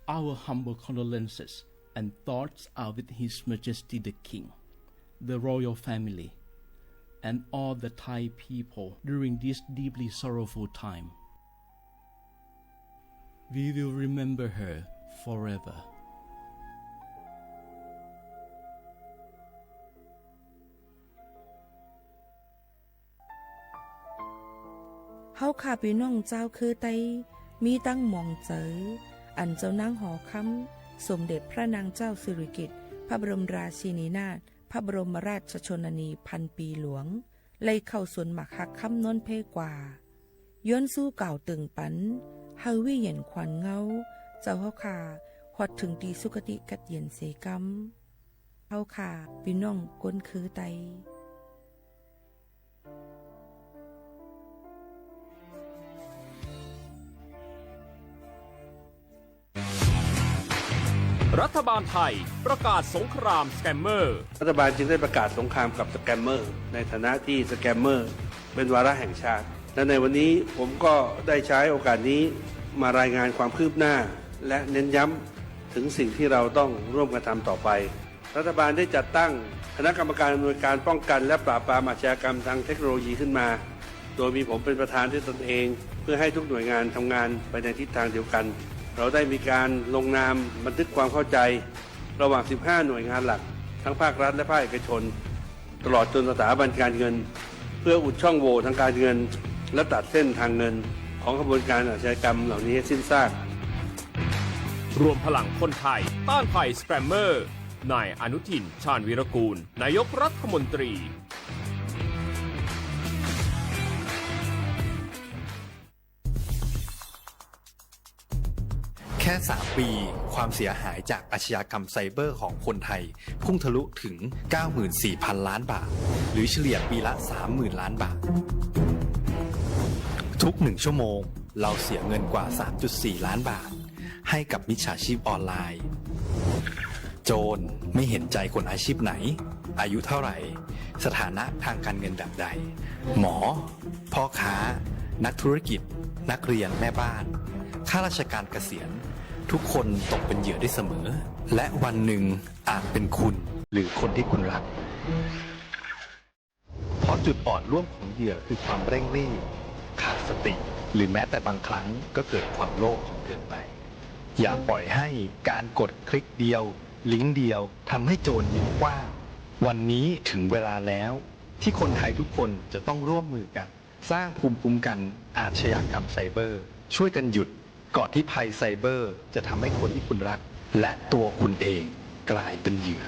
Our humble condolences and thoughts are with His Majesty the King, the royal family, and all the Thai people during this deeply sorrowful time. We will remember her forever. เฮาข้าพี่น้องเจ้าคือไตมีตั้งหม่องเจออันเจ้านางหอคำสมเด็จพระนางเจ้าสิริกิติ์พระบรมราชินีนาถพระบรมราชชนนีพันปีหลวงเลยเข้าสวนหมักฮักคำนนเพกว่าย้อนสู้เก่าตึงปันเฮาวิเย็นขวัญเงาเจ้าเฮาขาฮอดถึงดีสุคติกัดเย็นเสกำเฮาขาพี่น้องก้นคือไต รัฐบาลไทยประกาศสงครามสแกมเมอร์รัฐบาลจึงได้ประกาศสงครามกับสแกมเมอร์ในฐานะที่สแกมเมอร์เป็นวาระแห่งชาติและในวันนี้ผมก็ได้ใช้โอกาสนี้มารายงานความคืบหน้าและเน้นย้ำถึงสิ่งที่เราต้องร่วมกันทำต่อไปรัฐบาลได้จัดตั้งคณะกรรมการอำนวยการป้องกันและปราบปรามอาชญากรรมทางเทคโนโลยีขึ้นมาโดยมีผมเป็นประธานด้วยตนเองเพื่อให้ทุกหน่วยงานทำงานไปในทิศทางเดียวกันเราได้มีการลงนามบันทึกความเข้าใจระหว่าง 15 หน่วยงานหลักทั้งภาครัฐและภาคเอกชนตลอดจนสถาบันการเงินเพื่ออุดช่องโหว่ทางการเงินและตัดเส้นทางเงินของกระบวนการอาชญากรรมเหล่านี้ให้สิ้นซากรวมพลังคนไทยต้านภัยสแกมเมอร์นายอนุทินชาญวีรกูลนายกรัฐมนตรีแค่ 3 ปีความเสียหายจากอาชญากรรมไซเบอร์ของคนไทยพุ่งทะลุถึง 94,000 ล้านบาทหรือเฉลี่ยปีละ 30,000 ล้านบาททุก1ชั่วโมงเราเสียเงินกว่า 3.4 ล้านบาทให้กับมิจฉาชีพออนไลน์โจรไม่เห็นใจคนอาชีพไหนอายุเท่าไหร่สถานะทางการเงินแบบใดหมอพ่อค้านักธุรกิจนักเรียนแม่บ้านข้าราชการเกษียณทุกคนตกเป็นเหยื่อได้เสมอและวันหนึ่งอาจเป็นคุณหรือคนที่คุณรักเพราะจุดอ่อนร่วมของเหยื่อคือความเร่งรีบขาดสติหรือแม้แต่บางครั้งก็เกิดความโลภจนเกินไปอย่าปล่อยให้การกดคลิกเดียวลิงก์เดียวทำให้โจรยิ้มกว้างวันนี้ถึงเวลาแล้วที่คนไทยทุกคนจะต้องร่วมมือกันสร้างภูมิคุ้มกันอาชญากรรมไซเบอร์ช่วยกันหยุดก่อนที่ภัยไซเบอร์จะทำให้คนที่คุณรักและตัวคุณเองกลายเป็นเหยื่อ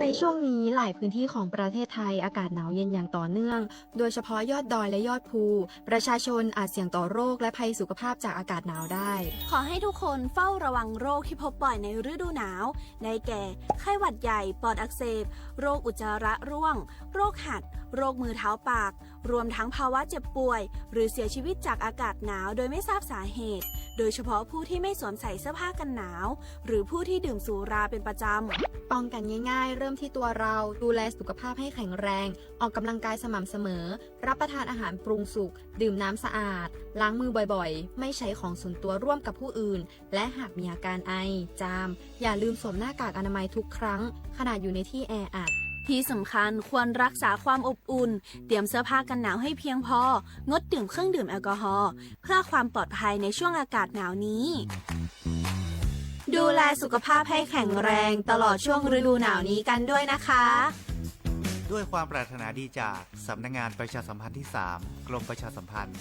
ในช่วงนี้หลายพื้นที่ของประเทศไทยอากาศหนาวเย็นอย่างต่อเนื่องโดยเฉพาะยอดดอยและยอดภูประชาชนอาจเสี่ยงต่อโรคและภัยสุขภาพจากอากาศหนาวได้ขอให้ทุกคนเฝ้าระวังโรคที่พบบ่อยในฤดูหนาวได้แก่ไข้หวัดใหญ่ปอดอักเสบโรคอุจจาระร่วงโรคหัดโรคมือเท้าปากรวมทั้งภาวะเจ็บป่วยหรือเสียชีวิตจากอากาศหนาวโดยไม่ทราบสาเหตุโดยเฉพาะผู้ที่ไม่สวมใส่เสื้อผ้ากันหนาวหรือผู้ที่ดื่มสุราเป็นประจำป้องกันง่ายๆเริ่มที่ตัวเราดูแลสุขภาพให้แข็งแรงออกกำลังกายสม่ำเสมอรับประทานอาหารปรุงสุกดื่มน้ำสะอาดล้างมือบ่อยๆไม่ใช้ของส่วนตัวร่วมกับผู้อื่นและหากมีอาการไอจามอย่าลืมสวมหน้ากากอนามัยทุกครั้งขณะอยู่ในที่แออัดที่สำคัญควรรักษาความอบอุ่นเตรียมเสื้อผ้ากันหนาวให้เพียงพองดดื่มเครื่องดื่มแอลกอฮอล์เพื่อความปลอดภัยในช่วงอากาศหนาวนี้ดูแลสุขภาพให้แข็งแรงตลอดช่วงฤดูหนาวนี้กันด้วยนะคะด้วยความปรารถนาดีจากสำนักงานประชาสัมพันธ์ที่ 3 กรมประชาสัมพันธ์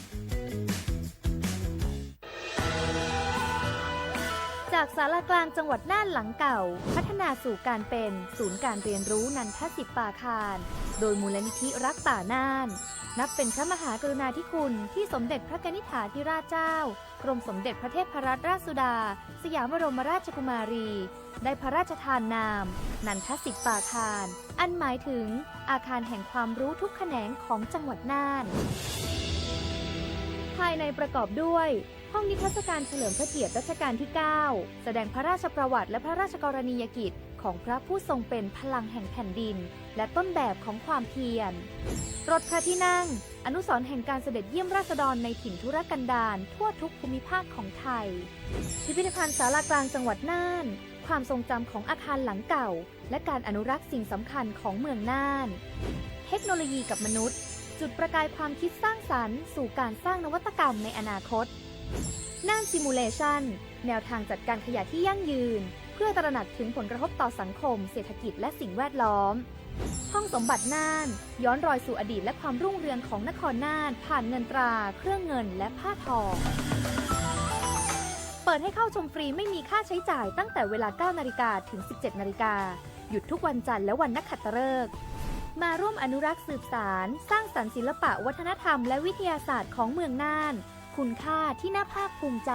จากศาลากลางจังหวัดน่านหลังเก่าพัฒนาสู่การเป็นศูนย์การเรียนรู้นันทศิษย์ป่าคารโดยมูลนิธิรักป่าน่านนับเป็นพระมหากรุณาธิคุณที่สมเด็จพระกนิษฐาธิราชเจ้ากรมสมเด็จพระเทพรัตนราชสุดาสยามบรมราชกุมารีได้พระราชทานนามนันทศิษย์ป่าคารอันหมายถึงอาคารแห่งความรู้ทุกแขนงของจังหวัดน่านภายในประกอบด้วยห้องนิทรรศการเฉลิมพระเกียรติรัชกาลที่ 9 แสดงพระราชประวัติและพระราชกรณียกิจของพระผู้ทรงเป็นพลังแห่งแผ่นดินและต้นแบบของความเพียรรถพระที่นั่งอนุสรณ์แห่งการเสด็จเยี่ยมราษฎรในถิ่นทุรกันดารทั่วทุกภูมิภาคของไทยพิพิธภัณฑ์ศาลากลางจังหวัดน่านความทรงจำของอาคารหลังเก่าและการอนุรักษ์สิ่งสำคัญของเมืองน่านเทคโนโลยีกับมนุษย์จุดประกายความคิดสร้างสรรค์สู่การสร้างนวัตกรรมในอนาคตน่านซิมูเลชันแนวทางจัดการขยะที่ยั่งยืนเพื่อตระหนักถึงผลกระทบต่อสังคมเศรษฐกิจและสิ่งแวดล้อมห้องสมบัติน่านย้อนรอยสู่อดีตและความรุ่งเรืองของนครน่านผ่านเงินตราเครื่องเงินและผ้าทองเปิดให้เข้าชมฟรีไม่มีค่าใช้จ่ายตั้งแต่เวลา 9 นาฬิกาถึง 17 นาฬิกาหยุดทุกวันจันทร์และวันนักขัตฤกษ์มาร่วมอนุรักษ์สืบสานสร้างสรรค์ศิลปะวัฒนธรรมและวิทยาศาสตร์ของเมืองน่านคุณค่าที่น่าภาคภูมิใจ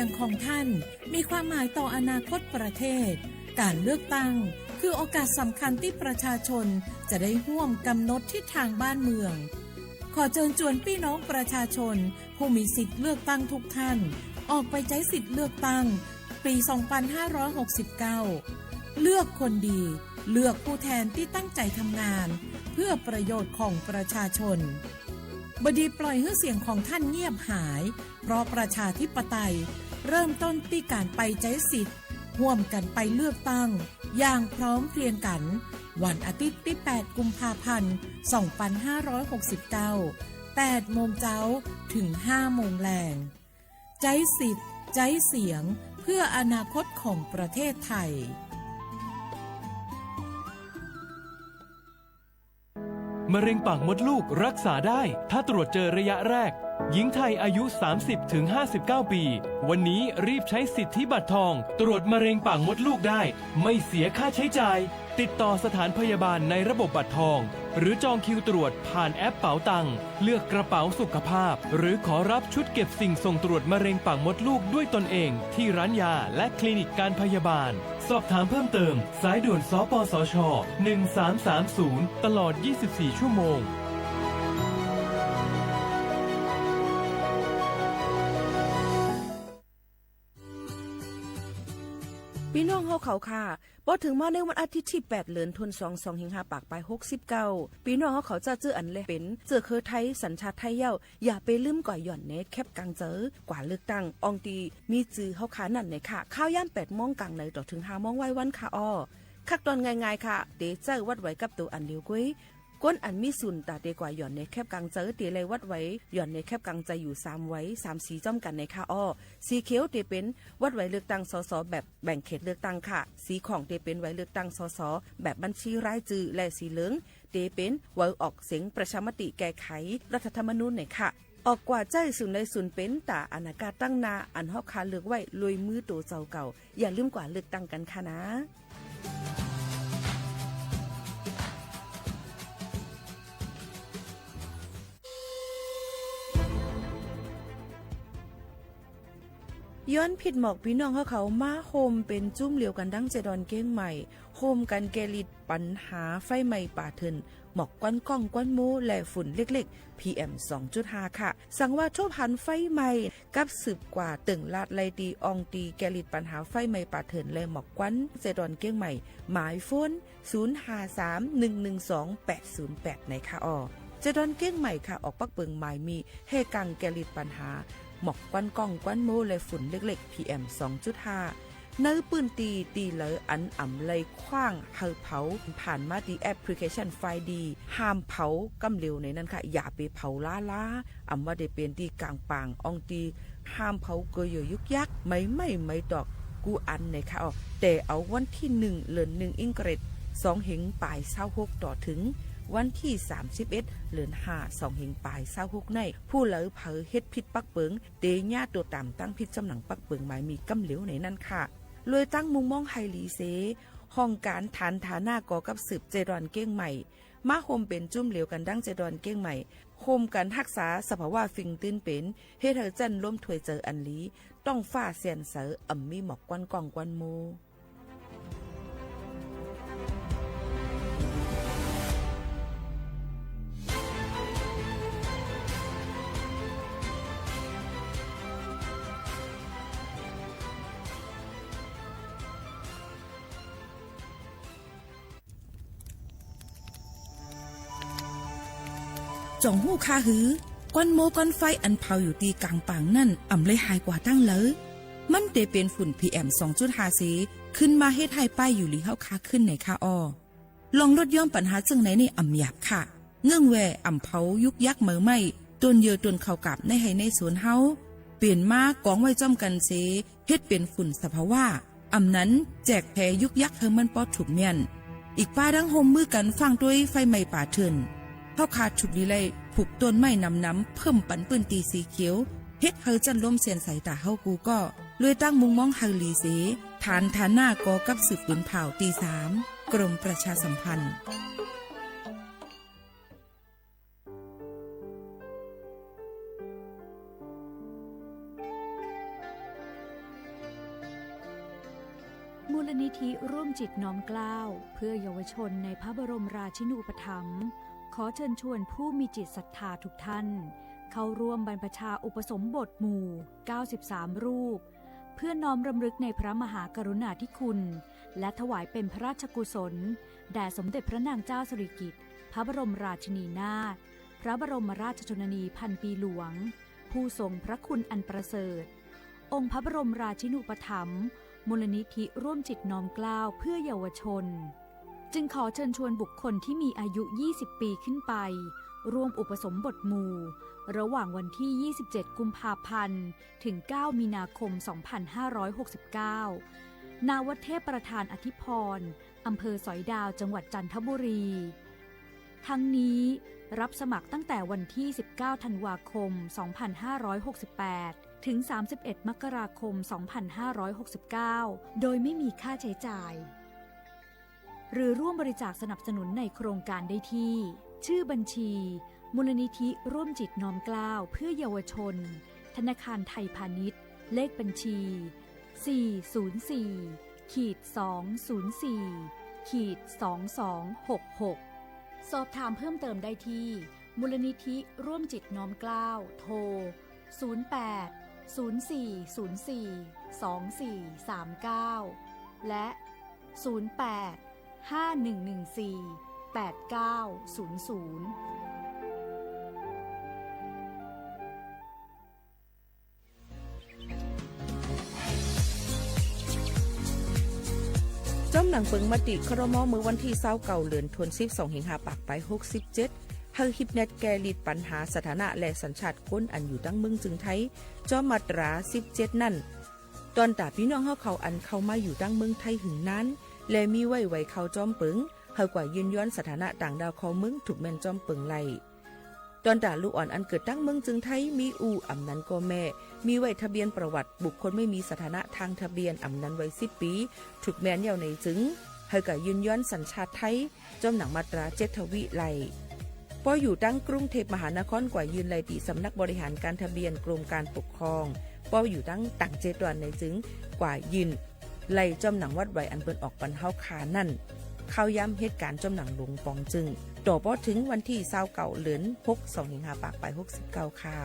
ยงของท่านมีความหมายต่ออนาคตประเทศการเลือกตั้งคือโอกาสสำคัญที่ประชาชนจะได้ร่วมกำหนดทิศทางบ้านเมืองขอเชิญชวนพี่น้องประชาชนผู้มีสิทธิ์เลือกตั้งทุกท่านออกไปใช้สิทธิ์เลือกตั้งปี 2569 เลือกคนดีเลือกผู้แทนที่ตั้งใจทำงานเพื่อประโยชน์ของประชาชนบดีปล่อยให้เสียงของท่านเงียบหายเพราะประชาธิปไตยเริ่มต้นที่การไปใช้สิทธิ์ร่วมกันไปเลือกตั้งอย่างพร้อมเพรียงกันวันอาทิตย์ที่ 8 กุมภาพันธ์ 2569 8 โมงเช้าถึง 5 โมงแลงใช้สิทธิ์ใช้เสียงเพื่ออนาคตของประเทศไทยมะเร็งปากมดลูกรักษาได้ถ้าตรวจเจอระยะแรกหญิงไทยอายุ 30-59 ปีวันนี้รีบใช้สิทธิบัตรทองตรวจมะเร็งปากมดลูกได้ไม่เสียค่าใช้จ่ายติดต่อสถานพยาบาลในระบบบัตรทองหรือจองคิวตรวจผ่านแอปเป๋าตังค์เลือกกระเป๋าสุขภาพหรือขอรับชุดเก็บสิ่งส่งตรวจมะเร็งปากมดลูกด้วยตนเองที่ร้านยาและคลินิกการพยาบาลสอบถามเพิ่มเติมสายด่วนสปสช1330ตลอด24ชั่วโมงพี่น้องเฮาเขาค่ะพอถึงมาในวันอาทิตย์ที่8เดือนธันวาคม25ปากปลาย69พี่น้องเฮาเขาจะเจออันเลยเป็นเจอเคอไทยสัญชาติไทยเย้าอย่าไปลืมก่อยหย่อนเน็ตแคบกลางเจอกว่าเลือกตั้งอองตีมีจือเฮาขานั่นไหนค่ะข้าวย่ำ8 โมงกลางในต่อถึง5 โมงไว้วันค่ะอ้อคักตอนง่ายๆค่ะเดเจอวัดไว้กับตัวอันเดียวกุ้ยก้นอันมีสุนตาเดกว่าหย่อนในแคบกลางเจอเตเลยวัดไว้หย่อนในแคบกลางใจอยู่3ไว้3สีจ้อมกันในค่ะอ้อสีเขียวเตเป็นวัดไว้เลือกตั้งสสแบบแบ่งเขตเลือกตั้งค่ะสีของเตเป็นไว้เลือกตั้งสสแบบบัญชีรายชื่อและสีเหลืองเตเป็นไว้ออกเสียงประชามติแก้ไขรัฐธรรมนูญในค่ะออกกว่าใจสุนในสุนเป็นตาอนาคตตั้งนาอันเฮาคาเลือกไว้ลุยมือโตเจ้าเก่าอย่าลืมกว่าเลือกตั้งกันค่ะนะย้อนผิดหมอกพี่น้องเขามาโฮมเป็นจุ้มเหลียวกันดั้งเจดอนเก้งใหม่โฮมกันแกลิดปัญหาไฟไหม้ป่าเถินหมอกก้อนก้องก้อนมูและฝุ่นเล็กๆ PM 2.5 ค่ะสั่งว่าโชพันไฟไหม้กับสืบกว่าตึงลาดไลตีอองตีแกลิดปัญหาไฟไหม้ป่าเถินและหมอกก้อนเจดอนเก้งใหม่หมายโฟน0531128808ในค่ะอ้อเจดอนเก้งใหม่ค่ะออกปักเปิงหมายมีเฮกังแกลิดปัญหาหมอกควันกล้องควันโมและฝุ่นเล็กๆ PM 2.5 เนื้อปืนตีเหลออันอ่ำเลยคว้างเฮาเผาผ่านมาดีแอปพลิเคชันไฟดีห้ามเผากำเร็วในนั้นค่ะอย่าไปเผาล้าอ่ำว่าได้เป็นตีกลางปางอองตีห้ามเผาเกยยุกยักไม่ดอกกูอันในค่ะแต่เอาวันที่1เดือน1อิงเกรด2เหงปลาย26ต่อถึงวันที่31เดือน5 2เหงปลาย26ในผู้เหลอเผอเฮ็ดผิดปักเปิงเตญ่าตัวตามตั้งผิดจำหนังปักเปิงหมายมีกำเหลวในนั้นค่ะเลยตั้งมุมมองไฮลีเซห้องการฐานฐาหน้ากอกับสืบเจดอนเก้งใหม่มาโฮมเป็นจุ่มเหลวกันดั้งเจดอนเก้งใหม่โฮมกันรักษาสภาวะฟิงตื้นเป็นเฮ็ดให้จันล้มถวยเจออันลีต้องฟ้าเสียนเสออ่ำมีหมอกกวนกองกวนโมจ่องหู้คาหือก้อนโมก้อนไฟอันเผาอยู่ตีกลางปางนั่นอ่ำเลยหายกว่าตั้งเลยมันเตเป็นฝุ่น PM 2.5 สีขึ้นมาเฮ็ดให้ป้ายอยู่ลีเฮาคาขึ้นในคาอ้อลองลดย่อมปัญหาจึงไหนในอ่ำหยาบค่ะเงื่องแวอ่ำเผายุกยักเหมือไม่ต้นเยอต้นเข้ากับในให้ในสวนเฮาเปลี่ยนมากองไว้จ้อมกันเสเฮ็ดเป็นฝุ่นสภาวะอ่ำนั้นแจกแพยุกยักเฮมันปอถูกเมียนอีกป้าดังโฮมมือกันฟังด้วยไฟไหม้ป่าเถินเฮาขาดฉุกดีเลยผูกต้นไม้น้ำเพิ่มปันปืนตีสีเขียวเฮ็ดเฮาจันล้มเสียนใส่ตาเฮากูก็เลยตั้งมุงมองเฮาลีเสฐานหน้ากอกับสืบปืนเผาตี3กรมประชาสัมพันธ์ จิตน้อมเกล้าเพื่อเยาวชนในพระบรมราชินูปถัมภ์ขอเชิญชวนผู้มีจิตศรัทธาทุกท่านเข้าร่วมบรรพชาอุปสมบทหมู่93รูปเพื่อน้อมรำลึกในพระมหากรุณาธิคุณและถวายเป็นพระราชกุศลแด่สมเด็จพระนางเจ้าสิริกิติ์พระบรมราชินีนาถพระบรมราชชนนีพันปีหลวงผู้ทรงพระคุณอันประเสริฐองค์พระบรมราชินูปถัมภ์มูลนิธิร่วมจิตน้อมเกล้าเพื่อเยาวชนจึงขอเชิญชวนบุคคลที่มีอายุ 20 ปีขึ้นไปร่วมอุปสมบทหมู่ระหว่างวันที่ 27 กุมภาพันธ์ ถึง 9 มีนาคม 2569 ณ วัดเทพประธานอธิพรอำเภอสอยดาว จังหวัดจันทบุรี ทั้งนี้รับสมัครตั้งแต่วันที่ 19 ธันวาคม 2568 ถึง 31 มกราคม 2569 โดยไม่มีค่าใช้จ่ายหรือร่วมบริจาคสนับสนุนในโครงการได้ที่ชื่อบัญชีมูลนิธิร่วมจิตน้อมเกล้าเพื่อเยาวชนธนาคารไทยพาณิชย์เลขบัญชี 404-204-2266 สอบถามเพิ่มเติมได้ที่มูลนิธิร่วมจิตน้อมเกล้าโทร 08-0404-2439 และ 08-5114-8900จ้อมหนังเปิงมติครม.มือวันที่29เดือนธันวาคม25ปากไป67เฮาฮิปเน็ตแกลิดปัญหาสถานะและสัญชาติคนอันอยู่ตั้งเมืองจึงไทยจอมมาตรา17นั่นตอนตาพี่น้องเฮาเขาอันเข้ามาอยู่ตั้งเมืองไทยหึงนั้นและมีไว้เขาจอมเปิงเฮากว่ายืนย้อนสถานะต่างดาวเขาเมืองถูกแม่นจอมเปิงไล่ตอนตาลูกอ่อนอันเกิดตั้งเมืองจึงไทยมีอำนั้นก็แม่มีไว้ทะเบียนประวัติบุคคลไม่มีสถานะทางทะเบียนอำนั้นไว้10ปีถูกแม่นยาวในจึงเฮาก็ยืนย้อนสัญชาติไทยจอมหนังมาตรา7ทวีไล่พออยู่ตั้งกรุงเทพมหานครกว่ายืนไล่ตีสำนักบริหารการทะเบียนกรมการปกครองพออยู่ตั้งต่าง7วันในจึงกว่ายืนไล่จอมหนังวัดไว้อันเปิ้นออกปันเฮาคานั่นเข้าย้ำเหตุการณ์จอมหนังหลวงปองจึงต่อพอถึงวันที่29เดือน6 25ปากไป69ค่ะ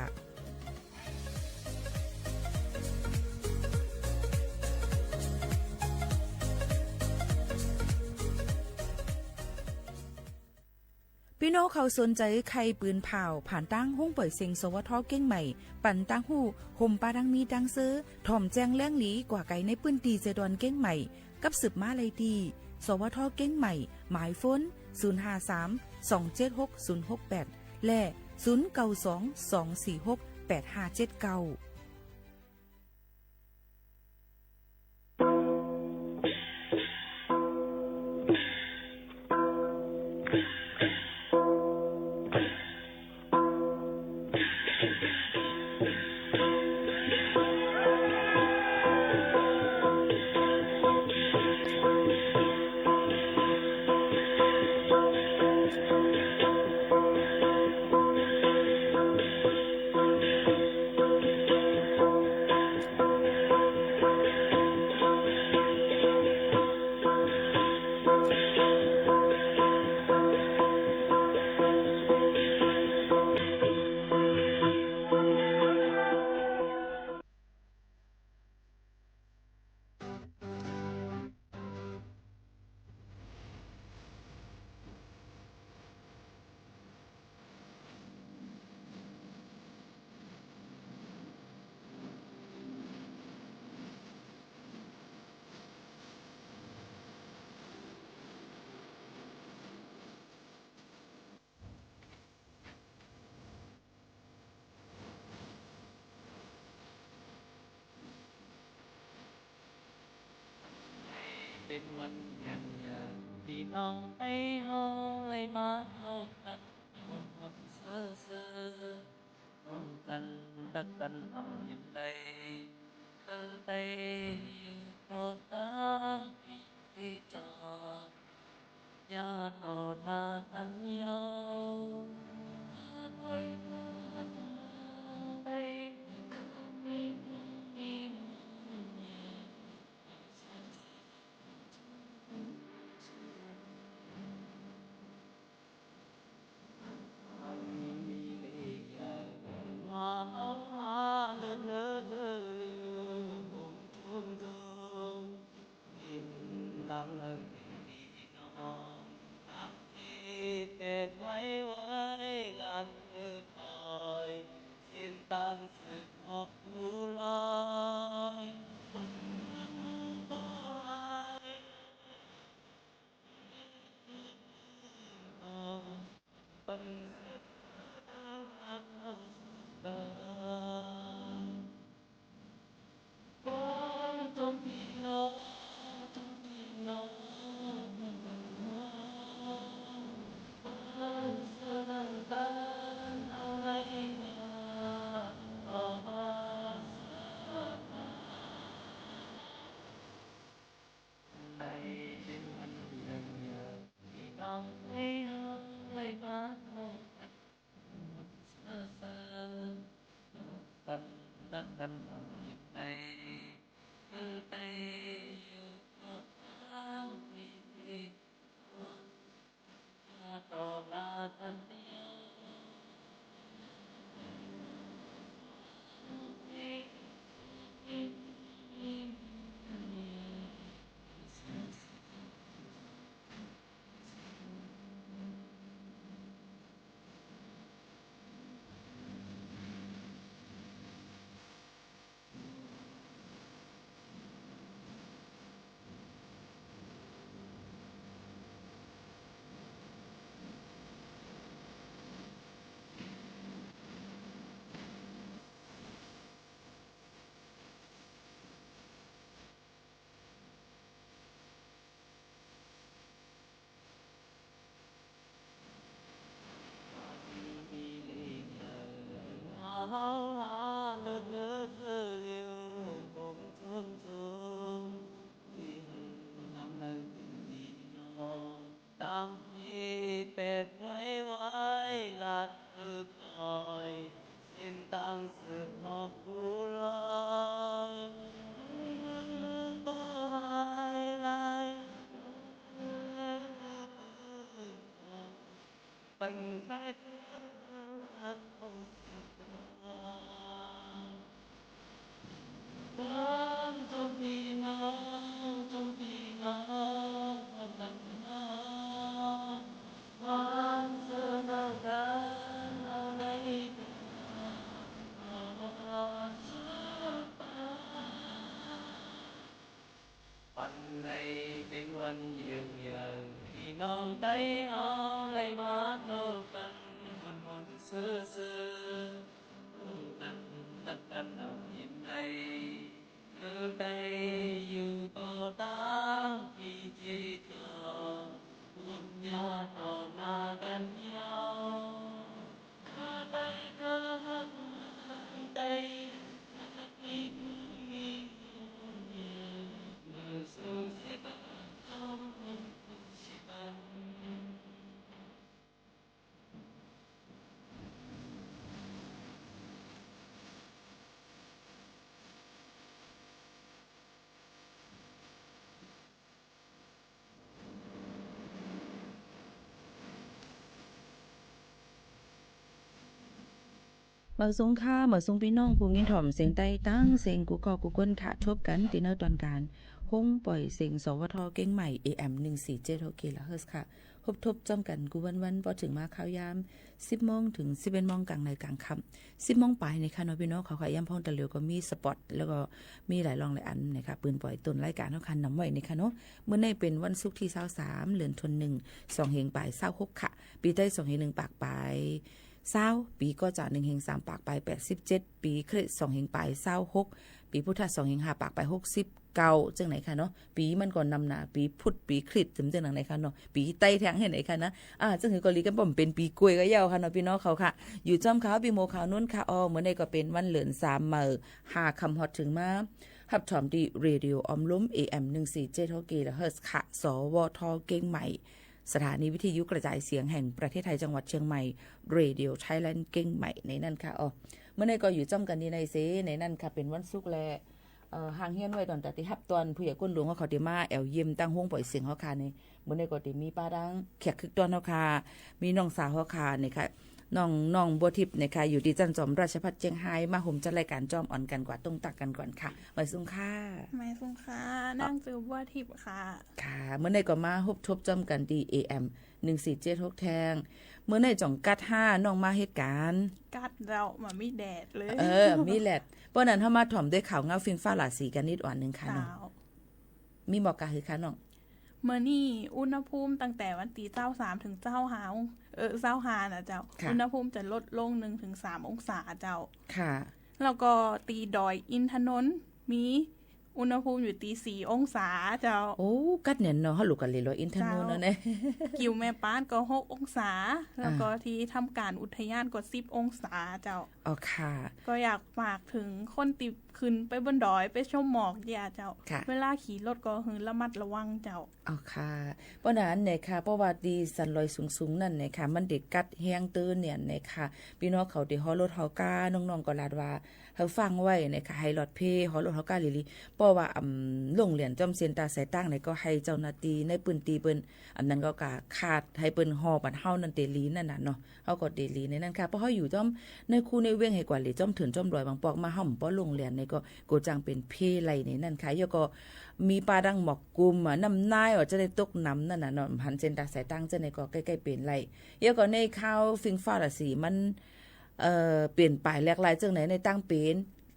พี่น้องเขาสนใจใครปืนเผาผ่านตั้งห้องปล่อยเสียงสวทเก้งใหม่ปั่นตั้งหู้ห่มปลาดังมีดังซื้อถ่อมแจ้งแล้งหลีกว่าไก่ในปืนตีเจดอนเก้งใหม่กับสืบมาเลยดีสวทเก้งใหม่หมายฝน053-276-068และ092-246-8579เป็นวันอย่างที่น้องไอ้เฮาไอ้มาเฮากันวันเสือเสือกันตักกันเอาอย่างไรเธอไปโอตาที่จอดยาโนนาอันยาวไป ำนึกดีน้องทำที่เด็ดไว้กันคือคอยสิ้นตั้งสึกออกดูลอยเป็นจงพี่น้องจงพี่น้องสนับสนุนอะไรในเป็นวันหนึ่งที่น้องไม่รู้ไม่มาโน้ตันยังไงไปอยู่ข้างพี่ต่อมาทันเดียวตั้งที่เป็ดไว้ลัดคือคอยสิ้นตั้งสึกออกดูลอยเป็นแค่จงพี่น้องจงพี่น้องความสนับสนุนอะไรวันไหนเป็นวันยืนยันที่น้องได้เอาอะไรมาโน้กันมันซื่อตั้งเอายิ้มในไปอยู่ต่อตาพี่ที่เธออย่าต่อมากันยาวข้าไปเธอใจอีกสู่สิบคำสิบัน เมื่อสงค่าเมื่อสงพี่น้องผู้ยินถ่อมเสียงใต้ตั้งเสียงกูกอกูก้นถะทบกันตีเนอร์ตอนการห้องปล่อยเสียงสวทเก้งใหม่ AM 147 kHz ค่ะครบทบจอมกันกูวันพอถึงมาข่าวยาม 10 โมงถึง 11 โมงกลางในกลางค่ำ10 โมงปลายในค่ะเนาะพี่น้องเขาขายย่ำพ่องตะเหลียวก็มีสปอตแล้วก็มีหลายรองหลายอันนะคะปืนปล่อยต้นรายการเฮาคันนำไว้ในค่ะเนาะมื้อในเป็นวันศุกร์ที่23เดือนธันวาคม2เฮงปลาย26ค่ะปีใต้2เฮง1ปากปลาย20ปีก็จะ1เฮง3ปากปลาย87ปีคริสต์2เฮงปลาย26ปีพุทธ2เฮง5ปากปลาย69จังไหนค่ะเนาะปีมันก่อนนำหน้าปีพุทธปีคริสต์จังไหนค่ะเนาะปีไต้แทงเห็นไหนค่ะนะจังหือก็ลีกันบ่มเป็นปีกล้วยก็ยาวค่ะเนาะพี่น้องเขาค่ะอยู่จ้อมขาวปีโมขาวนุ่นค่ะมื้อนี้ก็เป็นวันเหลือน3มื้อ5ค่ำฮอดถึงมาหับถอมดีเรดิโอออมล้ม AM 147 kHz ค่ะสวทเก่งใหม่สถานีวิทยุกระจายเสียงแห่งประเทศไทยจังหวัดเชียงใหม่ Radio Thailand เก่งใหม่ในนั่นค่ะเมื่อนี้ก็อยู่จ้อมกันดีในเซในนั่นค่ะเป็นวันศุกร์แลห่างเฮียนไว้ตอนแต่ที่ฮับตอนผู้ใหญ่ก้นหลวงเขาติมาแอวเยี่ยมตั้งห้องปล่อยเสียงเฮาค่ะนี่มื้อนี้ก็ติมีป้าดังแขกคึกตอนเฮาค่ะมีน้องสาวเฮาค่ะนี่ค่ะ น้องบัวทิพย์นะคะอยู่ที่จันจอมราชภัฏเชียงไฮ้มาห่มจัดรายการจอมอ่อนกันกว่าตรงตักกันก่อนค่ะไว้ซุงค่ะ ไม่สุงค่ะนั่งจือบัวทิพย์ค่ะค่ะเมื่อในก็มาฮบทบจอมกันดี AM 1476แทงเมื่อในจ่องกัด5น้องมาเหตุการณ์กัดเรามามีแดดเลยมีแลดเพราะนั้นเฮามาถ่อมด้วยข่าวเงาฟิงฟ้าหลาสีกันนิดอ่อนนึงค่ะน้องมีบอกกะคือค่ะน้องเมื่อนี่อุณหภูมิตั้งแต่วันตี23ถึง25นะเจ้าอุณหภูมิจะลดลง 1-3 องศาเจ้าค่ะแล้วก็ตีดอยอินทนนท์มีอุณหภูมิอยู่ตี4 องศาเจ้าโอ้กัดเนี่ยเนาะเฮาลูกกันเลยอินทนนท์เนาะกิวแม่ป้านก็6 องศาแล้วก็ที่ทำการอุทยานก็10 องศาเจ้าอ๋อค่ะก็อยากฝากถึงคนติขึ้นไปบนดอยไปชมหมอกอย่าเจ้าเวลาขี่รถก็คือระมัดระวังเจ้าอ๋อค่ะเพราะนั้นเนี่ยค่ะเพราะว่าดีสันลอยสูงๆนั่นเนี่ยค่ะมันเด็กกัดแฮงตื่นเนี่ยเนี่ยค่ะพี่น้องเขาที่ฮอรถเฮากาน้องๆก็ลาดว่าเฮาฟังไว้เนี่ยค่ะให้รถเพฮอรถเฮากาลิเพราะว่าโรงเรียนจอมเซียนตาสายตั้งเนี่ยก็ให้เจ้าหน้าที่ในปืนตีเปิ้นอันนั้นก็ขาดให้เปิ้นฮอบัดเฮานั่นเตลีนั่นน่ะเนาะเฮาก็เตลีในนั้นค่ะเพราะเฮาอยู่จอมในคูในเวียงให้กว่าหรือจอมถึงจอมดอยบางปอกมาห่อมป้อโรงเรียนนี่ก็โกจังเป็นเพไลในนั่นค่ะยก็มีปลาดังหมอกกุมน้ำนายจะได้ตกน้ำนั่นน่ะเนาะหันเส้นตาสายตั้งจะในก็ใกล้ๆเป็นไรยก็ในข้าวฟิงฟ้าละสีมันเปลี่ยนไปแหลกหลายจังไหนในตั้งเป็น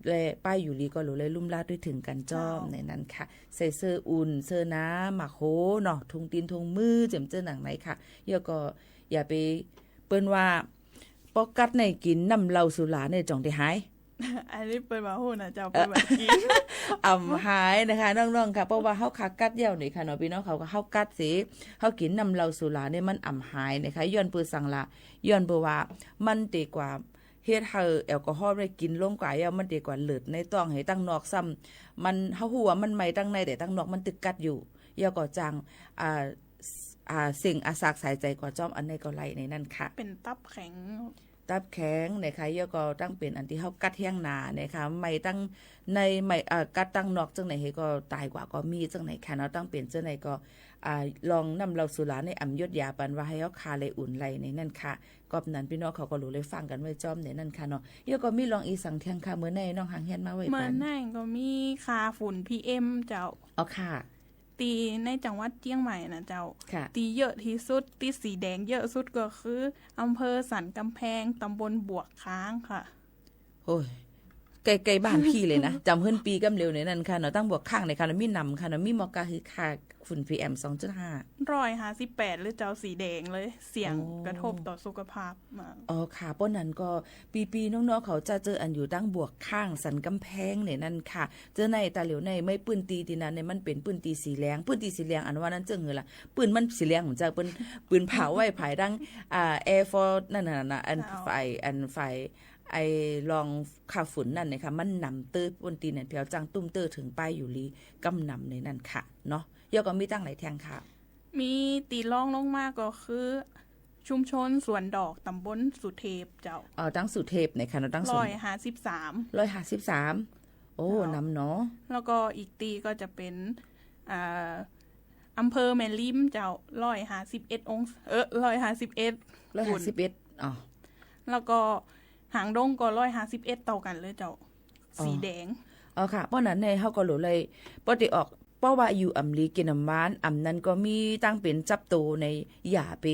และป้ายอยู่ลีก็รู้เลยลุ่มลาดด้วยถึงกันจ้อมในนั้นค่ะใส่เสื้ออุ่นเสื้อน้ำหมักโหเนาะทุงตีนทุงมือเจ็มเจ้าหนังไหนค่ะยก็อย่าไปเปิ้นว่าปอกัดในกินน้ำเหล้าสุราในจ่องได้หายอันนี้เปิดมาโหนะเจ้าเปิดมากินหายนะคะน้องๆค่ะเพราะว่าเฮาคักกัดเดี่ยวนี่ค่ะเนาะพี่น้องเขาก็เฮากัดสิเฮากินน้ำเหล้าสุราเนี่ยมันหายนะคะย้อนปือสังละย้อนเบอว่ามันดีกว่าเฮ็ดให้แอลกอฮอล์ได้กินลงกว่ามันดีกว่าเลิศในต้องให้ตั้งนอกซ้ำมันเฮาฮู้ว่ามันใหม่ตั้งในแต่ตั้งนอกมันตึกกัดอยู่ยาก็จังสิ่งอาสากสายใจกว่าจ้อมอันในก็ไหลในนั้นค่ะเป็นตับแข็งนะคะยก็ตั้งเป็นอันที่เฮากัดเที่ยงนานะคะไม่ตั้งในไม่กัดตั้งนอกจังไหนก็ตายกว่าก็มีจังไหนค่ะเนาะตั้งเป็นจังไหนก็ลองนำเราสุราในอำยศยาปันว่าให้เฮาคาเลยอุ่นไหลในนั่นค่ะกอบนั้นพี่น้องเขาก็รู้เลยฟังกันไว้จ้อมในนั่นค่ะเนาะยก็มีลองอีสังเที่ยงค่ะมื้อในน้องหางเฮียนมาไว้ปันมื้อในก็มีค่าฝุ่น PM เจ้าอ๋อค่ะตีในจังหวัดเชียงใหม่นะเจ้าตีเยอะที่สุดตีสีแดงเยอะสุดก็คืออำเภอสันกำแพงตำบลบวกค้างค่ะโอ้ยไกลๆบ้านพี่เลยนะจำเฮิรนปีกำเร็วในนั้นค่ะเนาะตั้งบวกข้างในค่ะมีนำค่ะเนาะมีมอกาคือค่าฝุ่น PM 2.5 158หรือเจ้าสีแดงเลยเสี่ยงกระทบต่อสุขภาพอ๋อค่ะป้นนั้นก็ปีๆน้องๆเขาจะเจออันอยู่ตั้งบวกข้างสันกำแพงในนั้นค่ะเจอในตาเหลียวในไม่ปืนตีที่นั้นเนี่ยมันเป็นปืนตีสีแดงปืนตีสีแดงอันว่านั้นเจอเงือล่ะปืนมันสีแดงของเจ้าปืนเผาไว้ภายดังAir Force นั่นน่ะอันไฟไอ้ลองข่าวฝุ่นนั่นเนี่ยค่ะมันนำตื้อบนตีเนี่ยเพียวจังตุ้มตื้อถึงป้ายอยู่ลีกำนำในนั่นค่ะเนาะยก็มีตั้งหลายแทงค่ะมีตีรองลงมาก็คือชุมชนสวนดอกตำบลสุเทพเจ้าตั้งสุเทพในค่ะเนาะตั้ง153โอ้นำเนาะแล้วก็อีกตีก็จะเป็นอำเภอแม่ริมเจ้า151องศา151อ๋อแล้วก็หางดงก็151ต่อกันเลยเจ้าสีแดงอ๋อค่ะเพราะนั้นในเฮาก็รู้เลยปกติออกเพราะว่าอยู่อำลีกินน้ำมันนั้นก็มีตั้งเป็นจับโตในอย่าไป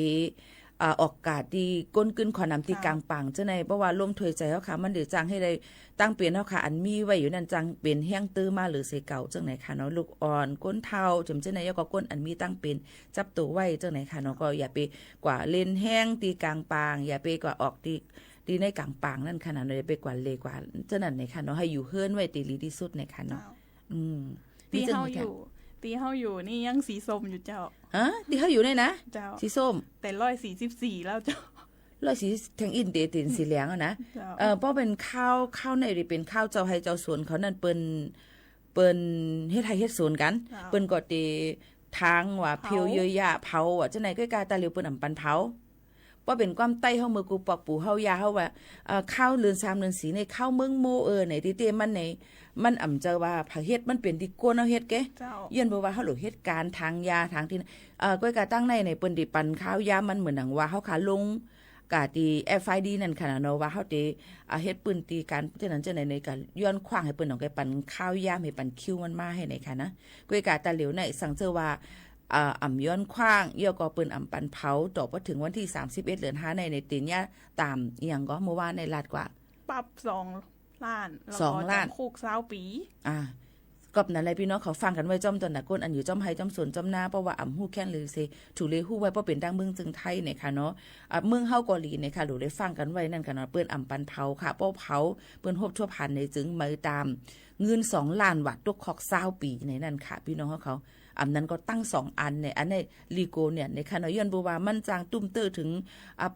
ออกกาดที่ก้นกึ้นขอนำที่กลางปังเจ้าในเพราะว่าร่วมถวยใจเฮาค่ะมันเดือจังให้ได้ตั้งเปลี่ยนเฮาค่ะอันมีไว้อยู่นั่นจังเป็นแห้งตื้อมาหรือใส่เก่าจังไหนค่ะเนาะลูกอ่อนก้นเทาจำเจ้าในก็ก้นอันมีตั้งเป็นจับโตไว้จังไหนค่ะเนาะก็อย่าไปกว่าเล่นแห้งตีกลางปังอย่าไปกว่าออกตีในกลางปางนั่นขนาดเลยไปกว่าเลยกว่าเจ้านั่นในค่ะเนาะให้อยู่เฮือนไว้ตีลีที่สุดในค่ะเนาะตีเฮาอยู่นี่ยังสีส้มอยู่เจ้าตีเฮาอยู่เนี่ยนะสีส้มแต่144แล้วเจ้า140แทงอินเตนสีเหลืองนะเพราะเป็นข้าวในนี่เป็นข้าวเจ้าให้เจ้าสวนเขานั่นเปิ้นเฮ็ดไทยเฮ็ดสวนกันเปิ้นก็ตีทางว่าเพียวเยอะๆเผาอ่ะจังไหนก็กาตาเหลียวเปิ้นปันเผาว่าเป็นความใต้เฮามือกูปอกปูเฮายาเฮาว่าข้าวเรือน3เรือน4ในข้าวเมืองโมไหนที่เตมันในมันอ่ำเจอว่าผักเฮ็ดมันเป็นที่กวนเอาเฮ็ดแกย้อนบ่ว่าเฮาหลุเฮ็ดการทางยาทางที่ก้อยกาตั้งในเปิ้นดิปันข้าวยามันเหมือนหนังว่าเฮาขาลง กาตี FID นั่นค่ะเนาะว่าเฮาติเฮ็ดปืนตีการจังนั้นจังไหนในการย้อนขว้างให้เปิ้นเอาไปปันข้าวยามให้ปันคิวมันมาให้ไหนค่ะนะกวยกาตาเหลียวในสังเจอว่าอ่ำย้อนขว้างเยี่ยวก็ปืนอ่ำปันเผาต่อพอถึงวันที่31เดือน5ในตีนยาตามอีหยังก็เมื่อวานในลาดกว่าปรับ2 ล้านแล้วก็จำคุก20 ปีกอบนั่นแหละพี่น้องเขาฟังกันไว้จ้อมตอนน่ะก้นอันอยู่จ้อมไห้จ้อมสวนจ้อมหน้าเพราะว่าฮู้แค้นหรือสิถูกเลยฮู้ไว้เพราะเป็นดังเมืองจึงไทยเนี่ยค่ะเนาะเมืองเฮาเกาหลีเนี่ยค่ะหรือได้ฟังกันไว้นั่นค่ะเนาะเปิ้นอ่ำปันเผาค่ะเป้าเผาเปิ้นฮบทั่วพันในจึงมือตามเงิน2 ล้านวัตต์ตุกคอก20 ปีในนั่นค่ะพี่น้องเขาอำนั้นก็ตั้ง2อันเนี่ยอันในลีโกเนี่ยในค่ะเนาะย้อนบ่ว่ามันจางตุ้มเตอถึง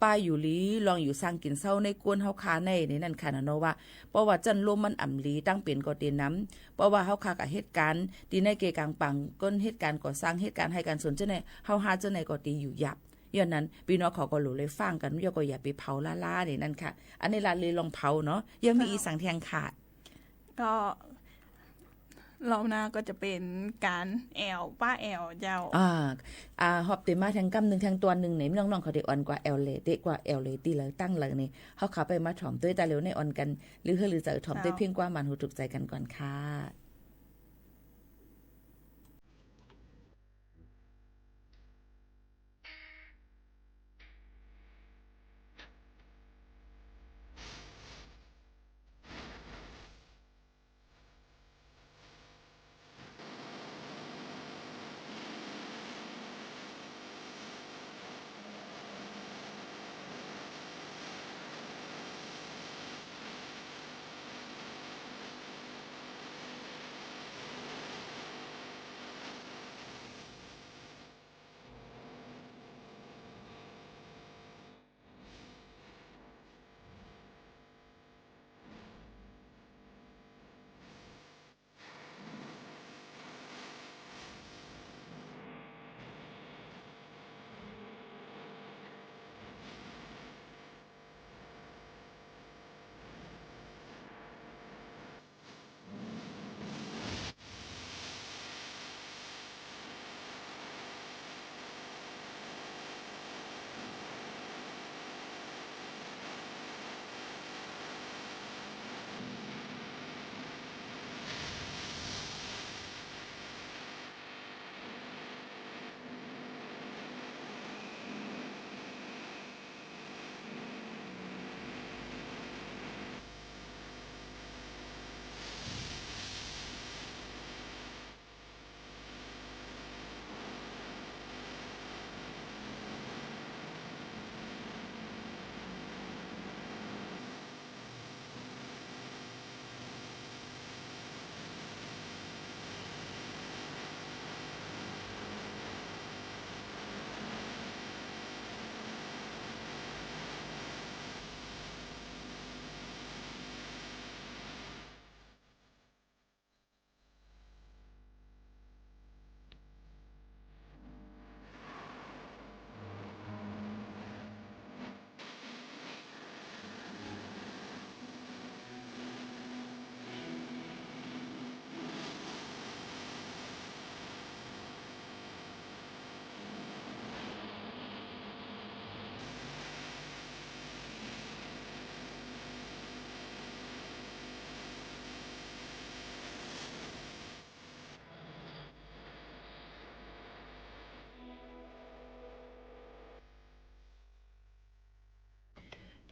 ป้าอยู่ลีลองอยู่สร้างกินเซาในกวนเฮาคาในนั่นค่ะเนาะว่าเพราะว่าจันลมมันอ่ำลีตั้งเป็นก็เตน้ำเพราะว่าเฮาคากับเหตุการณ์ที่ในเกกลางปังก้นเหตุการณ์ก่อสร้างเหตุการณ์ให้การสนจังได๋เฮาหาจังได๋ก็ตีอยู่ยับย้อนนั้นพี่น้องเขาก็รู้เลยฟังกันย่อก็อย่าไปเผาล่าๆนี่นั่นค่ะอันนี้ล่ะเลยลองเผาเนาะยังมีอีสังแทงขาดก็รอบหน้าก็จะเป็นการป้าเจ้าฮอบเตมาทั้งกำนึงทั้งตัวนึงไหนน้องๆเขาได้อ่อนกว่าเลยเตะกว่าเลยตีเลยตั้งเลยนี่เฮาเข้าไปมาถ่อมด้วยตาเหลวในอ่อนกันหรือจะถ่อมด้วยเพียงกว่ามันหูถูกใจกันก่อนค่ะ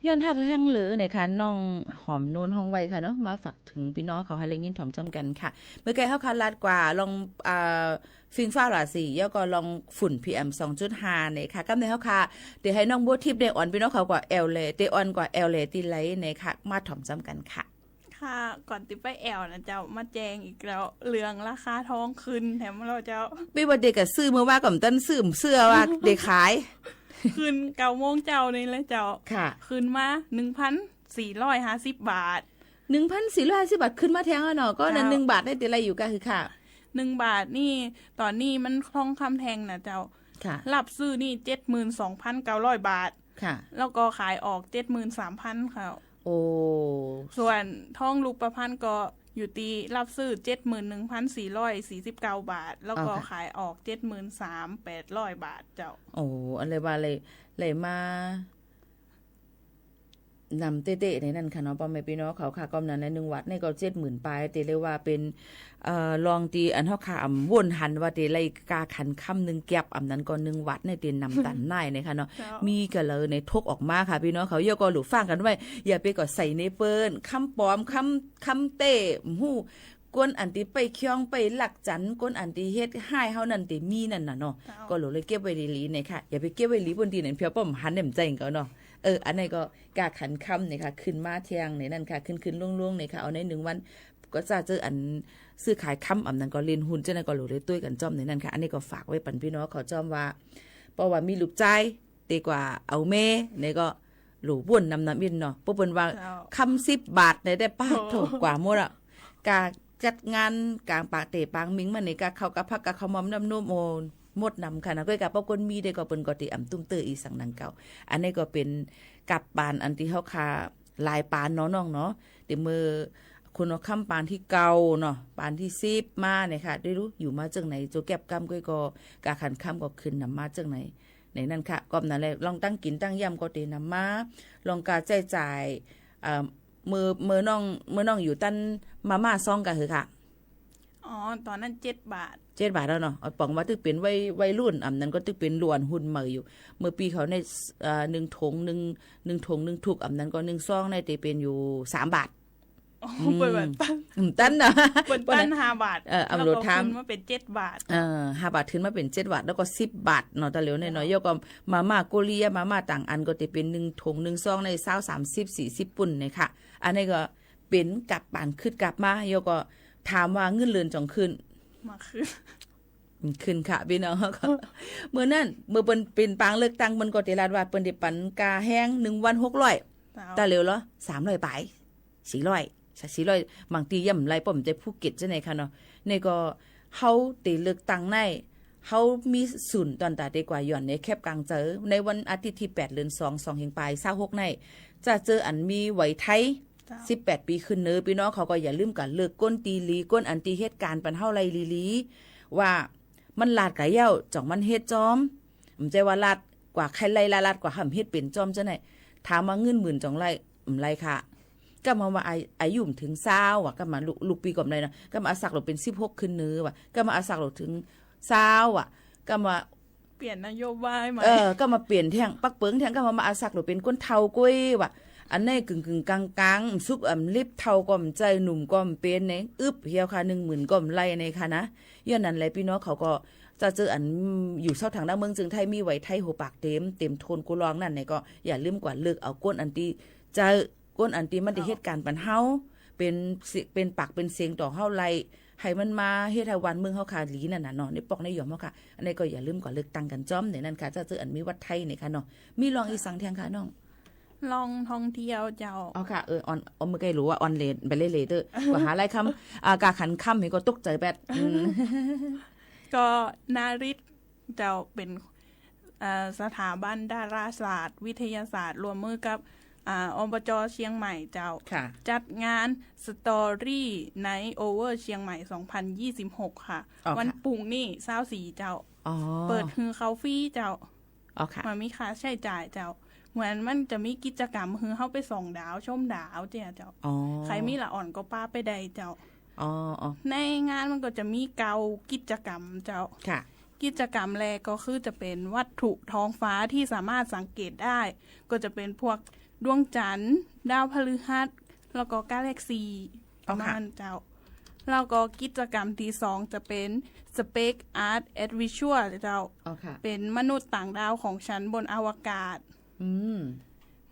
ย้อนทักแห่งหรือในค่ะน้องหอมนูนห้องไว้ค่ะเนาะมาฝากถึงพี่น้องเขาให้เล่นยินถ่อมจำกันค่ะเมื่อกี้เฮาคันลาดกว่าลองฟิงฟ้าหลาสีแล้วก็ลองฝุ่น PM 2.5 เนี่ยค่ะกำในเฮาค่ะเดี๋ยวให้น้องบัวทิพย์ได้อ่อนพี่น้องเขากว่าเลยเตอ่อนกว่าเลยตีไหลในค่ะมาถ่อมจำกันค่ะค่ะก่อนติไปนะเจ้ามาแจงอีกแล้วเรื่องราคาทองขึ้นแถมเราเจ้าไม่ว่าเด็กก็ซื้อเมื่อว่ากับต้นซื้อเสื้อว่าเด็กขายขึ้น9 โมงเจ้านี่เลยเจ้าค่ะขึ้นมา 1,450 บาท 1,450 บาทขึ้นมาแทงเนาะก็นั้น1 บาทได้แต่อะไรอยู่ก็คือค่ะ1 บาทนี่ตอนนี้มันทองคำแทงนะเจ้าค่ะรับซื้อนี่ 72,900 บาทค่ะแล้วก็ขายออก 73,000 ค่ะโอ้ส่วนทองรูปพรรณก็อยู่ตีรับซื้อ 71,449 บาทแล้วก็ขายออก 73,800 บาทเจ้าโอ้อะไรว่าเลยมา นำเตะๆในนั้นค่ะเนาะป้อแม่พี่น้องเขาค่ะก็นั้นใน1วัดนี่ก็70,000ปลายแต่เรียกว่าเป็นลองตีอันเฮาค่ะวนหันว่าเตไลกาขันค่ำ1แก็บอันนั้นก็1วัดในเตนำตันได้นะคะเนาะมีก็เลยในทกออกมาค่ะพี่น้องเขาย่อก็หลูฟังกันไว้อย่าไปก็ใส่ในเปิ้นคำปลอมคำเต้ฮู้ก้นอันที่ไปเคียงไปหลักจันก้นอันที่เฮ็ดให้เฮานั่นติมีนั่นน่ะเนาะก็หลูเลยเก็บไว้ดีๆเนี่ยค่ะอย่าไปเก็บไว้ลีบนที่นั่นเพียวป้อมหันแหนมใจก็เนาะอันนี้ก็กาขันค่ำเนี่ยค่ะขึ้นมาเที่ยงเนี่ยนั่นค่ะขึ้นล่วงๆเนี่ยค่ะเอาใน1วันก็จะเจออันซื้อขายค่ำอันนั้นก็เล่นหุ้นเจ้านั่นก็หลูเลยตุ้ยกันจ้อมในนั่นค่ะอันนี้ก็ฝากไว้ปันพี่น้องเขาจ้อมว่าเพราะว่ามีลูกใจดีกว่าเอาแม่เนี่ยก็หลูบ่นนำอินเนาะเพราะเพิ่นว่าคำ10 บาทได้ป้าถูกกว่าหมดอ่ะกาจัดงานกลางปากเตปางมิงมันนี่ก็เข้ากับพักกับขมอมน้ำนุ่มโอนหมดนำค่ะนะก็กับปกนมีได้ก็เปิ้นก็ติอ่ำตุ้มเตออีสังนังเก่าอันนี้ก็เป็นกับปานอันที่เฮาคาลายปานเนาะน้องเนาะเดี๋ยวมือคุณเอาคำปานที่เก่าเนาะปานที่10มาเนี่ยค่ะได้รู้อยู่มาจังไหนโจแก็บกำก็กาขันค่ำก็ขึ้นนำมาจังไหนในนั้นค่ะก็นั่นแหละลองตั้งกินตั้งย่ำก็เตนำมาลองกาใช้จ่ายมือน้องอยู่ตั้นมาม่าซองกันเหรอค่ะอ๋อตอนนั้น7 บาท7 บาทแล้วเนาะปองว่าตึกเป็นวัยรุ่นอันนั้นก็ตึกเป็นล้วนหุ่นเมยอยู่เมื่อปีเขาใน1 ถุง1ถุกอันนั้นก็1ซองในตีเป็นอยู่3 บาทเปิดแบบตั้นนะเปิดตั้น5 บาทแล้วก็ขึ้นมาเป็น7 บาท5 บาทขึ้นมาเป็น7 บาทแล้วก็10 บาทเนาะแต่เหลียวน้อยๆยก็มาม่าโกเลียมาม่าต่างอันก็ตีเป็น1 ถุง1ซองใน20 30 40ปุ่นเนี่ยค่ะอันนี้ก็เป็นกับปานขึ้นกลับมาโยก็ถามว่าเงินเรือนจ่องขึ้นมาขึ้นค่ะพี่น้องก็เมื่อนั้นเมื่อเป็นปางเลือกตั้งมันก็ติลาดว่าเปิ้นได้ปันกาแห้ง1 วัน 600แต่เร็วเหรอ300ไป400บางทีย่ำไรป้อมใจภูเก็ตจังได๋ค่ะเนาะนี่ก็เฮาติเลือกตั้งในเฮามีศูนย์ตอนตาดีกว่าย่อนในแคบกลางเจอในวันอาทิตย์ที่8เดือน2 2แห่งปลาย26ในจะเจออันมีไหวไทย18 ปีขึ้นเนอพี่น้องเขาก็อย่าลืมกันเลิกก้นตีลีก้นอันตีเหตุการณ์ปันเฮาไรลีว่ามันลาดกะเย้าจ่องมันเฮ็ดจอมใจว่าลาดกว่าใครไล่ลาดกว่าหำเฮ็ดเป็นจอมจังได๋ถามว่าเงินหมื่นจ่องไรไรค่ะก็มาว่าอายุถึง20ว่ะก็มาลูกปีก่อนเลยนะก็มาอาศักหลเป็น16ขึ้นเนอว่ะก็มาอาศักหลถึง20ว่ะก็มาเปลี่ยนนโยบายใหม่ก็มาเปลี่ยนแท่งปักเปิงแท่งก็มาอาศักหลเป็นคนเฒ่าก้อยว่ะอันนี้กึ่งกลางซุกลิบเท่าก่อมใจหนุ่มก่อมเป็นเนอึบเหี่ยวค่ะ10,000ก่อมไล่ในค่ะนะย้อนนั้นแหละพี่น้องเขาก็จะเจออันอยู่เซาทางด้านเมืองจึงไทยมีไหวไทยโหปากเต็มโทนกูรองนั่นเนี่ยก็อย่าลืมกว่าเลิกเอาก้นอันตีจะก้นอันตีมันได้เหตุการณ์ปันเฮาเป็นปากเป็นเสียงต่อเฮาไล่ให้มันมาเฮ็ดให้วันเมืองเฮาค่ะหลีนั่นน่ะเนาะนี่ปอกในหยอมเฮาค่ะอันนี้ก็อย่าลืมก่อนเลิกตั้งกันจ้อมในนั้นค่ะจะเจออันมีวัดไทยเนี่ยค่ะเนาะมีรองอีสังแทงค่ะน้องลองท่องเที่ยวเจ้าค่ะออนเมื่อกี้รู้ว่าออนเลนไปเล่เลเตอร์ก็หาอะไรคำกาขันค่ำให้ก็ตกใจแบบก็นาริตเจ้าเป็นสถาบันดาราศาสตร์วิทยาศาสตร์รวมมือกับอบจ.เชียงใหม่เจ้าจัดงาน Story Night Over เชียงใหม่2026ค่ะวันปุ่งนี่24เจ้าเปิดฮือเขาฟรีเจ้ามันมีค่าใช้จ่ายเจ้าเหมือนมันจะมีกิจกรรมคือเข้าไปส่องดาวชมดาวเจ้าใครมีละอ่อนก็ป้าไปใดเจ้าในงานมันก็จะมีเกากิจกรรมเจ้ากิจกรรมแรกก็คือจะเป็นวัตถุท้องฟ้าที่สามารถสังเกตได้ก็จะเป็นพวกดวงจันทร์ดาวพฤหัสแล้วก็กาแล็กซีประมาณเจ้าแล้วก็กิจกรรมที่2จะเป็น Space Art and Visual เจ้าเป็นมนุษย์ต่างดาวของชั้นบนอวกาศ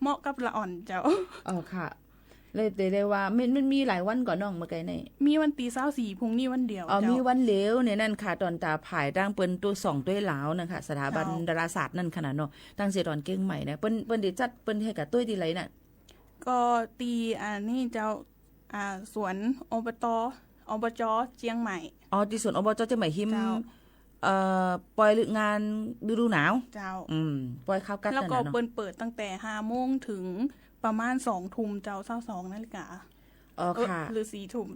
เหมาะกับละอ่อนเจ้าค่ะเลยได้ว่ามันมีหลายวันก่อนน้องเมื่อไกลในมีวันตี24พรุ่งนี้วันเดียวมีวันเหลวเนี่ยนั่นค่ะตอนตาผายดังเปิ้นตัว2ด้วยหลาวนะคะสถาบันดาราศาสตร์นั่นขนาดเนาะตั้งเสตอนเก่งใหม่นะเปิ้นได้จัดเปิ้นให้กับตุ้ยดีไรน่ะก็ตีอันนี้เจ้าสวนอบจ.เชียงใหม่ที่สวนอบจ.เชียงใหม่หิมปล่อยงานฤดูหนาวเจ้าปล่อยข้าวกัดแล้วก็เปิดตั้งแต่ 5 โมงถึงประมาณ 2 ทุ่มเจ้า22 นาฬิกาค่ะหรือ 4 ทุ่ม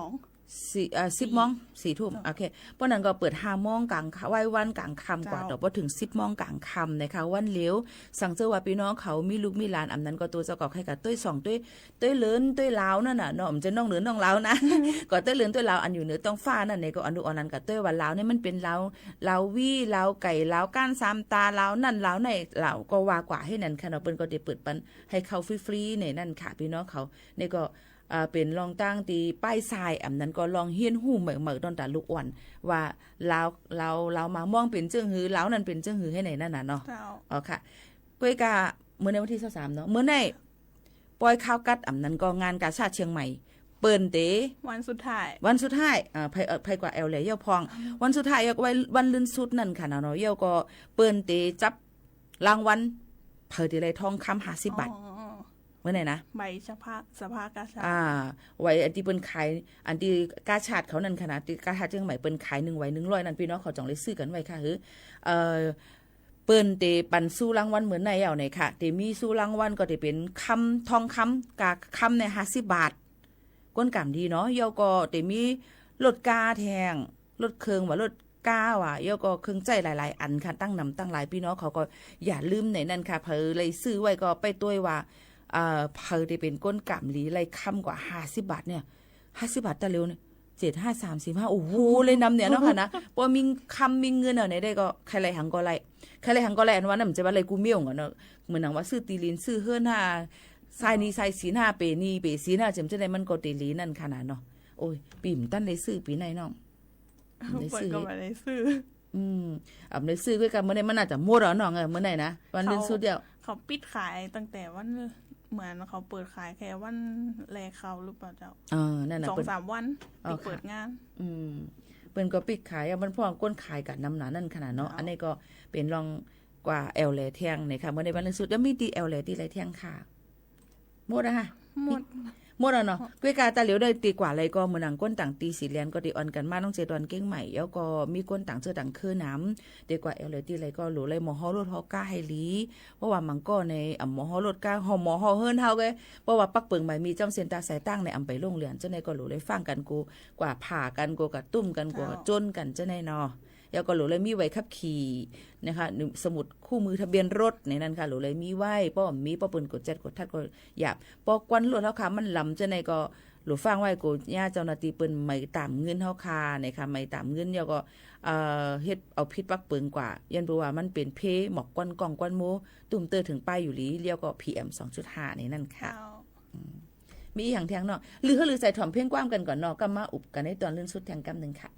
22 10 โมง 4 ทุ่มโอเคเพราะนั้นก็เปิด5 โมงกลางไหว้วันกลางค่ำกว่าดอกบ่ถึง10 โมงกลางค่ำนะคะวันเหลียวสั่งเจอว่าพี่น้องเขามีลูกมีหลานอำนั้นก็ตัวเจ้าก็ให้กับต้วย2ต้วยเลินต้วยลาวนั่นน่ะเนาะมันจะน้องเหลือน้องลาวนะ ก็ต้วยเลินต้วยลาวอันอยู่เหนือต้องฟ้านั่นนี่ก็อันดูอันนั้นก็ต้วยว่าลาวนี่มันเป็นลาววี่ลาวไก่ลาวก้าน3ตาลาวนั่นลาวไหนลาวก็ว่ากว่าให้นั่นค่ะเนาะเปิ้นก็ได้เปิดปันให้เข้าฟรีๆในนั่นค่ะพี่น้องเขานี่ก็เป็นลองตั้งตีป้ายทรายอันนั้นก็ลองเฮียนหู้เหมือนตอนตาลูกอ่อนว่าเรามามองเป็นเจิ้งหือลาวนั้นเป็นเจิ้งหือให้ไหนนั่นน่ะเนาะอ๋อค่ะก้อยกาเมื่อในวันที่23เนาะเมื่อในปล่อยข้าวกัดอันนั้นก็งานกาชาดเชียงใหม่เปิ้นเตวันสุดท้ายไผกว่าแอลเลยเย่าพองวันสุดท้ายไว้วันลื่นสุดนั่นค่ะเนาะเย่าก็เปิ้นเตจับรางวัลเผยที่ไรทองคำ50 บาทเมื่อไหร่นะใบสภากาชาดไว้อันที่เปิ้นขายอันที่กาชาดเขานั่นขนาดที่กาชาดเชียงใหม่เปิ้นขาย1ไว้100นั่นพี่น้องเขาจองเลยซื้อกันไว้ค่ะเปิ้นเตปันสู้รางวัลเหมือนในเอาไหนค่ะเตมีสู้รางวัลก็จะเป็นคำทองคำกาคำใน50 บาทก้นกำดีเนาะเยาก็เตมีรถกาแทงรถเครื่องว่ารถกาว่ะเยาก็เครื่องใจหลายๆอันค่ะตั้งนำตั้งหลายพี่น้องเขาก็อย่าลืมในนั้นค่ะเผยเลยซื้อไว้ก็ไปต้วยว่าเผยได้เป็นก้นกำหลีไรค่ำกว่า50 บาทเนี่ย50 บาทตะเร็วเนี่ย7535โอ้โหเลยนำเนี่ยเนาะค่ะนะพอมีคำมีเงินเอาไหนได้ก็ใครไรหังก็ไรอันว่านั่นมันจะว่าอะไรกูเมี่ยวเนาะเหมือนหนังว่าซื้อตีลินซื้อเฮือนห้าทรายนี้ทรายสีหน้าเปนี่เปสีหน้าจำจะได้มันก็ตีลีนั่นขนาดเนาะโอ้ยปีมตั้นได้ซื้อปีไหนน้องได้ซื้อก็ไม่ได้ซื้อได้ซื้อด้วยกันเมื่อไหร่มันอาจจะมั่วหรอน้องเมื่อไหร่นะวันเดือนสุดเดียวเขาปิดขายตั้งแต่วันเหมือนเขาเปิดขายแค่วันแรกเขาหรือเปล่าเจ้านั่นน่ะ 2-3 วันเปิดงานเปิ้นก็ปิดขายมันพร้อมก้นขายกับน้ำหนานั่นขนาดเนาะอันนี้ก็เป็นรองกว่าแอลแลแทงนี่ค่ะเมื่อในวันเดือนสุดแล้วมีตีแอลแลตีไรแทงค่ะหมดอะค่ะหมดอะเนาะกุ้ยกาตาเหลียวได้ตีกว่าอะไรก็เหมือนหนังก้นต่างตีสีเลียนก็ตีออนกันมาต้องเจดอนเก้งใหม่แล้วก็มีก้นต่างเจอต่างคือน้ำตีกว่าเอลเลยตีอะไรก็หลูเลยหมอฮอรถฮอก้าให้ลีเพราะว่ามันก็ในหมอฮอรถก้าหอหมอฮอเฮิรนเฮาไงเพราะว่าปักเปิงใหม่มีจำเส้นตาสายตั้งในอำไปโรงเรียนเจ้าในก็หลูเลยฟังกันกูกว่าผ่ากันกูกับตุ้มกันกูจนกันเจ้าในเนาะแล้วก็หลูเลยมีไว้ขับขี่นะคะสมุดคู่มือทะเบียนรถในนั้นค่ะหลูเลยมีไว้ป้อมีป้อปืนกดแจ็ดกดทัดก็หยาบป้อกวนรถเฮาค่ะมันลำจะในก็หลูฟังไว้กูย่าเจ้าหน้าที่เปิ้นไม่ตามเงินเฮาค่ะในค่ะไม่ตามเงินแล้วก็เฮ็ดเอาพิษปักเปิงกว่ายันบ่ว่ามันเป็นเพหมอกกวนกองกวนหมูตุ่มเตอถึงป้ายอยู่ลีแล้วก็ PM 2.5 ในนั้นค่ะมีอีหยังแทงเนาะหรือใส่ถ่อมเพ่งกว้างกันก่อนเนาะก็มาอุบกันในตอนลื่นสุดแทงกำนึงค่ะ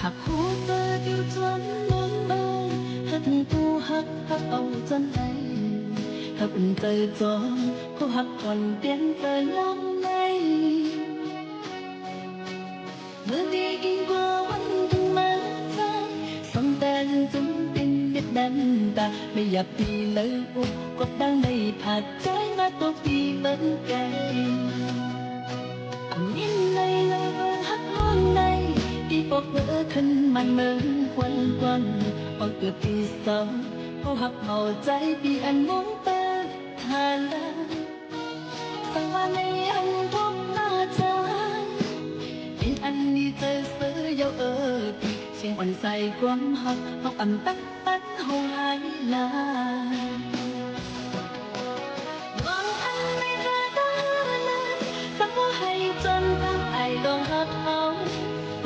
หักหูเธออยู่จนล้นเอ่ยหักกูหักเอาจนไหนหักใจจองเขาหักก่อนเปลี่ยนใจล้ำในเมื่อดียิ่งกว่าวันทั้งมันใจส่งแต่จนเป็นเด็ดดันตาไม่อยากปีเลยอุบกดดังในผาดใจมาตัวปีเหมือนกันนิ่งในเลยหักล้นในที่บอกเมื่อขึ้นมันเหมือนควันควันพอเกือบปีสองเขาหักเอาใจปีอันมองเปิดทานละสังว่าในอันพบหน้าใจเป็นอันนี้เจอเสือยาวปีเสียงอ่อนใส่ความหักเขาอ่ำตัดเขาหายลาหวังอันไม่เคยได้เลยสังว่าให้จนทั้งไอ้ดองหักเขา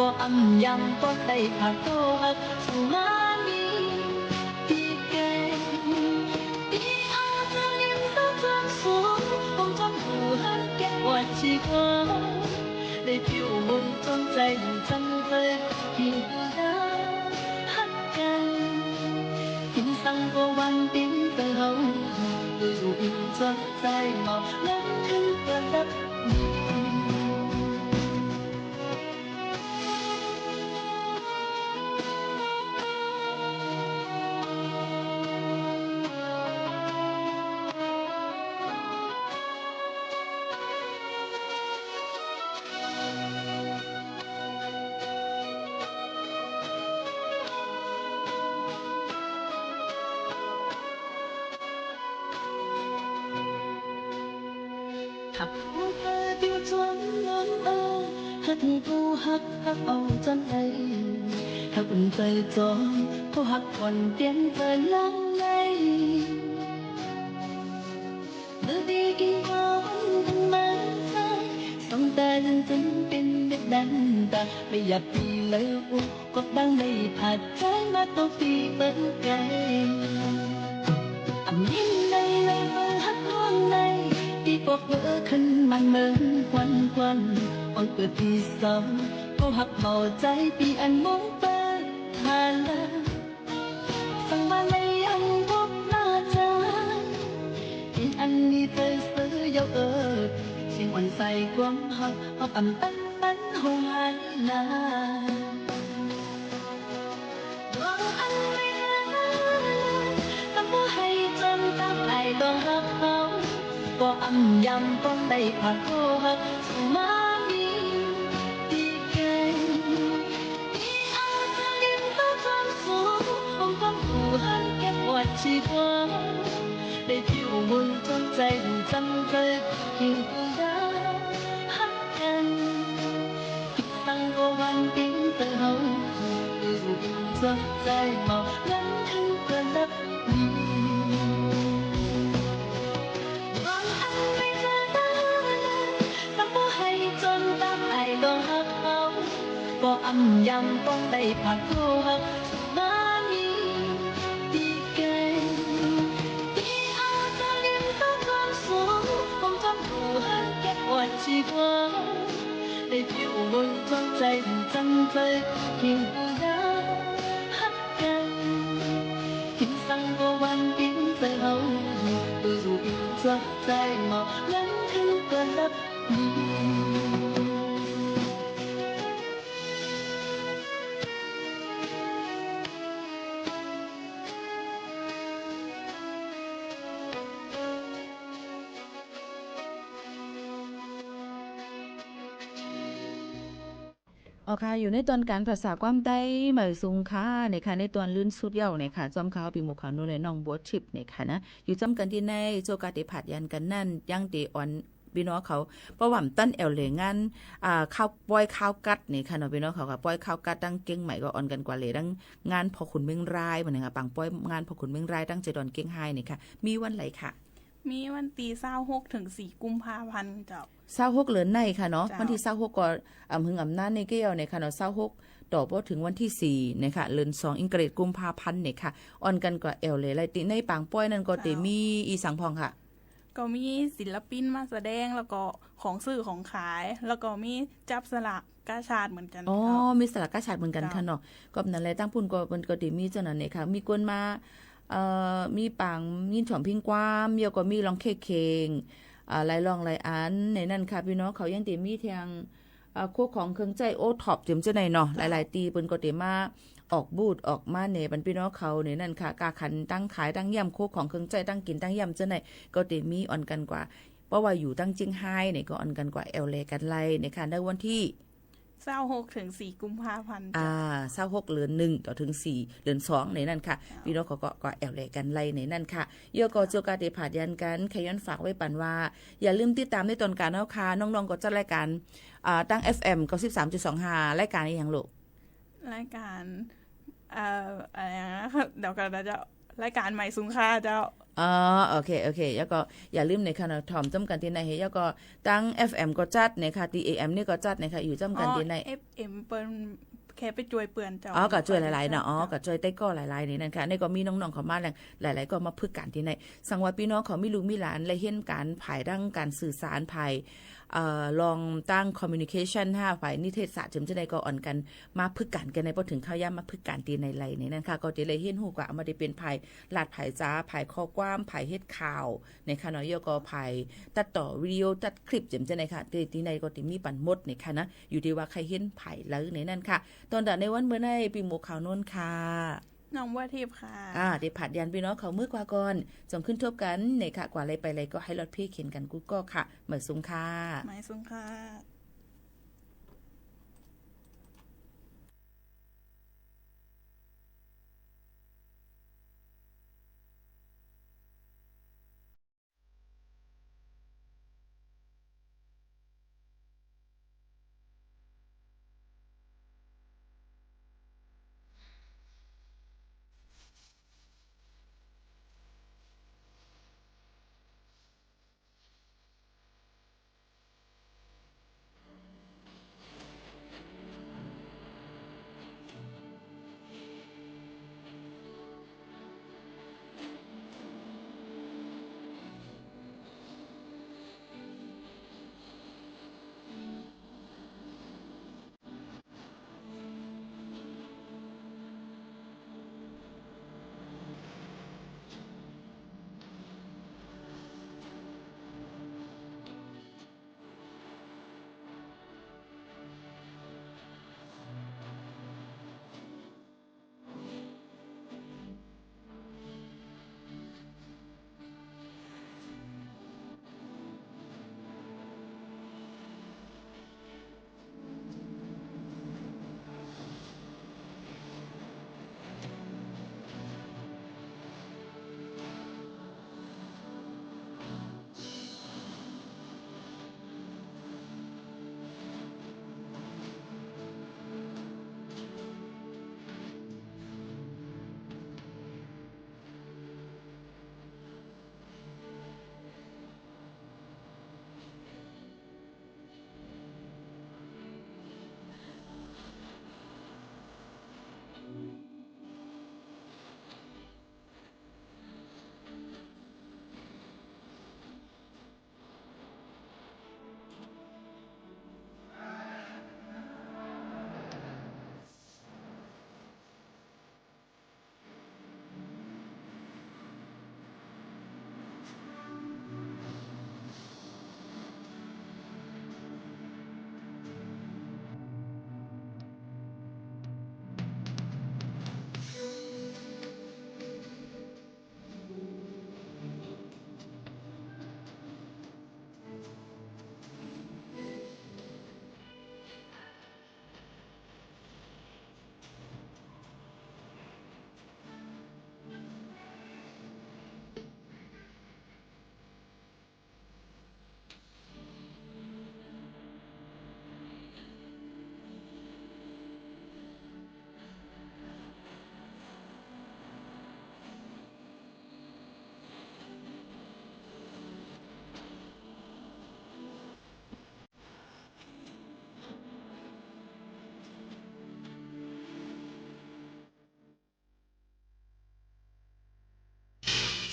ก็อำยังก็ได้ผ่านโตหักสู่งานนี้ที่แก่ที่อาจจะเลี้ยงตัวจนสูงคงจนหูหันแก่ว่าชีวาได้ผิวมุมจนใจจังเลยหิวดาหักกันหินสังก็วันติ้งเตอเฮาล dù cho tay màu ngắn thứ và đắp Hấp hút hơi tiêu chuẩn lớn ơ Hất thu hắc hắc âu chân ấy Hấp tay gió Cô hắc còn tiếng thời lắng ngay Đưa đi kinh hoa thân mang sai Sông ta dân dân bên biết đàn ta Bây giờ vì lời u Có đang đầy phạt trái mắt tôi phi vẫn cây Ẩm nhìn đây lời mơ hắt hôn này Đi bọc vỡ khăn mang mơn quanh quanh Ông cười thì sao Cô hấp màu trái vì anh muốn bơ thà là Sang ba này anh bốc na trái Nên anh đi tới xứ dấu ớt Xin quanh say quắm hấp hấp ẩm bắn hôn hai là Vâng anh đi Tâm bố hay chân tâm lại đón hấp hấp có âm nhầm con đầy phạt cô hấp má mi đi kề đi ăn ta liếm tóc trong số không có phù hơn kép hoạt chi qua để chịu buồn trongใจchân rơi hiền đã hấp chân tăng vô văn tiếng tự hậu giấc dài màu ngắn thân cơn đắp đi có âm nhầm con đầy phạt cô hấp má mi đi kề đi ăn ta liếm tóc con số không dám phù hơn kép hoạt chi qua để chịu buồn trongใจchân rơi hiền đã hấp chân hình sang vô văn tiếng rơi hậu từ dù giấc dài màu ngắn thứ cơn đắp điค่ะอยู่ในตอนการภาษาความใต้หมายสูงค่ะในค่ะในตอนลื่นสุดเย่าในค่ะจอมขาวปีหมู่ขาวนู่นในน้องบัวทิพย์ในค่ะนะอยู่จำกันที่ในโจกาติผัดยันกันนั่นยังตีอ่อนพี่น้องเขาประวัติตั้นแอลเหลงานข้าวป้อยข้าวกัดนี่ค่ะเนาะพี่น้องเขาค่ะป้อยข้าวกัดตั้งเก่งใหม่ก็อ่อนกันกว่าเลยตั้งงานพอขุนเมืองรายเหมือนกันค่ะปังป้อยงานพอขุนเมืองรายตั้งใจดอนเก่งไฮนี่ค่ะมีวันไหนค่ะมีวันตี26ถึง4กุมภาพันธ์เจ้า26เหลือนในค่ะเนาะวันที่26ก็หึงอำนาจในเกี่ยวในค่ะเนาะ26ต่อบ่ถึงวันที่4นะคะเดือน2อังกฤษกุมภาพันธ์นี่ค่ะอ่อนกันกว่าแอลเลยไลติในปางป้อยนั่นก็ติมีอีสังพองค่ะก็มีศิลปินมาแสดงแล้วก็ของซื้อของขายแล้วก็มีจับสลากกาชาดเหมือนกันอ๋อมีสลากกาชาดเหมือนกันค่ะเนาะก็นั่นแหละตั้งพุ่นก็มันก็ติมีเจ้านั้นนี่ค่ะมีคนมามีปังยินฉ่อมพิงความเยอะก็มีลองเคงหลายลองหลายอันในนั้นค่ะพี่น้องเขายังติมีทางพวกของเครื่องใจโอท็อปเต็มเจ้าไหนเนาะหลายๆตีเปิ้นก็ติมาออกบูธออกมาเนี่ยบรรพี่น้องเขาเนี่ยนั่นค่ะกาขันตั้งขายตั้งย่ำโคกของเครื่องใจตั้งกินตั้งย่ำเจ้าไหนก็ติมีอ่อนกันกว่าเพราะว่าอยู่ตั้งจิงไฮเนี่ยก็อ่อนกันกว่าแอลเลกันไล่ในค่ะในวันที่26ถึง4กุมภาพันธ์26เดือน1ต่อถึง4เดือน2ในนั่นค่ะพี่น้องเขาก็แอลเลกันไล่ในนั่นค่ะโยก็โจกาติผาดยันกันขย้อนฝากไว้ปันว่าอย่าลืมติดตามในตอนการเฮาค่ะน้องๆก็จะรายการตั้ง FM 93.25รายการอีหยังลูกรายการอะไรนะเดี๋ยวกันจะรายการใหม่สูงค่าเจ้าโอเคแล้วก็อย่าลืมในค่ะถ่อมจำกันที่ไหนเฮแล้วก็ตั้ง FM ก็จัดในค่ะ TAM นี่ก็จัดในค่ะอยู่จำกันที่ไหน FM เปิ้นแค่ไปจวยเปื่อนเจ้าก็จวยหลายๆเนาะก็จวยใต้ก็หลายๆนี่นั่นค่ะนี่ก็มีน้องๆเขามาหลายๆก็มาพึกกันที่ไหนสังว่าพี่น้องเขามีลูกมีหลานและเห็นการภายดังการสื่อสารภาย ลองตั้ง communication ฝ่ายนิเทศศาสตร์จึงจะได้ก็อ่อนกันมาพึกกันกันในพอถึงข้าวย่ำมาพึกกันตีในไหลในนั้นค่ะก็จะเลยเห็นหูกว่ามาได้เป็นภายลาดภายจ้าภายข้อกว้ามภายเฮ็ดข่าวในค่ะเนาะยก็ภายตัดต่อวิดีโอตัดคลิปจึงจะได้ค่ะที่ในก็ติมีปันหมดในค่ะนะอยู่ที่ว่าใครเห็นภายแล้วในนั้นค่ะตอนในวันเมื่อในปีหมู่ข่าวโน้นค่ะน้องว่าทิพย์ค่ะเดี๋ยวผัดยันพี่น้องเขามือกว่าก่อนส่งขึ้นทบกันในค่ะกว่าอะไรไปอะไรก็ให้รถพี่เขียนกันกูก็ค่ะเหมือนซุ้มค่ะหมายซุ้มค่ะ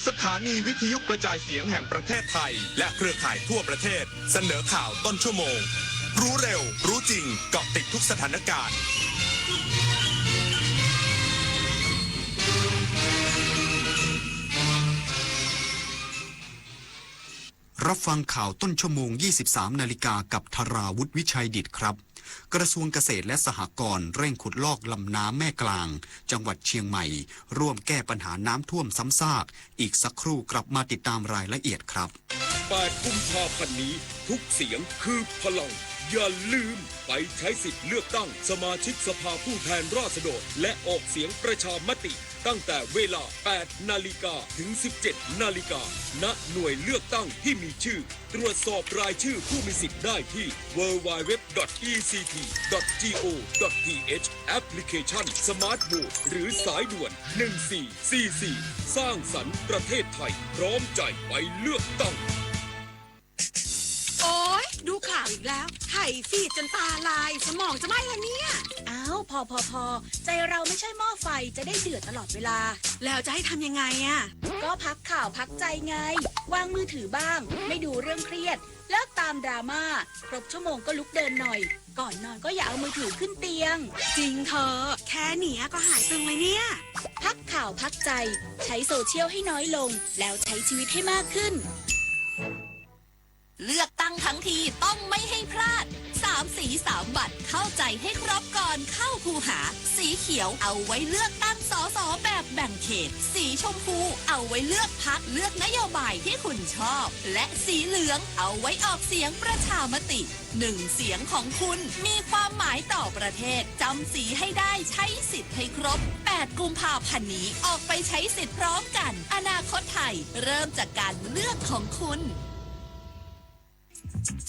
สถานีวิทยุกระจายเสียงแห่งประเทศไทยและเครือข่ายทั่วประเทศเสนอข่าวต้นชั่วโมงรู้เร็วรู้จริงเกาะติดทุกสถานการณ์รับฟังข่าวต้นชั่วโมง 23 นาฬิกากับธราวุฒิวิชัยดิษฐ์ครับกระทรวงเกษตรและสหกรณ์เร่งขุดลอกลำน้ำแม่กลางจังหวัดเชียงใหม่ร่วมแก้ปัญหาน้ำท่วมซ้ำซากอีกสักครู่กลับมาติดตามรายละเอียดครับ8 กุมภาพันธ์นี้ทุกเสียงคือพลังอย่าลืมไปใช้สิทธิ์เลือกตั้งสมาชิกสภาผู้แทนราษฎรและออกเสียงประชามติตั้งแต่เวลา 8 นาฬิกาถึง 17 นาฬิกาณหน่วยเลือกตั้งที่มีชื่อตรวจสอบรายชื่อผู้มีสิทธิ์ได้ที่ www.ect.go.th แอปพลิเคชัน Smart Vote หรือสายด่วน 1444 สร้างสรรค์ประเทศไทยพร้อมใจไปเลือกตั้งโอ๊ยดูข่าวอีกแล้วไถฟีดจนตาลายสมองจะไหม้แล้วเนี่ยอ้าวพอใจเราไม่ใช่หม้อไฟจะได้เดือดตลอดเวลาแล้วจะให้ทำยังไงอะ ก็พักข่าวพักใจไงวางมือถือบ้างไม่ดูเรื่องเครียดเลิกตามดราม่าครบชั่วโมงก็ลุกเดินหน่อยก่อนนอนก็อย่าเอามือถือขึ้นเตียงจริงเธอแค่เนี้ยก็หายตึงเลยเนี่ยพักข่าวพักใจใช้โซเชียลให้น้อยลงแล้วใช้ชีวิตให้มากขึ้นเลือกตั้งทั้งทีต้องไม่ให้พลาด3 สี3 บัตรเข้าใจให้ครบก่อนเข้าคูหาสีเขียวเอาไว้เลือกตั้งสสแบบแบ่งเขตสีชมพูเอาไว้เลือกพรรคเลือกนโยบายที่คุณชอบและสีเหลืองเอาไว้ออกเสียงประชามติ1 เสียงของคุณมีความหมายต่อประเทศจำสีให้ได้ใช้สิทธิ์ให้ครบ8 กุมภาพันธ์นี้ออกไปใช้สิทธิ์พร้อมกันอนาคตไทยเริ่มจากการเลือกของคุณ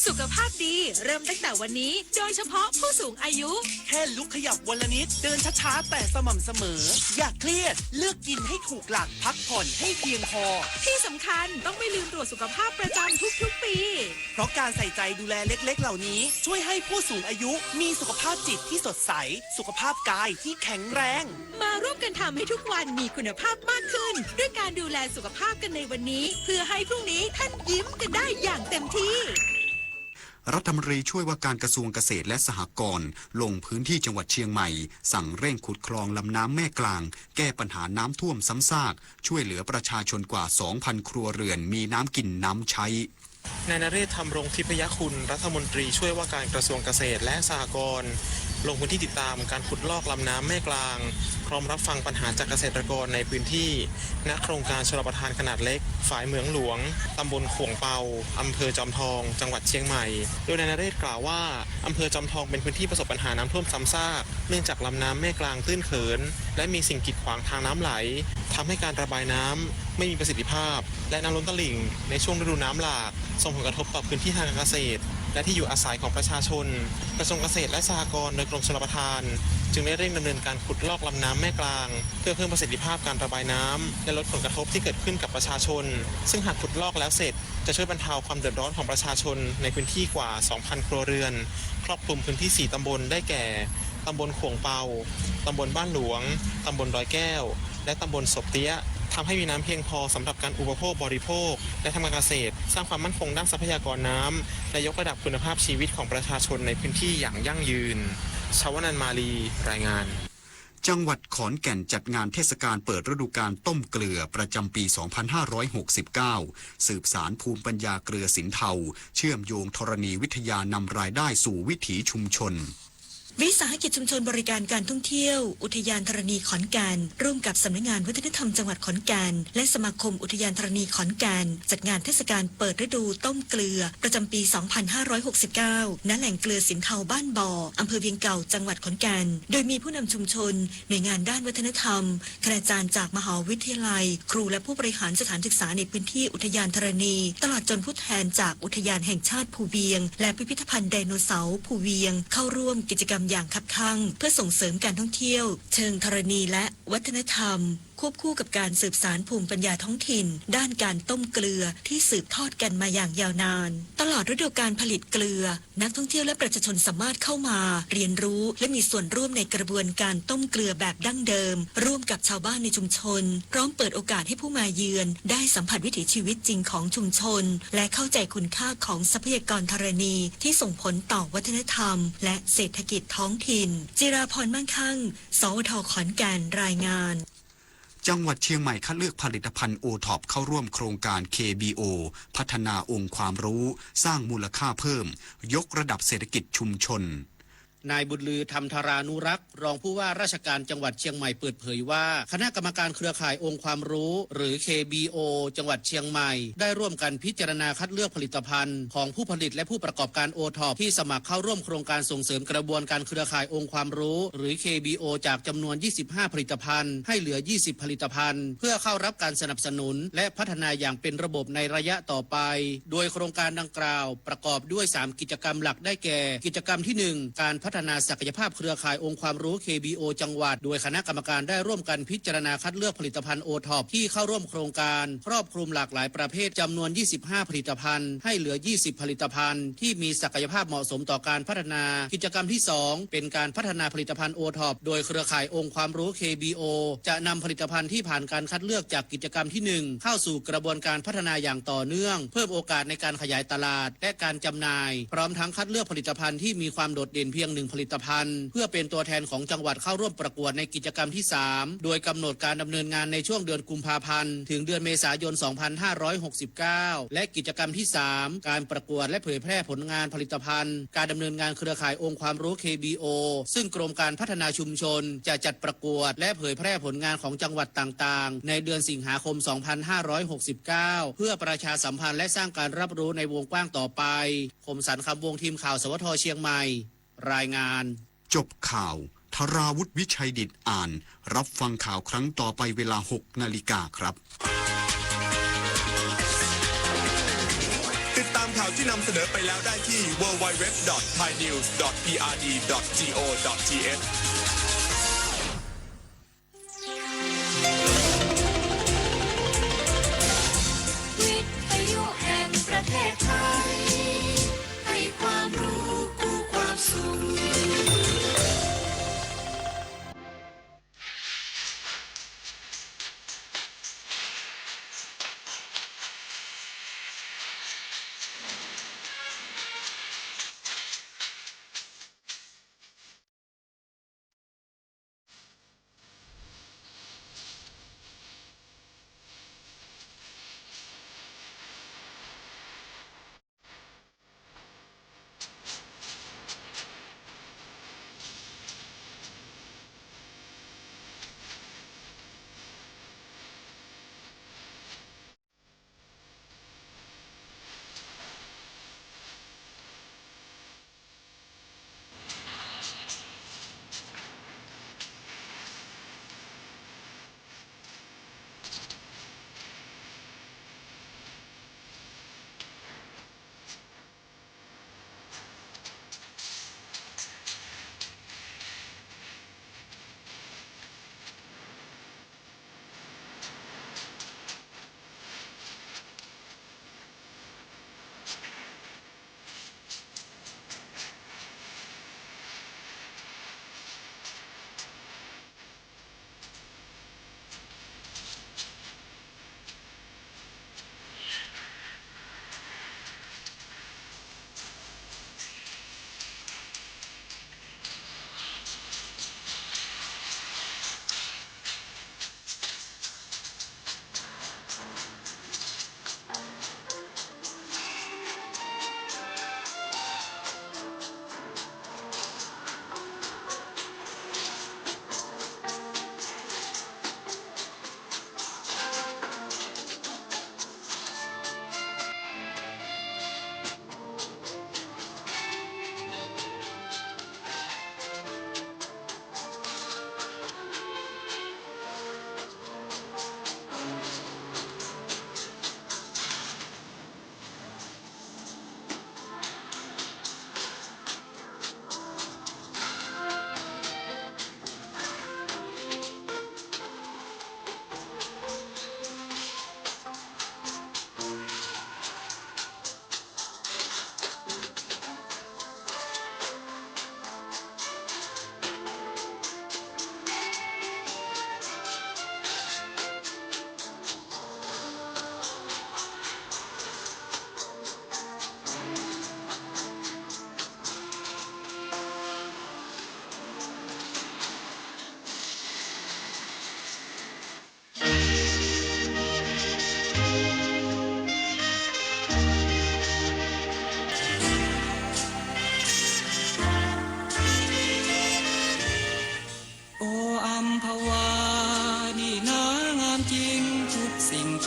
สุขภาพดีเริ่มตั้งแต่วันนี้โดยเฉพาะผู้สูงอายุแค่ลุกขยับวันละนิดเดินช้าๆแต่สม่ำเสมออย่าเครียดเลือกกินให้ถูกหลักพักผ่อนให้เพียงพอที่สำคัญต้องไม่ลืมตรวจสุขภาพประจำทุกๆปีเพราะการใส่ใจดูแลเล็กๆเหล่านี้ช่วยให้ผู้สูงอายุมีสุขภาพจิตที่สดใสสุขภาพกายที่แข็งแรงมาร่วมกันทำให้ทุกวันมีคุณภาพมากขึ้นด้วยการดูแลสุขภาพกันในวันนี้เพื่อให้พรุ่งนี้ท่านยิ้มกันได้อย่างเต็มที่รัฐมนตรีช่วยว่าการกระทรวงเกษตรและสหกรณ์ลงพื้นที่จังหวัดเชียงใหม่สั่งเร่งขุดคลองลำน้ำแม่กลางแก้ปัญหาน้ำท่วมซ้ำซากช่วยเหลือประชาชนกว่า 2,000 ครัวเรือนมีน้ำกินน้ำใช้นายนเรศ ธรรมรงค์ทิพยคุณรัฐมนตรีช่วยว่าการกระทรวงเกษตรและสหกรณ์ลงพื้นที่ติดตามการขุดลอกลำน้ำแม่กลางพร้อมรับฟังปัญหาจากเกษตรกรในพื้นที่ณโครงการชลประทานขนาดเล็กฝ่ายเหมืองหลวงตำบลขวงเปาอำเภอจอมทองจังหวัดเชียงใหม่โดยนายนเรศกล่าวว่าอำเภอจอมทองเป็นพื้นที่ประสบปัญหาน้ำท่วมซ้ำซากเนื่องจากลำน้ำแม่กลางตื้นเขินและมีสิ่งกีดขวางทางน้ำไหลทำให้การระบายน้ำไม่มีประสิทธิภาพและน้ำล้นตลิ่งในช่วงฤดูน้ำหลากส่งผลกระทบต่อพื้นที่ทางการเกษตรและที่อยู่อาศัยของประชาชนกระทรวงเกษตรและสหกรณ์โดยกรมชลประทานจึงได้เร่งดำเนินการขุดลอกลำน้ำแม่กลางเพื่อเพิ่มประสิทธิภาพการระบายน้ำและลดผลกระทบที่เกิดขึ้นกับประชาชนซึ่งหากขุดลอกแล้วเสร็จจะช่วยบรรเทาความเดือดร้อนของประชาชนในพื้นที่กว่า 2,000 ครัวเรือนครอบคลุมพื้นที่4 ตำบลได้แก่ตำบลขวงเปาตำบลบ้านหลวงตำบลดอยแก้วและตำบลศพเตี้ยทำให้มีน้ำเพียงพอสำหรับการอุปโภคบริโภคและทำการเกษตรสร้างความมั่นคงด้านทรัพยากรน้ำและยกระดับคุณภาพชีวิตของประชาชนในพื้นที่อย่างยั่งยืนชวนันท์มาลีรายงานจังหวัดขอนแก่นจัดงานเทศกาลเปิดฤดูกาลต้มเกลือประจำปี 2569 สืบสารภูมิปัญญาเกลือสินเทาเชื่อมโยงธรณีวิทยานำรายได้สู่วิถีชุมชนวิสาหกิจชุมชนบริการการท่องเที่ยวอุทยานธรณีขอนแก่นร่วมกับสำนักงานวัฒนธรรมจังหวัดขอนแก่นและสมาคมอุทยานธรณีขอนแก่นจัดงานเทศกาลเปิดฤดูต้มเกลือประจำปี 2569 ณ แหล่งเกลือสินเทาบ้านบ่ออำเภอเวียงเก่าจังหวัดขอนแก่นโดยมีผู้นำชุมชนหน่วยงานด้านวัฒนธรรมคณาจารย์จากมหาวิทยาลัยครูและผู้บริหารสถานศึกษาในพื้นที่อุทยานธรณีตลอดจนผู้แทนจากอุทยานแห่งชาติภูเวียงและพิพิธภัณฑ์ไดโนเสาร์ภูเวียงเข้าร่วมกิจกรรมอย่างคับคั่งเพื่อส่งเสริมการท่องเที่ยวเชิงธรณีและวัฒนธรรมควบคู่กับการสืบสานภูมิปัญญาท้องถิ่นด้านการต้มเกลือที่สืบทอดกันมาอย่างยาวนานตลอดฤดูกาลผลิตเกลือนักท่องเที่ยวและประชาชนสามารถเข้ามาเรียนรู้และมีส่วนร่วมในกระบวนการต้มเกลือแบบดั้งเดิมร่วมกับชาวบ้านในชุมชนพร้อมเปิดโอกาสให้ผู้มาเยือนได้สัมผัสวิถีชีวิตจริงของชุมชนและเข้าใจคุณค่าของทรัพยากรธรณีที่ส่งผลต่อวัฒนธรรมและเศรษฐกิจท้องถิ่นจิราพรมั่งคั่งสวท.ขอนแก่นรายงานจังหวัดเชียงใหม่คัดเลือกผลิตภัณฑ์โอท็อปเข้าร่วมโครงการ KBO พัฒนาองค์ความรู้สร้างมูลค่าเพิ่มยกระดับเศรษฐกิจชุมชนนายบุญลือธรรมธารานุรักษ์รองผู้ว่าราชการจังหวัดเชียงใหม่เปิดเผยว่าคณะกรรมการเครือข่ายองค์ความรู้หรือ KBO จังหวัดเชียงใหม่ได้ร่วมกันพิจารณาคัดเลือกผลิตภัณฑ์ของผู้ผลิตและผู้ประกอบการโอท็อปที่สมัครเข้าร่วมโครงการส่งเสริมกระบวนการเครือข่ายองค์ความรู้หรือ KBO จากจำนวน25ผลิตภัณฑ์ให้เหลือ20ผลิตภัณฑ์เพื่อเข้ารับการสนับสนุนและพัฒนาอย่างเป็นระบบในระยะต่อไปโดยโครงการดังกล่าวประกอบด้วย3กิจกรรมหลักได้แก่กิจกรรมที่1การพัฒ ฒนาศักยภาพเครือข่ายองค์ความรู้ KBO จังหวัดโดยคณะกรรมการได้ร่วมกันพิจารณาคัดเลือกผลิตภัณฑ์โอท็อปที่เข้าร่วมโครงการครอบคลุมหลากหลายประเภทจำนวน25ผลิตภัณฑ์ให้เหลือ20ผลิตภัณฑ์ที่มีศักยภาพเหมาะสมต่อการพัฒนากิจกรรมที่2เป็นการพัฒนาผลิตภัณฑ์โอท็อปโดยเครือข่ายองค์ความรู้ KBO จะนำผลิตภัณฑ์ที่ผ่านการคัดเลือกจากกิจกรรมที่1เข้าสู่กระบวนการพัฒนาอย่างต่อเนื่องเพิ่มโอกาสในการขยายตลาดและการจำหน่ายพร้อมทั้งคัดเลือกผลิตภัณฑ์ที่มีความโดดเด่นเพียง1ผลิตภัณฑ์เพื่อเป็นตัวแทนของจังหวัดเข้าร่วมประกวดในกิจกรรมที่3โดยกำหนดการดำเนินงานในช่วงเดือนกุมภาพันธ์ถึงเดือนเมษายน 2569 และกิจกรรมที่3การประกวดและเผยแพร่ผลงานผลิตภัณฑ์การดำเนินงานเครือข่ายองค์ความรู้ KBO ซึ่งกรมการพัฒนาชุมชนจะจัดประกวดและเผยแพร่ผลงานของจังหวัดต่างๆในเดือนสิงหาคม 2569 เพื่อประชาสัมพันธ์และสร้างการรับรู้ในวงกว้างต่อไปคมสันต์คำวงทีมข่าวสวทเชียงใหม่รายงานจบข่าวธราวุฒิวิชัยดิตอ่านรับฟังข่าวครั้งต่อไปเวลา 6 นาฬิกาครับ ติดตามข่าวที่นำเสนอไปแล้วได้ที่ www.thainews.prd.go.thวิทยุแห่งประเทศไทยให้ความรู้กู้ความสุข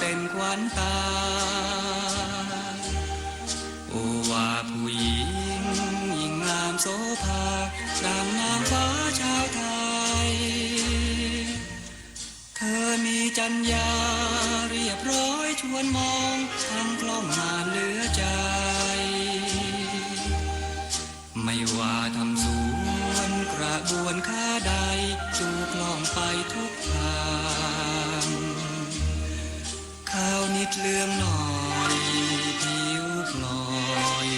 เป็นขวัญตาโอว่าผู้หญิงยิ่งงามโสภาดังนางฟ้าชาวไทยเธอมีจรรยาเรียบร้อยชวนมองทั้งคล่องงานเหลือใจไม่ว่าทำสูง บวนข้าใดจูกล่องไปทุกทางข้าวนิดเหลืองหน่อยผิวพลอย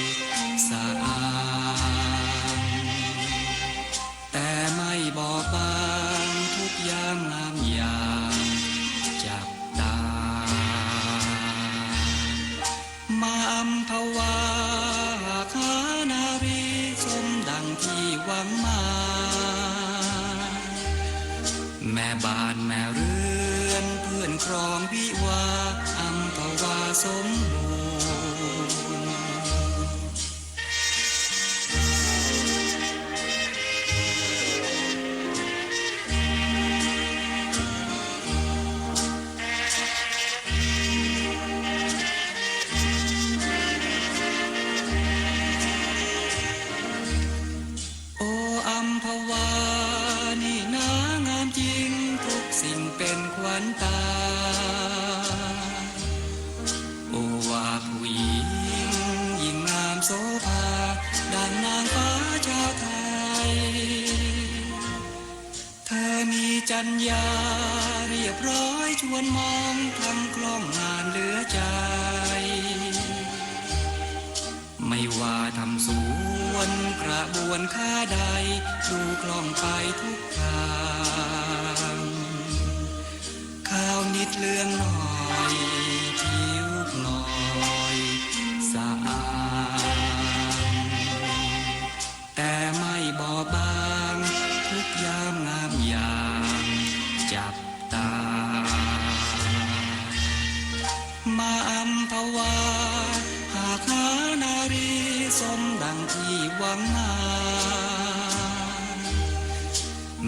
สะอาดแต่ไม่บอบบางทุกอย่างงามอย่างจับตามาอัมพวาคานารีสมดังที่หวังมาแม่บ้านแม่เรือนเพื่อนครองวิวาอัมพวาสมบูรณ์โออัมพวานี่นางามจริงทุกสิ่งเป็นขวัญตาโอวาผู้หญิงยิ่งงามโสภาดังนางฟ้าชาวไทยเธอมีจรรยาเรียบร้อยชวนมองทำกล้องงานเหลือใจไม่ว่าทำสวนกระบวนข้าใดดูกล้องไปทุกทางข้าวนิดเหลืองหน่อยผิวพลอยสะอาดแต่ไม่บอบบางทุกยามงามอย่างจับตามาอัมพวาหากหานารีสมดังที่หวังมา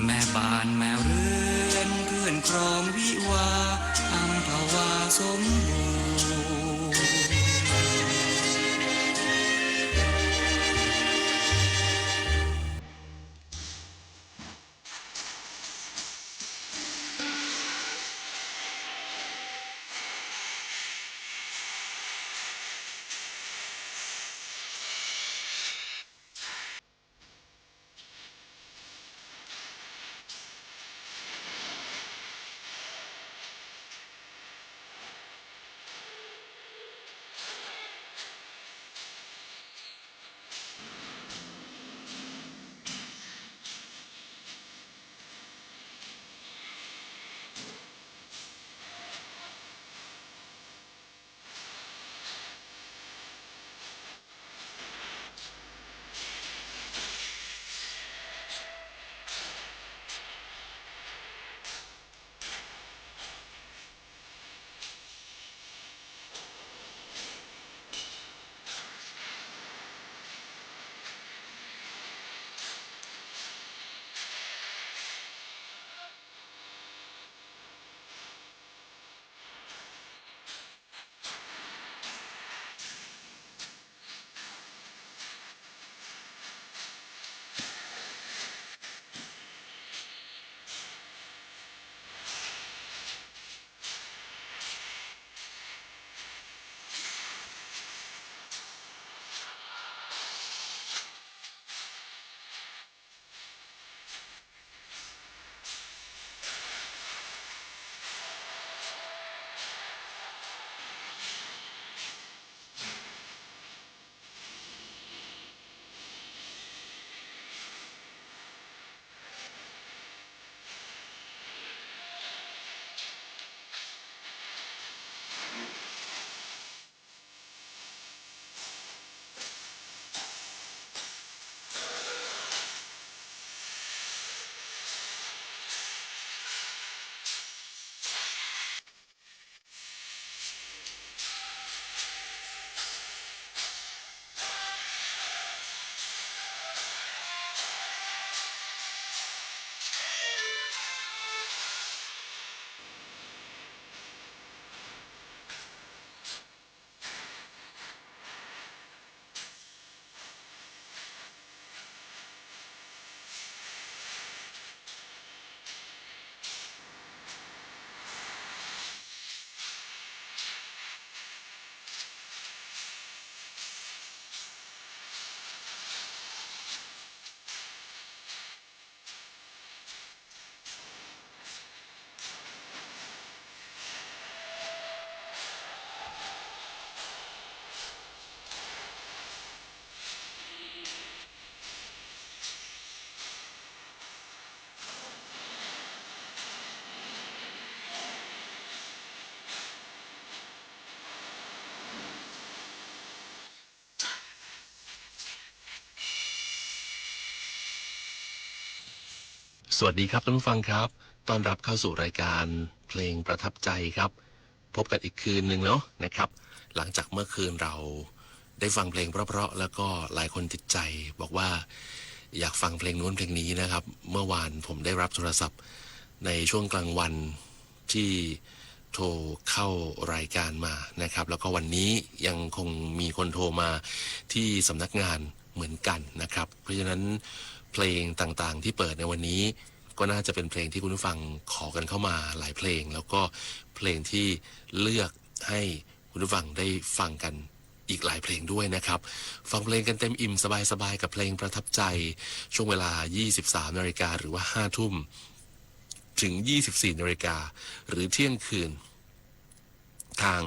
แม่บ้านแม่เรือนเพื่อนครองวิวาอัมพวาสมบูรณ์ เ สวัสดีครับท่านผู้ฟังครับต้อนรับเข้าสู่รายการเพลงประทับใจครับพบกันอีกคืนหนึ่งเนาะนะครับหลังจากเมื่อคืนเราได้ฟังเพลงเพราะๆแล้วก็หลายคนติดใจบอกว่าอยากฟังเพลงนู้นเพลงนี้นะครับเมื่อวานผมได้รับโทรศัพท์ในช่วงกลางวันที่โทรเข้ารายการมานะครับแล้วก็วันนี้ยังคงมีคนโทรมาที่สำนักงานเหมือนกันนะครับเพราะฉะนั้นเพลงต่างๆที่เปิดในวันนี้ก็น่าจะเป็นเพลงที่คุณผู้ฟังขอกันเข้ามาหลายเพลงแล้วก็เพลงที่เลือกให้คุณผู้ฟังได้ฟังกันอีกหลายเพลงด้วยนะครับฟังเพลงกันเต็มอิ่มสบายๆกับเพลงประทับใจช่วงเวลา 23 นาฬิกาหรือว่า 5 ทุ่มถึง 24 นาฬิกาหรือเที่ยงคืนทาง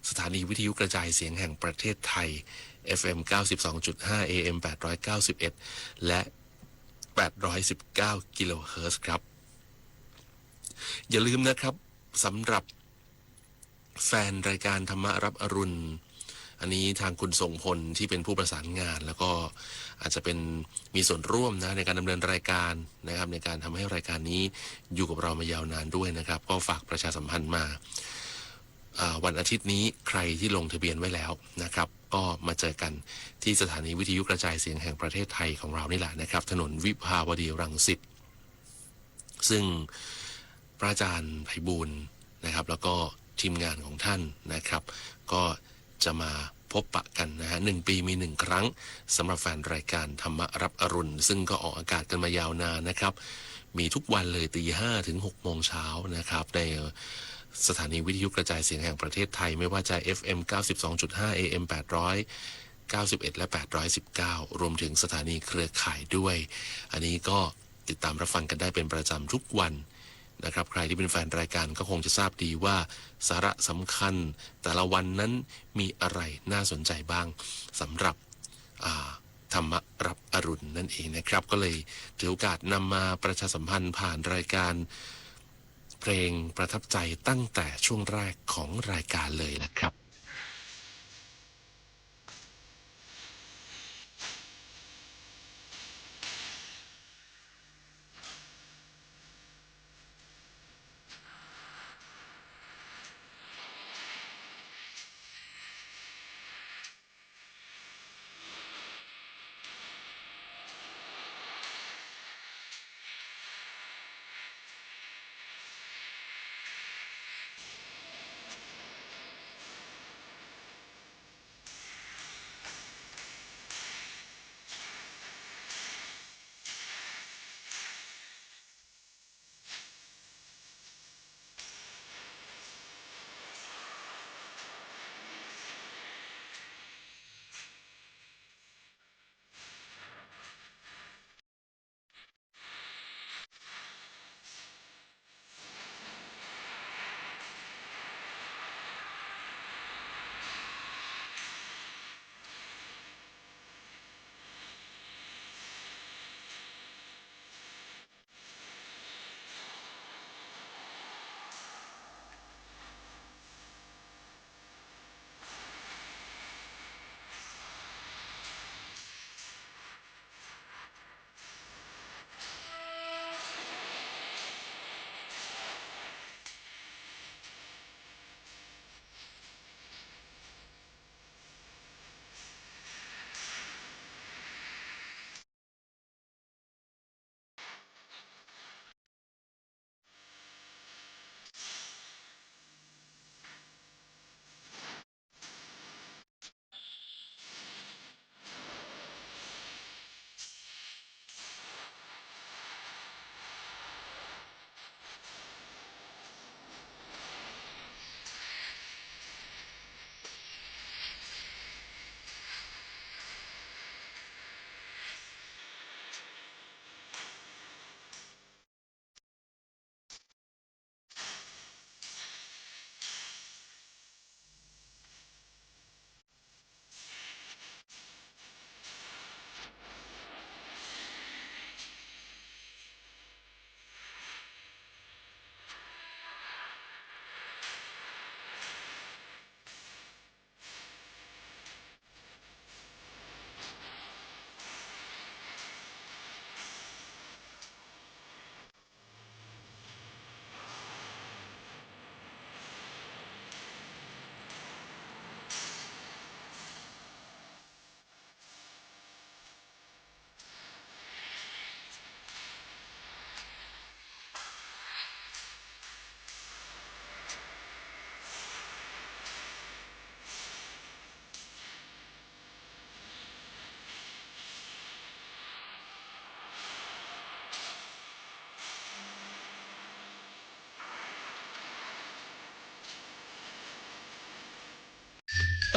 สถานีวิทยุกระจายเสียงแห่งประเทศไทย FM 92.5 AM 891 และ 819 กิโลเฮิรตซ์ครับอย่าลืมนะครับสำหรับแฟนรายการธรรมะรับอรุณอันนี้ทางคุณทรงพลที่เป็นผู้ประสานงานแล้วก็อาจจะเป็นมีส่วนร่วมนะในการดำเนินรายการนะครับในการทำให้รายการนี้อยู่กับเรามายาวนานด้วยนะครับก็ฝากประชาสัมพันธ์มาวันอาทิตย์นี้ใครที่ลงทะเบียนไว้แล้วนะครับก็มาเจอกันที่สถานีวิทยุกระจายเสียงแห่งประเทศไทยของเรานี่แหละนะครับถนนวิภาวดีรังสิตซึ่งพระอาจารย์ไพบูลย์นะครับแล้วก็ทีมงานของท่านนะครับก็จะมาพบปะกันนะฮะ1 ปีมี1 ครั้งสำหรับแฟนรายการธรรมะรับอรุณซึ่งก็ออกอากาศกันมายาวนานนะครับมีทุกวันเลยตี 5 ถึง 6 โมงเช้านะครับในสถานีวิทยุกระจายเสียงแห่งประเทศไทยไม่ว่าจะ FM 92.5 AM 891 และ 819 รวมถึงสถานีเครือข่ายด้วยอันนี้ก็ติดตามรับฟังกันได้เป็นประจำทุกวันนะครับใครที่เป็นแฟนรายการก็คงจะทราบดีว่าสาระสำคัญแต่ละวันนั้นมีอะไรน่าสนใจบ้างสำหรับธรรมะรับอรุณนั่นเองนะครับก็เลยถือโอกาสนำมาประชาสัมพันธ์ผ่านรายการเพลงประทับใจตั้งแต่ช่วงแรกของรายการเลยนะครับ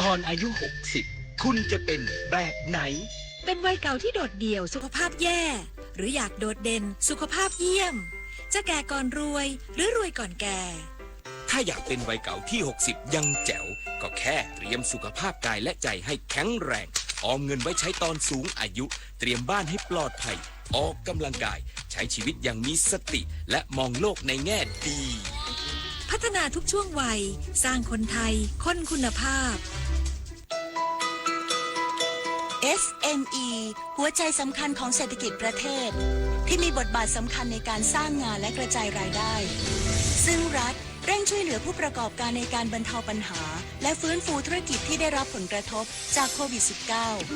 ตอนอายุ 60 คุณจะเป็นแบบไหน เป็นวัยเก่าที่โดดเดี่ยวสุขภาพแย่ หรืออยากโดดเด่นสุขภาพเยี่ยม จะแก่ก่อนรวยหรือรวยก่อนแก่ ถ้าอยากเป็นวัยเก่าที่ 60 ยังแจ๋วก็แค่เตรียมสุขภาพกายและใจให้แข็งแรงออมเงินไว้ใช้ตอนสูงอายุเตรียมบ้านให้ปลอดภัยออกกำลังกายใช้ชีวิตอย่างมีสติและมองโลกในแง่ดี พัฒนาทุกช่วงวัยสร้างคนไทยคนคุณภาพ SME หัวใจสำคัญของเศรษฐกิจประเทศที่มีบทบาทสำคัญในการสร้างงานและกระจายรายได้ซึ่งรัฐเร่งช่วยเหลือผู้ประกอบการในการบรรเทาปัญหาและฟื้นฟูธุรกิจที่ได้รับผลกระทบจากโควิด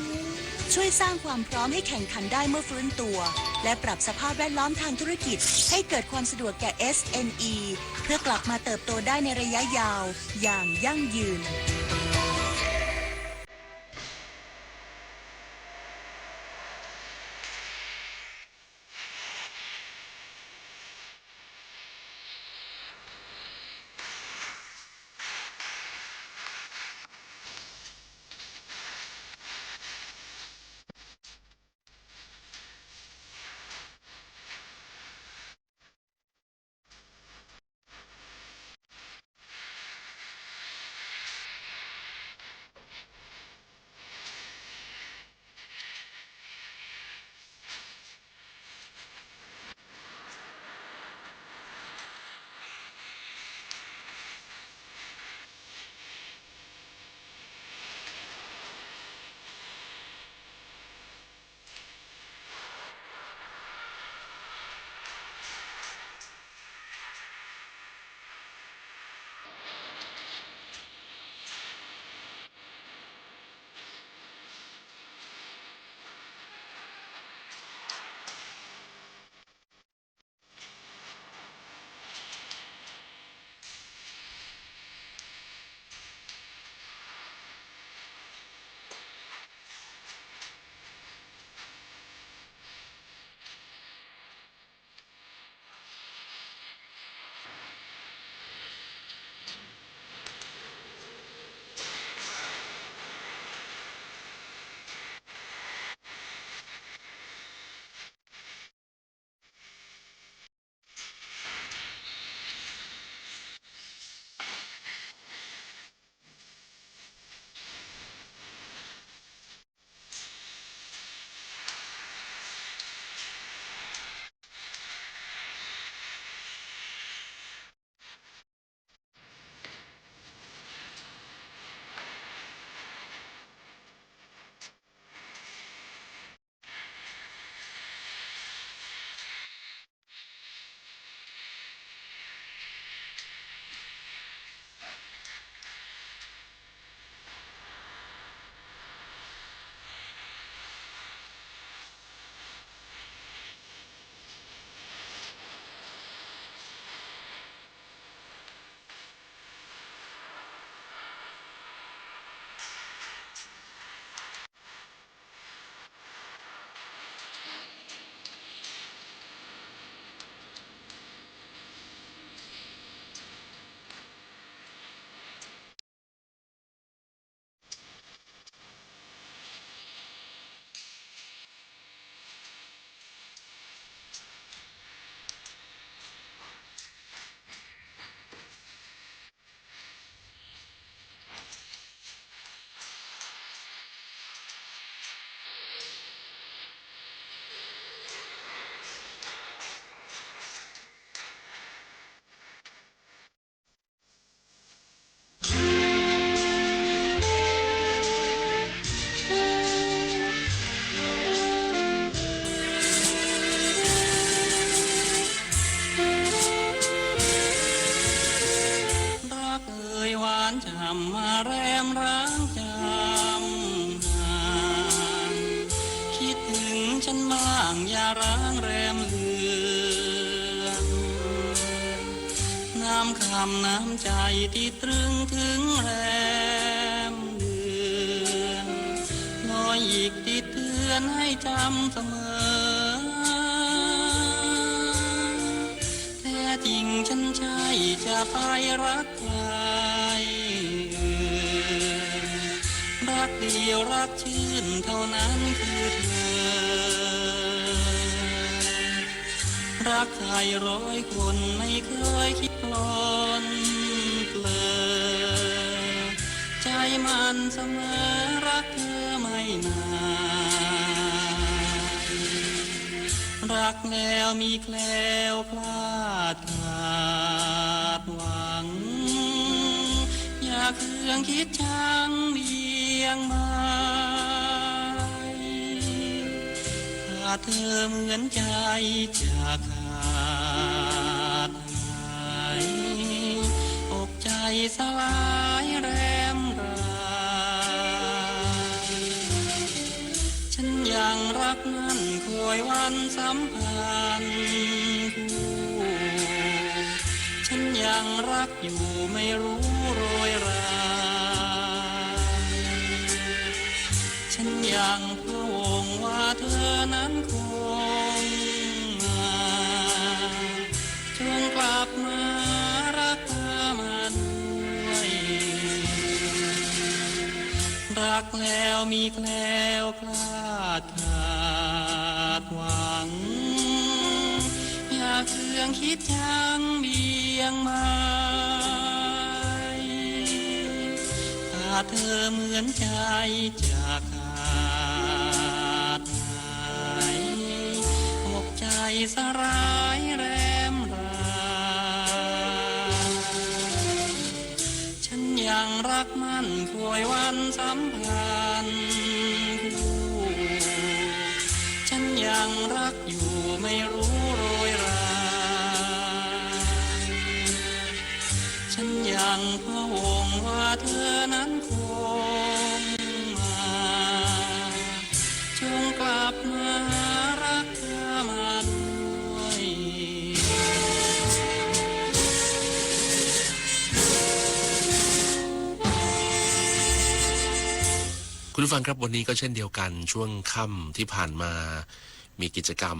-19 ช่วยสร้างความพร้อมให้แข่งขันได้เมื่อฟื้นตัวและปรับสภาพแวดล้อมทางธุรกิจให้เกิดความสะดวกแก่ SME เพื่อกลับมาเติบโตได้ในระยะยาวอย่างยั่งยืนน้ำใจที่ตรึงถึงแรมเดือนลอยอีกติดเตือนให้จำเสมอแท้จริงฉันใช่จะไปรักใคร เดียวรักชื่นเท่านั้นคือเธอรักใครร้อยคนไม่เคยคิดปลอนเปลอใจมันเสมอรักเธอไม่นานรักแล้วมีแคล้วคลาดขาดหวังอยากเคืองคิดชังเบี่ยงบายถ้าเธอเหมือนใจจะขาดหายอกใจสลายแรมรายฉันยังรักนั้นคอยวันสัมพันธ์คู่ฉันยังรักอยู่ไม่รู้โรยราฉันยังพะวงว่าเธอนั้นคงมาจงกลับมารักเธอมาด้วยรักแล้วมีแคล้วคลาดขาดหวังอยากเคืองคิดชังเบี่ยงบายถ้าเธอเหมือนใจจะขาดหายอกใจสลายแรมรายฉันยังรักมันคอยวันสัมพันธ์คู่ฉันยังรักอยู่ไม่รู้โรยราฉันยังพะวงว่าเธอนั้นคงมาจงกลับมารักเธอมาด้วย คุณผู้ฟังครับวันนี้ก็เช่นเดียวกันช่วงค่ำที่ผ่านมามีกิจกรรม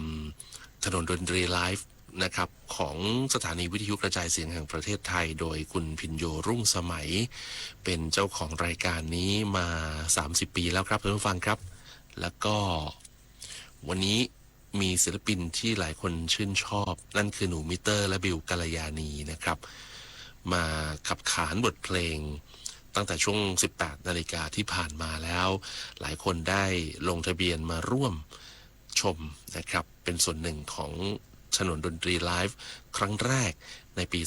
ถนนดนตรีไลฟ์นะครับของสถานีวิทยุกระจายเสียงแห่งประเทศไทยโดยคุณพิญโยรุ่งสมัยเป็นเจ้าของรายการนี้มา30 ปีแล้วครับท่านผู้ฟังครับแล้วก็วันนี้มีศิลปินที่หลายคนชื่นชอบนั่นคือหนูมิเตอร์และบิวกัลยาณีนะครับมาขับขานบทเพลงตั้งแต่ช่วง 18 นาฬิกาที่ผ่านมาแล้วหลายคนได้ลงทะเบียนมาร่วมชมนะครับเป็นส่วนหนึ่งของถนนดนตรีไลฟ์ครั้งแรกในปี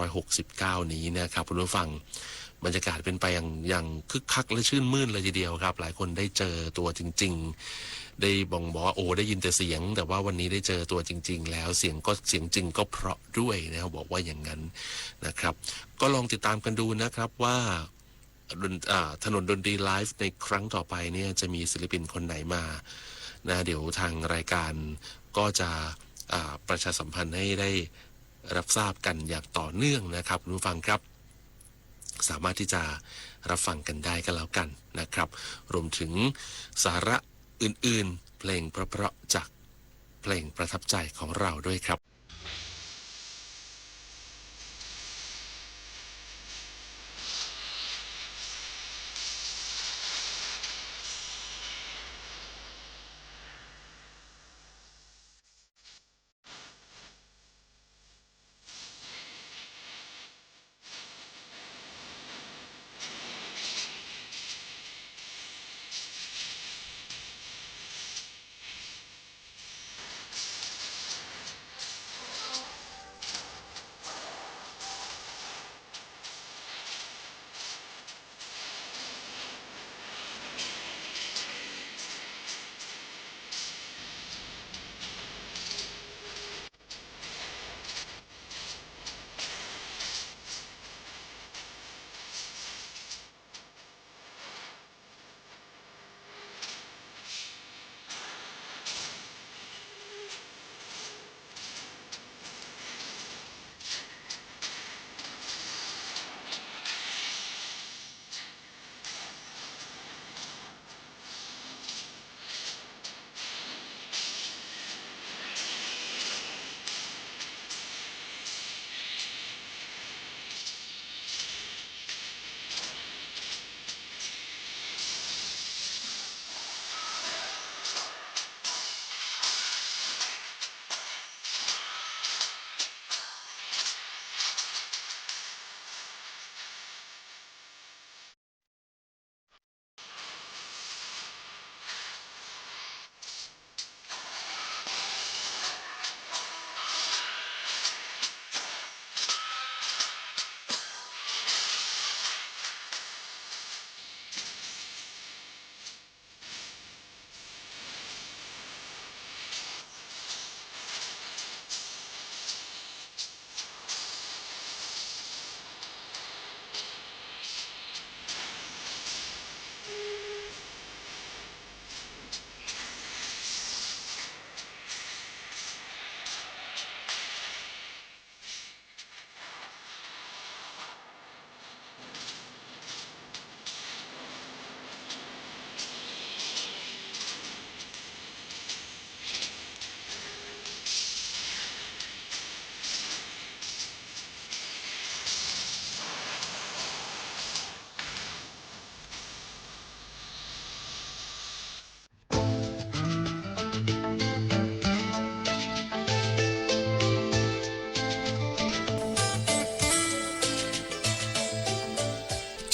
2569 นี้นะครับคุณผู้ฟังบรรยากาศเป็นไปอย่างคึกคักและชื่นมื่นเลยทีเดียวครับหลายคนได้เจอตัวจริงๆได้บอกว่าโอ้ได้ยินแต่เสียงแต่ว่าวันนี้ได้เจอตัวจริงๆแล้วเสียงจริงก็เพราะด้วยนะครับบอกว่าอย่างนั้นนะครับก็ลองติดตามกันดูนะครับว่าถนนดนตรีไลฟ์ในครั้งต่อไปเนี่ยจะมีศิลปินคนไหนมานะเดี๋ยวทางรายการก็จะประชาสัมพันธ์ให้ได้รับทราบกันอย่างต่อเนื่องนะครับคุณผู้ฟังครับสามารถที่จะรับฟังกันได้ก็แล้วกันนะครับรวมถึงสาระอื่นๆเพลงเพราะๆจากเพลงประทับใจของเราด้วยครับ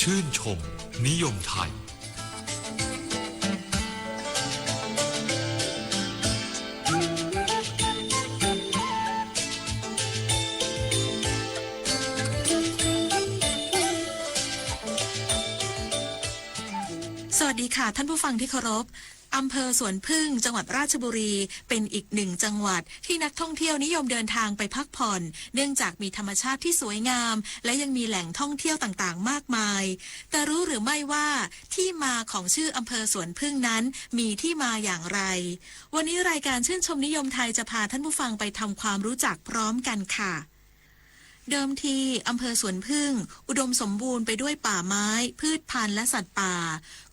ชื่นชมนิยมไทยสวัสดีค่ะท่านผู้ฟังที่เคารพอำเภอสวนพึ่งจังหวัดราชบุรีเป็นอีกหนึ่งจังหวัดที่นักท่องเที่ยวนิยมเดินทางไปพักผ่อนเนื่องจากมีธรรมชาติที่สวยงามและยังมีแหล่งท่องเที่ยวต่างๆมากมายแต่รู้หรือไม่ว่าที่มาของชื่ออำเภอสวนพึ่งนั้นมีที่มาอย่างไรวันนี้รายการชื่นชมนิยมไทยจะพาท่านผู้ฟังไปทำความรู้จักพร้อมกันค่ะเดิมทีอำเภอสวนพึ่งอุดมสมบูรณ์ไปด้วยป่าไม้พืชพันธุ์และสัตว์ป่า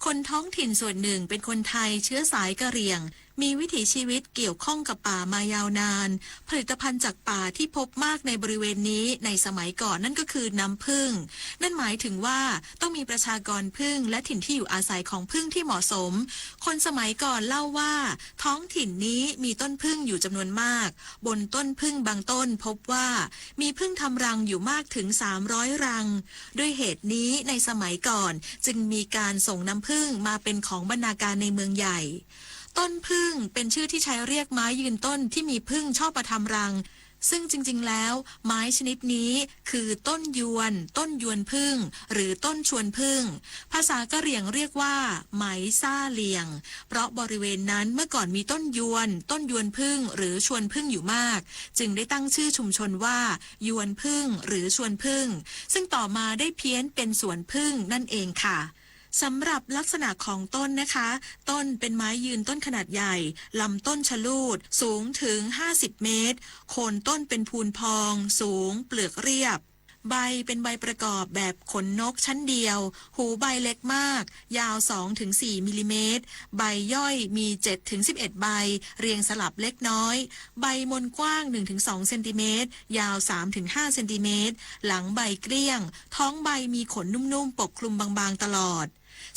คนท้องถิ่นส่วนหนึ่งเป็นคนไทยเชื้อสายกะเหรี่ยงมีวิถีชีวิตเกี่ยวข้องกับป่ามายาวนานผลิตภัณฑ์จากป่าที่พบมากในบริเวณนี้ในสมัยก่อนนั่นก็คือน้ำผึ้งนั่นหมายถึงว่าต้องมีประชากรผึ้งและถิ่นที่อยู่อาศัยของผึ้งที่เหมาะสมคนสมัยก่อนเล่าว่าท้องถิ่นนี้มีต้นผึ้งอยู่จำนวนมากบนต้นผึ้งบางต้นพบว่ามีผึ้งทำรังอยู่มากถึง300รังด้วยเหตุนี้ในสมัยก่อนจึงมีการส่งน้ำผึ้งมาเป็นของบรรณาการในเมืองใหญ่ต้นผึ้งเป็นชื่อที่ใช้เรียกไม้ยืนต้นที่มีผึ้งชอบมาทำรังซึ่งจริงๆแล้วไม้ชนิดนี้คือต้นยวนผึ้งหรือต้นชวนผึ้งภาษากะเหรี่ยงเรียกว่าไหมซ่าเลียงเพราะบริเวณนั้นเมื่อก่อนมีต้นยวนผึ้งหรือชวนผึ้งอยู่มากจึงได้ตั้งชื่อชุมชนว่ายวนผึ้งหรือชวนผึ้งซึ่งต่อมาได้เพี้ยนเป็นสวนผึ้งนั่นเองค่ะสำหรับลักษณะของต้นนะคะต้นเป็นไม้ยืนต้นขนาดใหญ่ลำต้นชะลูดสูงถึง50เมตรโคนต้นเป็นพูนพองสูงเปลือกเรียบใบเป็นใบประกอบแบบขนนกชั้นเดียวหูใบเล็กมากยาว 2-4 มิลลิเมตรใบย่อยมี 7-11 ใบเรียงสลับเล็กน้อยใบมนกว้าง 1-2 เซนติเมตรยาว 3-5 เซนติเมตรหลังใบเกลี้ยงท้องใบมีขนนุ่มๆปกคลุมบางๆตลอด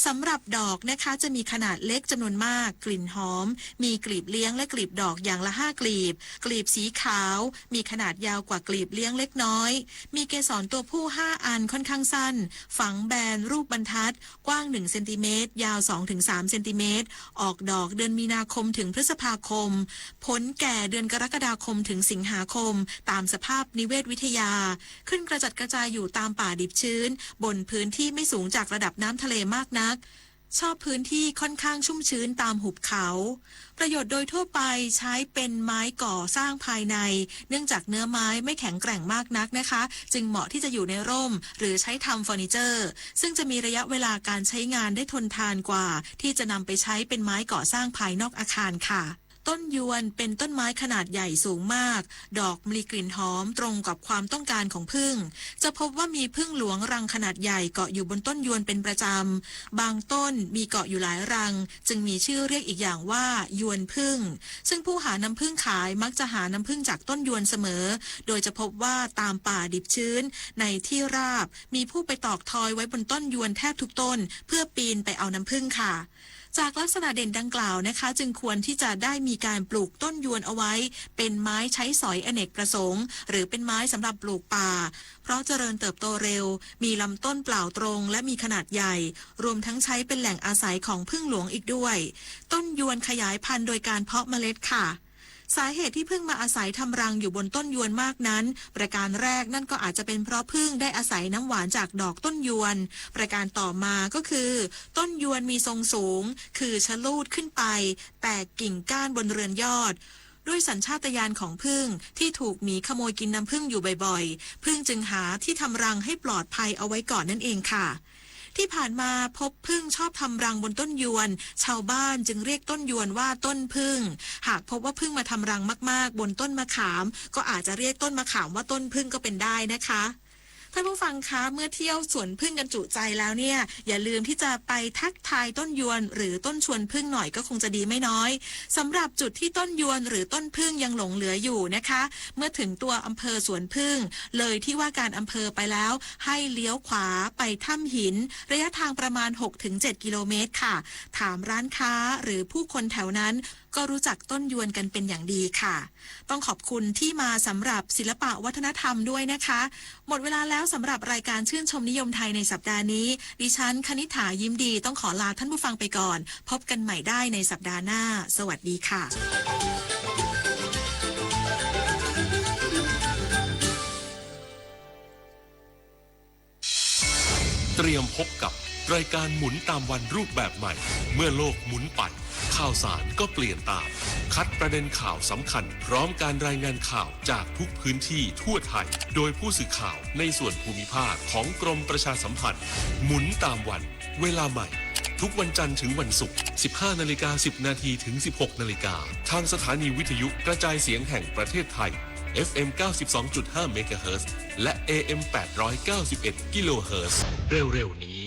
สำหรับดอกนะคะจะมีขนาดเล็กจำนวนมากกลิ่นหอมมีกลีบเลี้ยงและกลีบดอกอย่างละ5กลีบกลีบสีขาวมีขนาดยาวกว่ากลีบเลี้ยงเล็กน้อยมีเกสรตัวผู้5อันค่อนข้างสั้นฝังแบนรูปบรรทัดกว้าง1เซนติเมตรยาว 2-3 เซนติเมตรออกดอกเดือนมีนาคมถึงพฤษภาคมผลแก่เดือนกรกฎาคมถึงสิงหาคมตามสภาพนิเวศวิทยาขึ้นกระจัดกระจายอยู่ตามป่าดิบชื้นบนพื้นที่ไม่สูงจากระดับน้ำทะเลมากนักชอบพื้นที่ค่อนข้างชุ่มชื้นตามหุบเขาประโยชน์โดยทั่วไปใช้เป็นไม้ก่อสร้างภายในเนื่องจากเนื้อไม้ไม่แข็งแกร่งมากนักนะคะจึงเหมาะที่จะอยู่ในร่มหรือใช้ทำเฟอร์นิเจอร์ซึ่งจะมีระยะเวลาการใช้งานได้ทนทานกว่าที่จะนำไปใช้เป็นไม้ก่อสร้างภายนอกอาคารค่ะต้นยวนเป็นต้นไม้ขนาดใหญ่สูงมากดอกมีกลิ่นหอมตรงกับความต้องการของผึ้งจะพบว่ามีผึ้งหลวงรังขนาดใหญ่เกาะอยู่บนต้นยวนเป็นประจำบางต้นมีเกาะอยู่หลายรังจึงมีชื่อเรียกอีกอย่างว่ายวนผึ้งซึ่งผู้หาน้ำผึ้งขายมักจะหาน้ำผึ้งจากต้นยวนเสมอโดยจะพบว่าตามป่าดิบชื้นในที่ราบมีผู้ไปตอกทอยไว้บนต้นยวนแทบทุกต้นเพื่อปีนไปเอาน้ำผึ้งค่ะจากลักษณะเด่นดังกล่าวนะคะจึงควรที่จะได้มีการปลูกต้นยวนเอาไว้เป็นไม้ใช้สอยอเนกประสงค์หรือเป็นไม้สำหรับปลูกป่าเพราะเจริญเติบโตเร็วมีลำต้นเปล่าตรงและมีขนาดใหญ่รวมทั้งใช้เป็นแหล่งอาศัยของผึ้งหลวงอีกด้วยต้นยวนขยายพันธุ์โดยการเพาะเมล็ดค่ะสาเหตุที่ผึ้งมาอาศัยทำรังอยู่บนต้นยวนมากนั้นประการแรกนั่นก็อาจจะเป็นเพราะผึ้งได้อาศัยน้ำหวานจากดอกต้นยวนประการต่อมาก็คือต้นยวนมีทรงสูงคือชะลูดขึ้นไปแตกกิ่งก้านบนเรือนยอดด้วยสัญชาตญาณของผึ้งที่ถูกหมีขโมยกินน้ำผึ้งอยู่บ่อยๆผึ้งจึงหาที่ทำรังให้ปลอดภัยเอาไว้ก่อนนั่นเองค่ะที่ผ่านมาพบผึ้งชอบทำรังบนต้นยวนชาวบ้านจึงเรียกต้นยวนว่าต้นผึ้งหากพบว่าผึ้งมาทำรังมากๆบนต้นมะขามก็อาจจะเรียกต้นมะขามว่าต้นผึ้งก็เป็นได้นะคะท่านผู้ฟังคะเมื่อเที่ยวสวนผึ้งกันจุใจแล้วเนี่ยอย่าลืมที่จะไปทักทายต้นยวนหรือต้นชวนผึ้งหน่อยก็คงจะดีไม่น้อยสำหรับจุดที่ต้นยวนหรือต้นผึ้งยังหลงเหลืออยู่นะคะเมื่อถึงตัวอำเภอสวนผึ้งเลยที่ว่าการอำเภอไปแล้วให้เลี้ยวขวาไปถ้ำหินระยะทางประมาณ 6-7 กิโลเมตรค่ะถามร้านค้าหรือผู้คนแถวนั้น ก็รู้จักต้นยวนกันเป็นอย่างดีค่ะ ต้องขอบคุณที่มาสำหรับศิลปะวัฒนธรรมด้วยนะคะ หมดเวลาแล้วสำหรับรายการชื่นชมนิยมไทยในสัปดาห์นี้ดิฉันคณิษฐายิ้มดีต้องขอลาท่านผู้ฟังไปก่อนพบกันใหม่ได้ในสัปดาห์หน้าสวัสดีค่ะ เตรียมพบกับรายการหมุนตามวันรูปแบบใหม่ เมื่อโลกหมุนไปข่าวสารก็เปลี่ยนตามคัดประเด็นข่าวสำคัญพร้อมการรายงานข่าวจากทุกพื้นที่ทั่วไทยโดยผู้สื่อข่าวในส่วนภูมิภาคของกรมประชาสัมพันธ์หมุนตามวันเวลาใหม่ทุกวันจันทร์ถึงวันศุกร์ 15:10 นาทีถึง 16 นาฬิกาทางสถานีวิทยุกระจายเสียงแห่งประเทศไทยFM 92.5 เมกะเฮิรตซ์และ AM 891 กิโลเฮิรตซ์เร็วๆนี้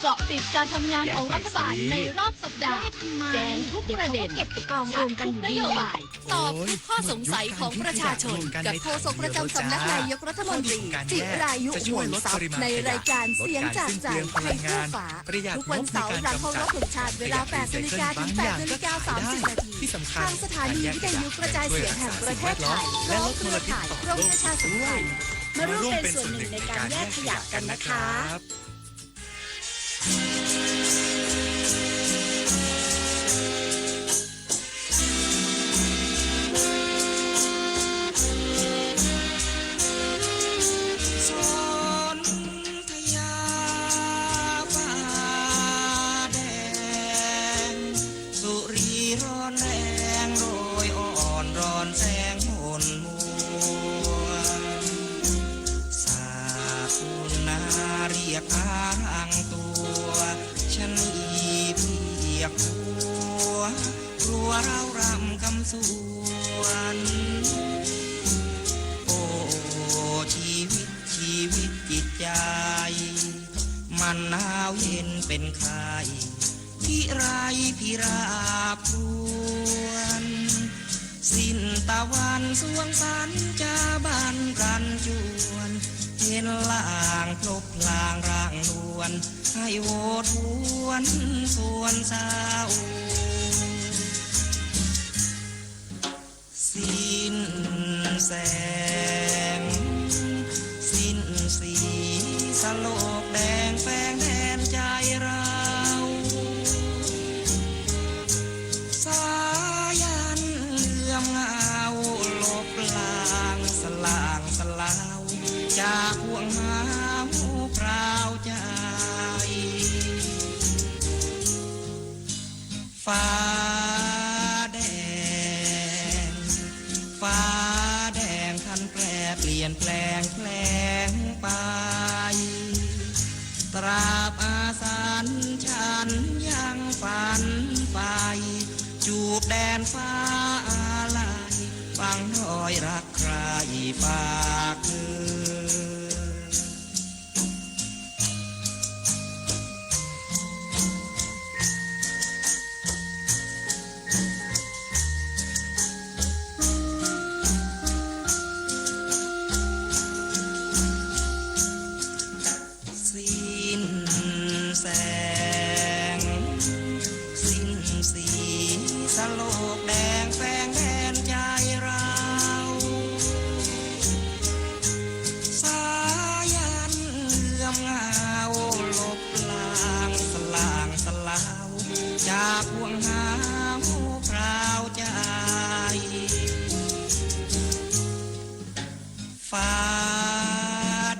เกาะติดการทำงานของรัฐบาลในรอบสัปดาห์แจ้งทุกประเด็นกองรวมกันนโยบาย ตอบทุกข้อสงสัยของประชาชนกับโฆษกประจำสำนักนายกรัฐมนตรีจิรายุห่วงทรัพย์ในรายการเสียงจากใจไทยคู่ฟ้าทุกวันเสาร์หลังเคารพธงชาติเวลา 8 นาฬิกาถึง 8 นาฬิกา 30 นาทีทางสถานีวิทยุกระจายเสียงแห่งประเทศไทยและเครือข่ายกรมประชาสัมพันธ์มาร่วมเป็นส่วนหนึ่งในการแยกขยะกันนะคะเรารำคำสวนโอ้ชีวิตจิตใจมันหนาวเย็นเป็นไข้พิราบพรวนสิ้นตะวันสวงสันจะบานกันจวนเห็นล่างพลบพลางร่างนวลให้โวดหวนสวนสาวสิ้นแสงสิ้นสีสโลกแดงแฝงแดนใจเราสายันเลื่อมเงาลบลางสลาวจากห่วงหาพราวใจฟ้าแดงทันแปรเปลี่ยนแปลงแปลงไปตราบอาสันฉันยังฝันไปจูบแดนฟ้าอะไรฟังรอยรักใครฝากเธอสโลกแดงแฝงแดนใจเราสายันเลื่อมเงาลบลางสลาวจากห่วงหาพราวใจฟ้า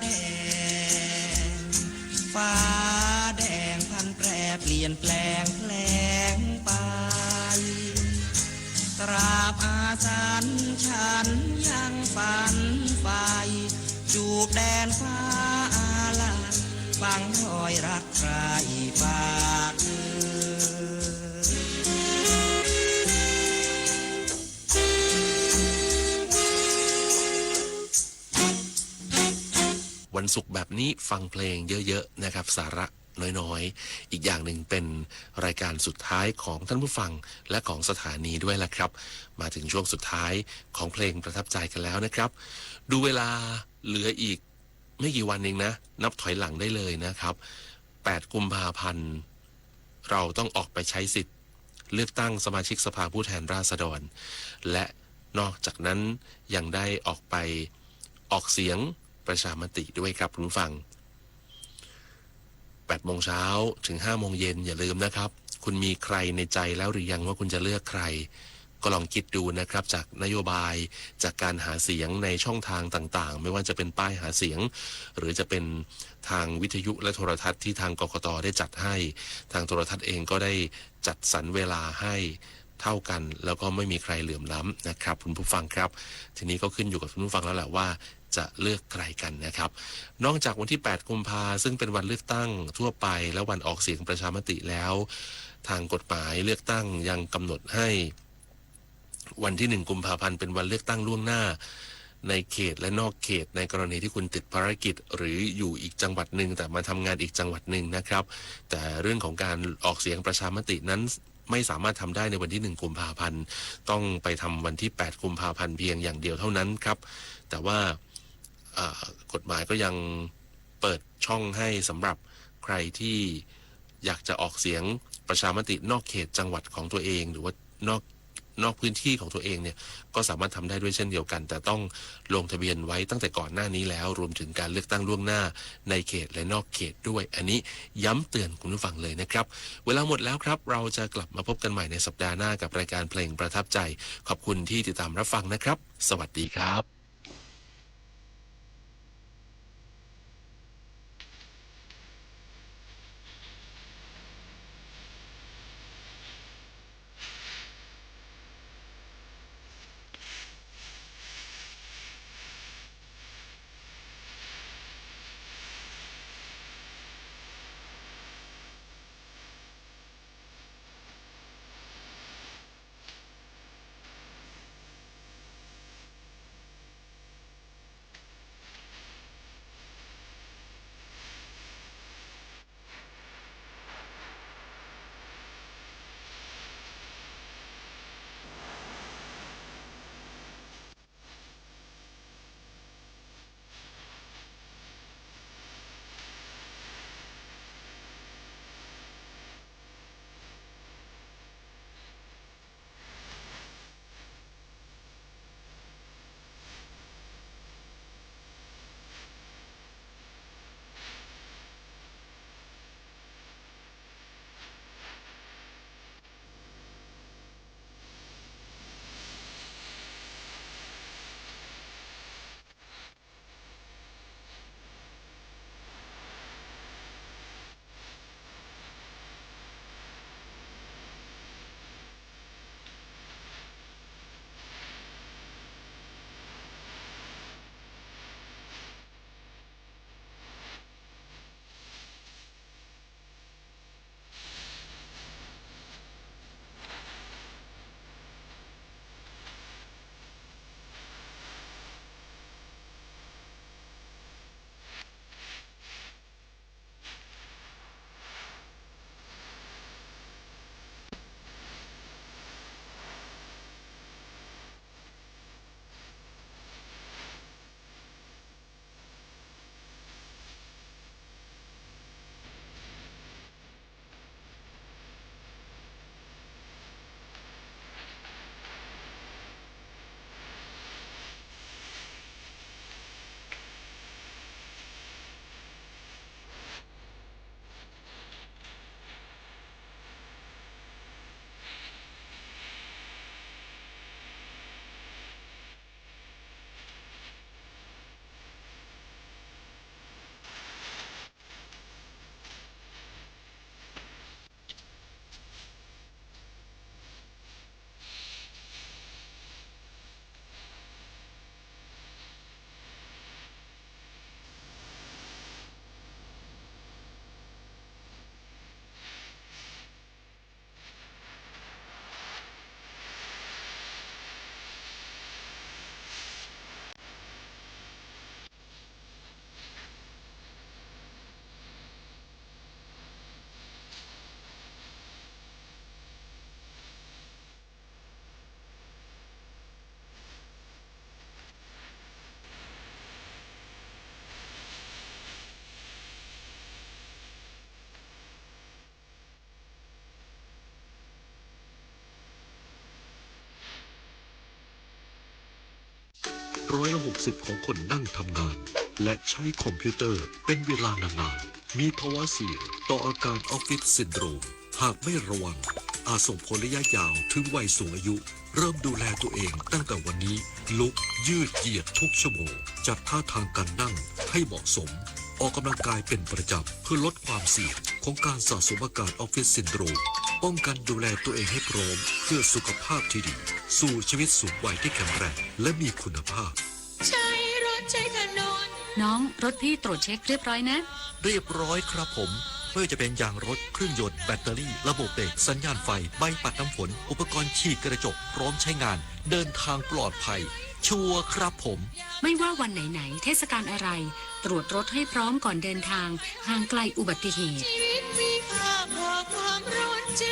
แดงพันแปรเปลี่ยนแปลงไปตราบอาสันฉันยังฝันไฟจูบแดนฟ้าอะไรฟังรอยรักใครฝากเธอ วันศุกร์แบบนี้ฟังเพลงเยอะๆนะครับสาระน้อยๆอีกอย่างหนึ่งเป็นรายการสุดท้ายของท่านผู้ฟังและของสถานีด้วยล่ะครับมาถึงช่วงสุดท้ายของเพลงประทับใจกันแล้วนะครับดูเวลาเหลืออีกไม่กี่วันเองนะนับถอยหลังได้เลยนะครับ8 กุมภาพันธ์เราต้องออกไปใช้สิทธิ์เลือกตั้งสมาชิกสภาผู้แทนราษฎรและนอกจากนั้นยังได้ออกไปออกเสียงประชามติด้วยครับคุณผู้ฟัง8 โมงเช้าถึง 5 โมงเย็นอย่าลืมนะครับคุณมีใครในใจแล้วหรือยังว่าคุณจะเลือกใครก็ลองคิดดูนะครับจากนโยบายจากการหาเสียงในช่องทางต่างๆไม่ว่าจะเป็นป้ายหาเสียงหรือจะเป็นทางวิทยุและโทรทัศน์ที่ทางกกต.ได้จัดให้ทางโทรทัศน์เองก็ได้จัดสรรเวลาให้เท่ากันแล้วก็ไม่มีใครเหลื่อมล้ำนะครับคุณผู้ฟังครับทีนี้ก็ขึ้นอยู่กับคุณผู้ฟังแล้วแหละว่าจะเลือกใครกันนะครับนอกจากวันที่8 กุมภาซึ่งเป็นวันเลือกตั้งทั่วไปและวันออกเสียงประชามติแล้วทางกฎหมายเลือกตั้งยังกำหนดให้วันที่1 กุมภาพันธ์เป็นวันเลือกตั้งล่วงหน้า ในเขตและนอกเขตในกรณีที่คุณติดภารกิจหรืออยู่อีกจังหวัดหนึ่งแต่มาทำงานอีกจังหวัดหนึ่งนะครับแต่เรื่องของการออกเสียงประชามตินั้นไม่สามารถทำได้ในวันที่1กุมภาพันธ์ต้องไปทำวันที่8กุมภาพันธ์เพียงอย่างเดียวเท่านั้นครับแต่ว่ากฎหมายก็ยังเปิดช่องให้สำหรับใครที่อยากจะออกเสียงประชามตินอกเขตจังหวัดของตัวเองหรือว่านอกพื้นที่ของตัวเองเนี่ยก็สามารถทำได้ด้วยเช่นเดียวกันแต่ต้องลงทะเบียนไว้ตั้งแต่ก่อนหน้านี้แล้วรวมถึงการเลือกตั้งล่วงหน้าในเขตและนอกเขตด้วยอันนี้ย้ำเตือนคุณผู้ฟังเลยนะครับเวลาหมดแล้วครับเราจะกลับมาพบกันใหม่ในสัปดาห์หน้ากับรายการเพลงประทับใจขอบคุณที่ติดตามรับฟังนะครับสวัสดีครับ60%ของคนนั่งทำงานและใช้คอมพิวเตอร์เป็นเวลานานๆมีภาวะเสี่ยงต่ออาการออฟฟิศซินโดรมหากไม่ระวังอาจส่งผลระยะยาวถึงวัยสูงอายุเริ่มดูแลตัวเองตั้งแต่วันนี้ลุกยืดเหยียดทุกชั่วโมงจัดท่าทางการนั่งให้เหมาะสมออกกำลังกายเป็นประจำเพื่อลดความเสี่ยงของการสะสมอาการออฟฟิศซินโดรมป้องกันดูแลตัวเองให้พร้อมเพื่อสุขภาพที่ดีสู่ชีวิตสูงวัยที่แข็งแรงและมีคุณภาพใช้รถใช้ถนนน้องรถพี่ตรวจเช็คเรียบร้อยนะเรียบร้อยครับผมไม่ว่าจะเป็นยางรถเครื่องยนต์แบตเตอรี่ระบบเบรกสัญญาณไฟใบปัดน้ำฝนอุปกรณ์ฉีดกระจกพร้อมใช้งานเดินทางปลอดภัย ชัวร์ครับผม ไม่ว่าวันไหนๆเทศกาลอะไร ตรวจรถให้พร้อมก่อนเดินทางห่างไกลอุบัติเหตุ ชีวิตมีค่าพอความร้อนใจ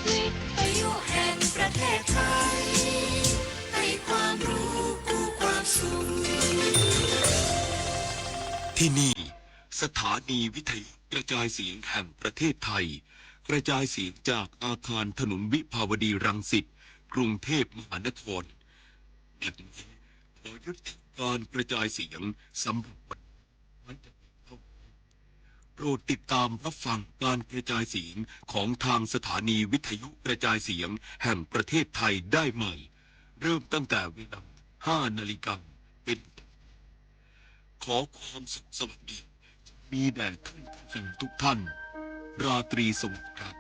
วิทยุแห่งประเทศไทยให้ความรู้คู่ความสุข ที่นี่สถานีวิทยุกระจายเสียงแห่งประเทศไทยกระจายเสียงจากอาคารถนนวิภาวดีรังสิตกรุงเทพมหานครดังนี้ขอยุติการกระจายเสียงสำหรับวันนี้โปรดติดตามรับฟังการกระจายเสียงของทางสถานีวิทยุกระจายเสียงแห่งประเทศไทยได้ใหม่เริ่มตั้งแต่เวลา 5 นาฬิกาเป็นขอความสุขสวัสดีมีแด่ท่านผู้ฟังทุกท่านราตรีสวัสดิ์ครับ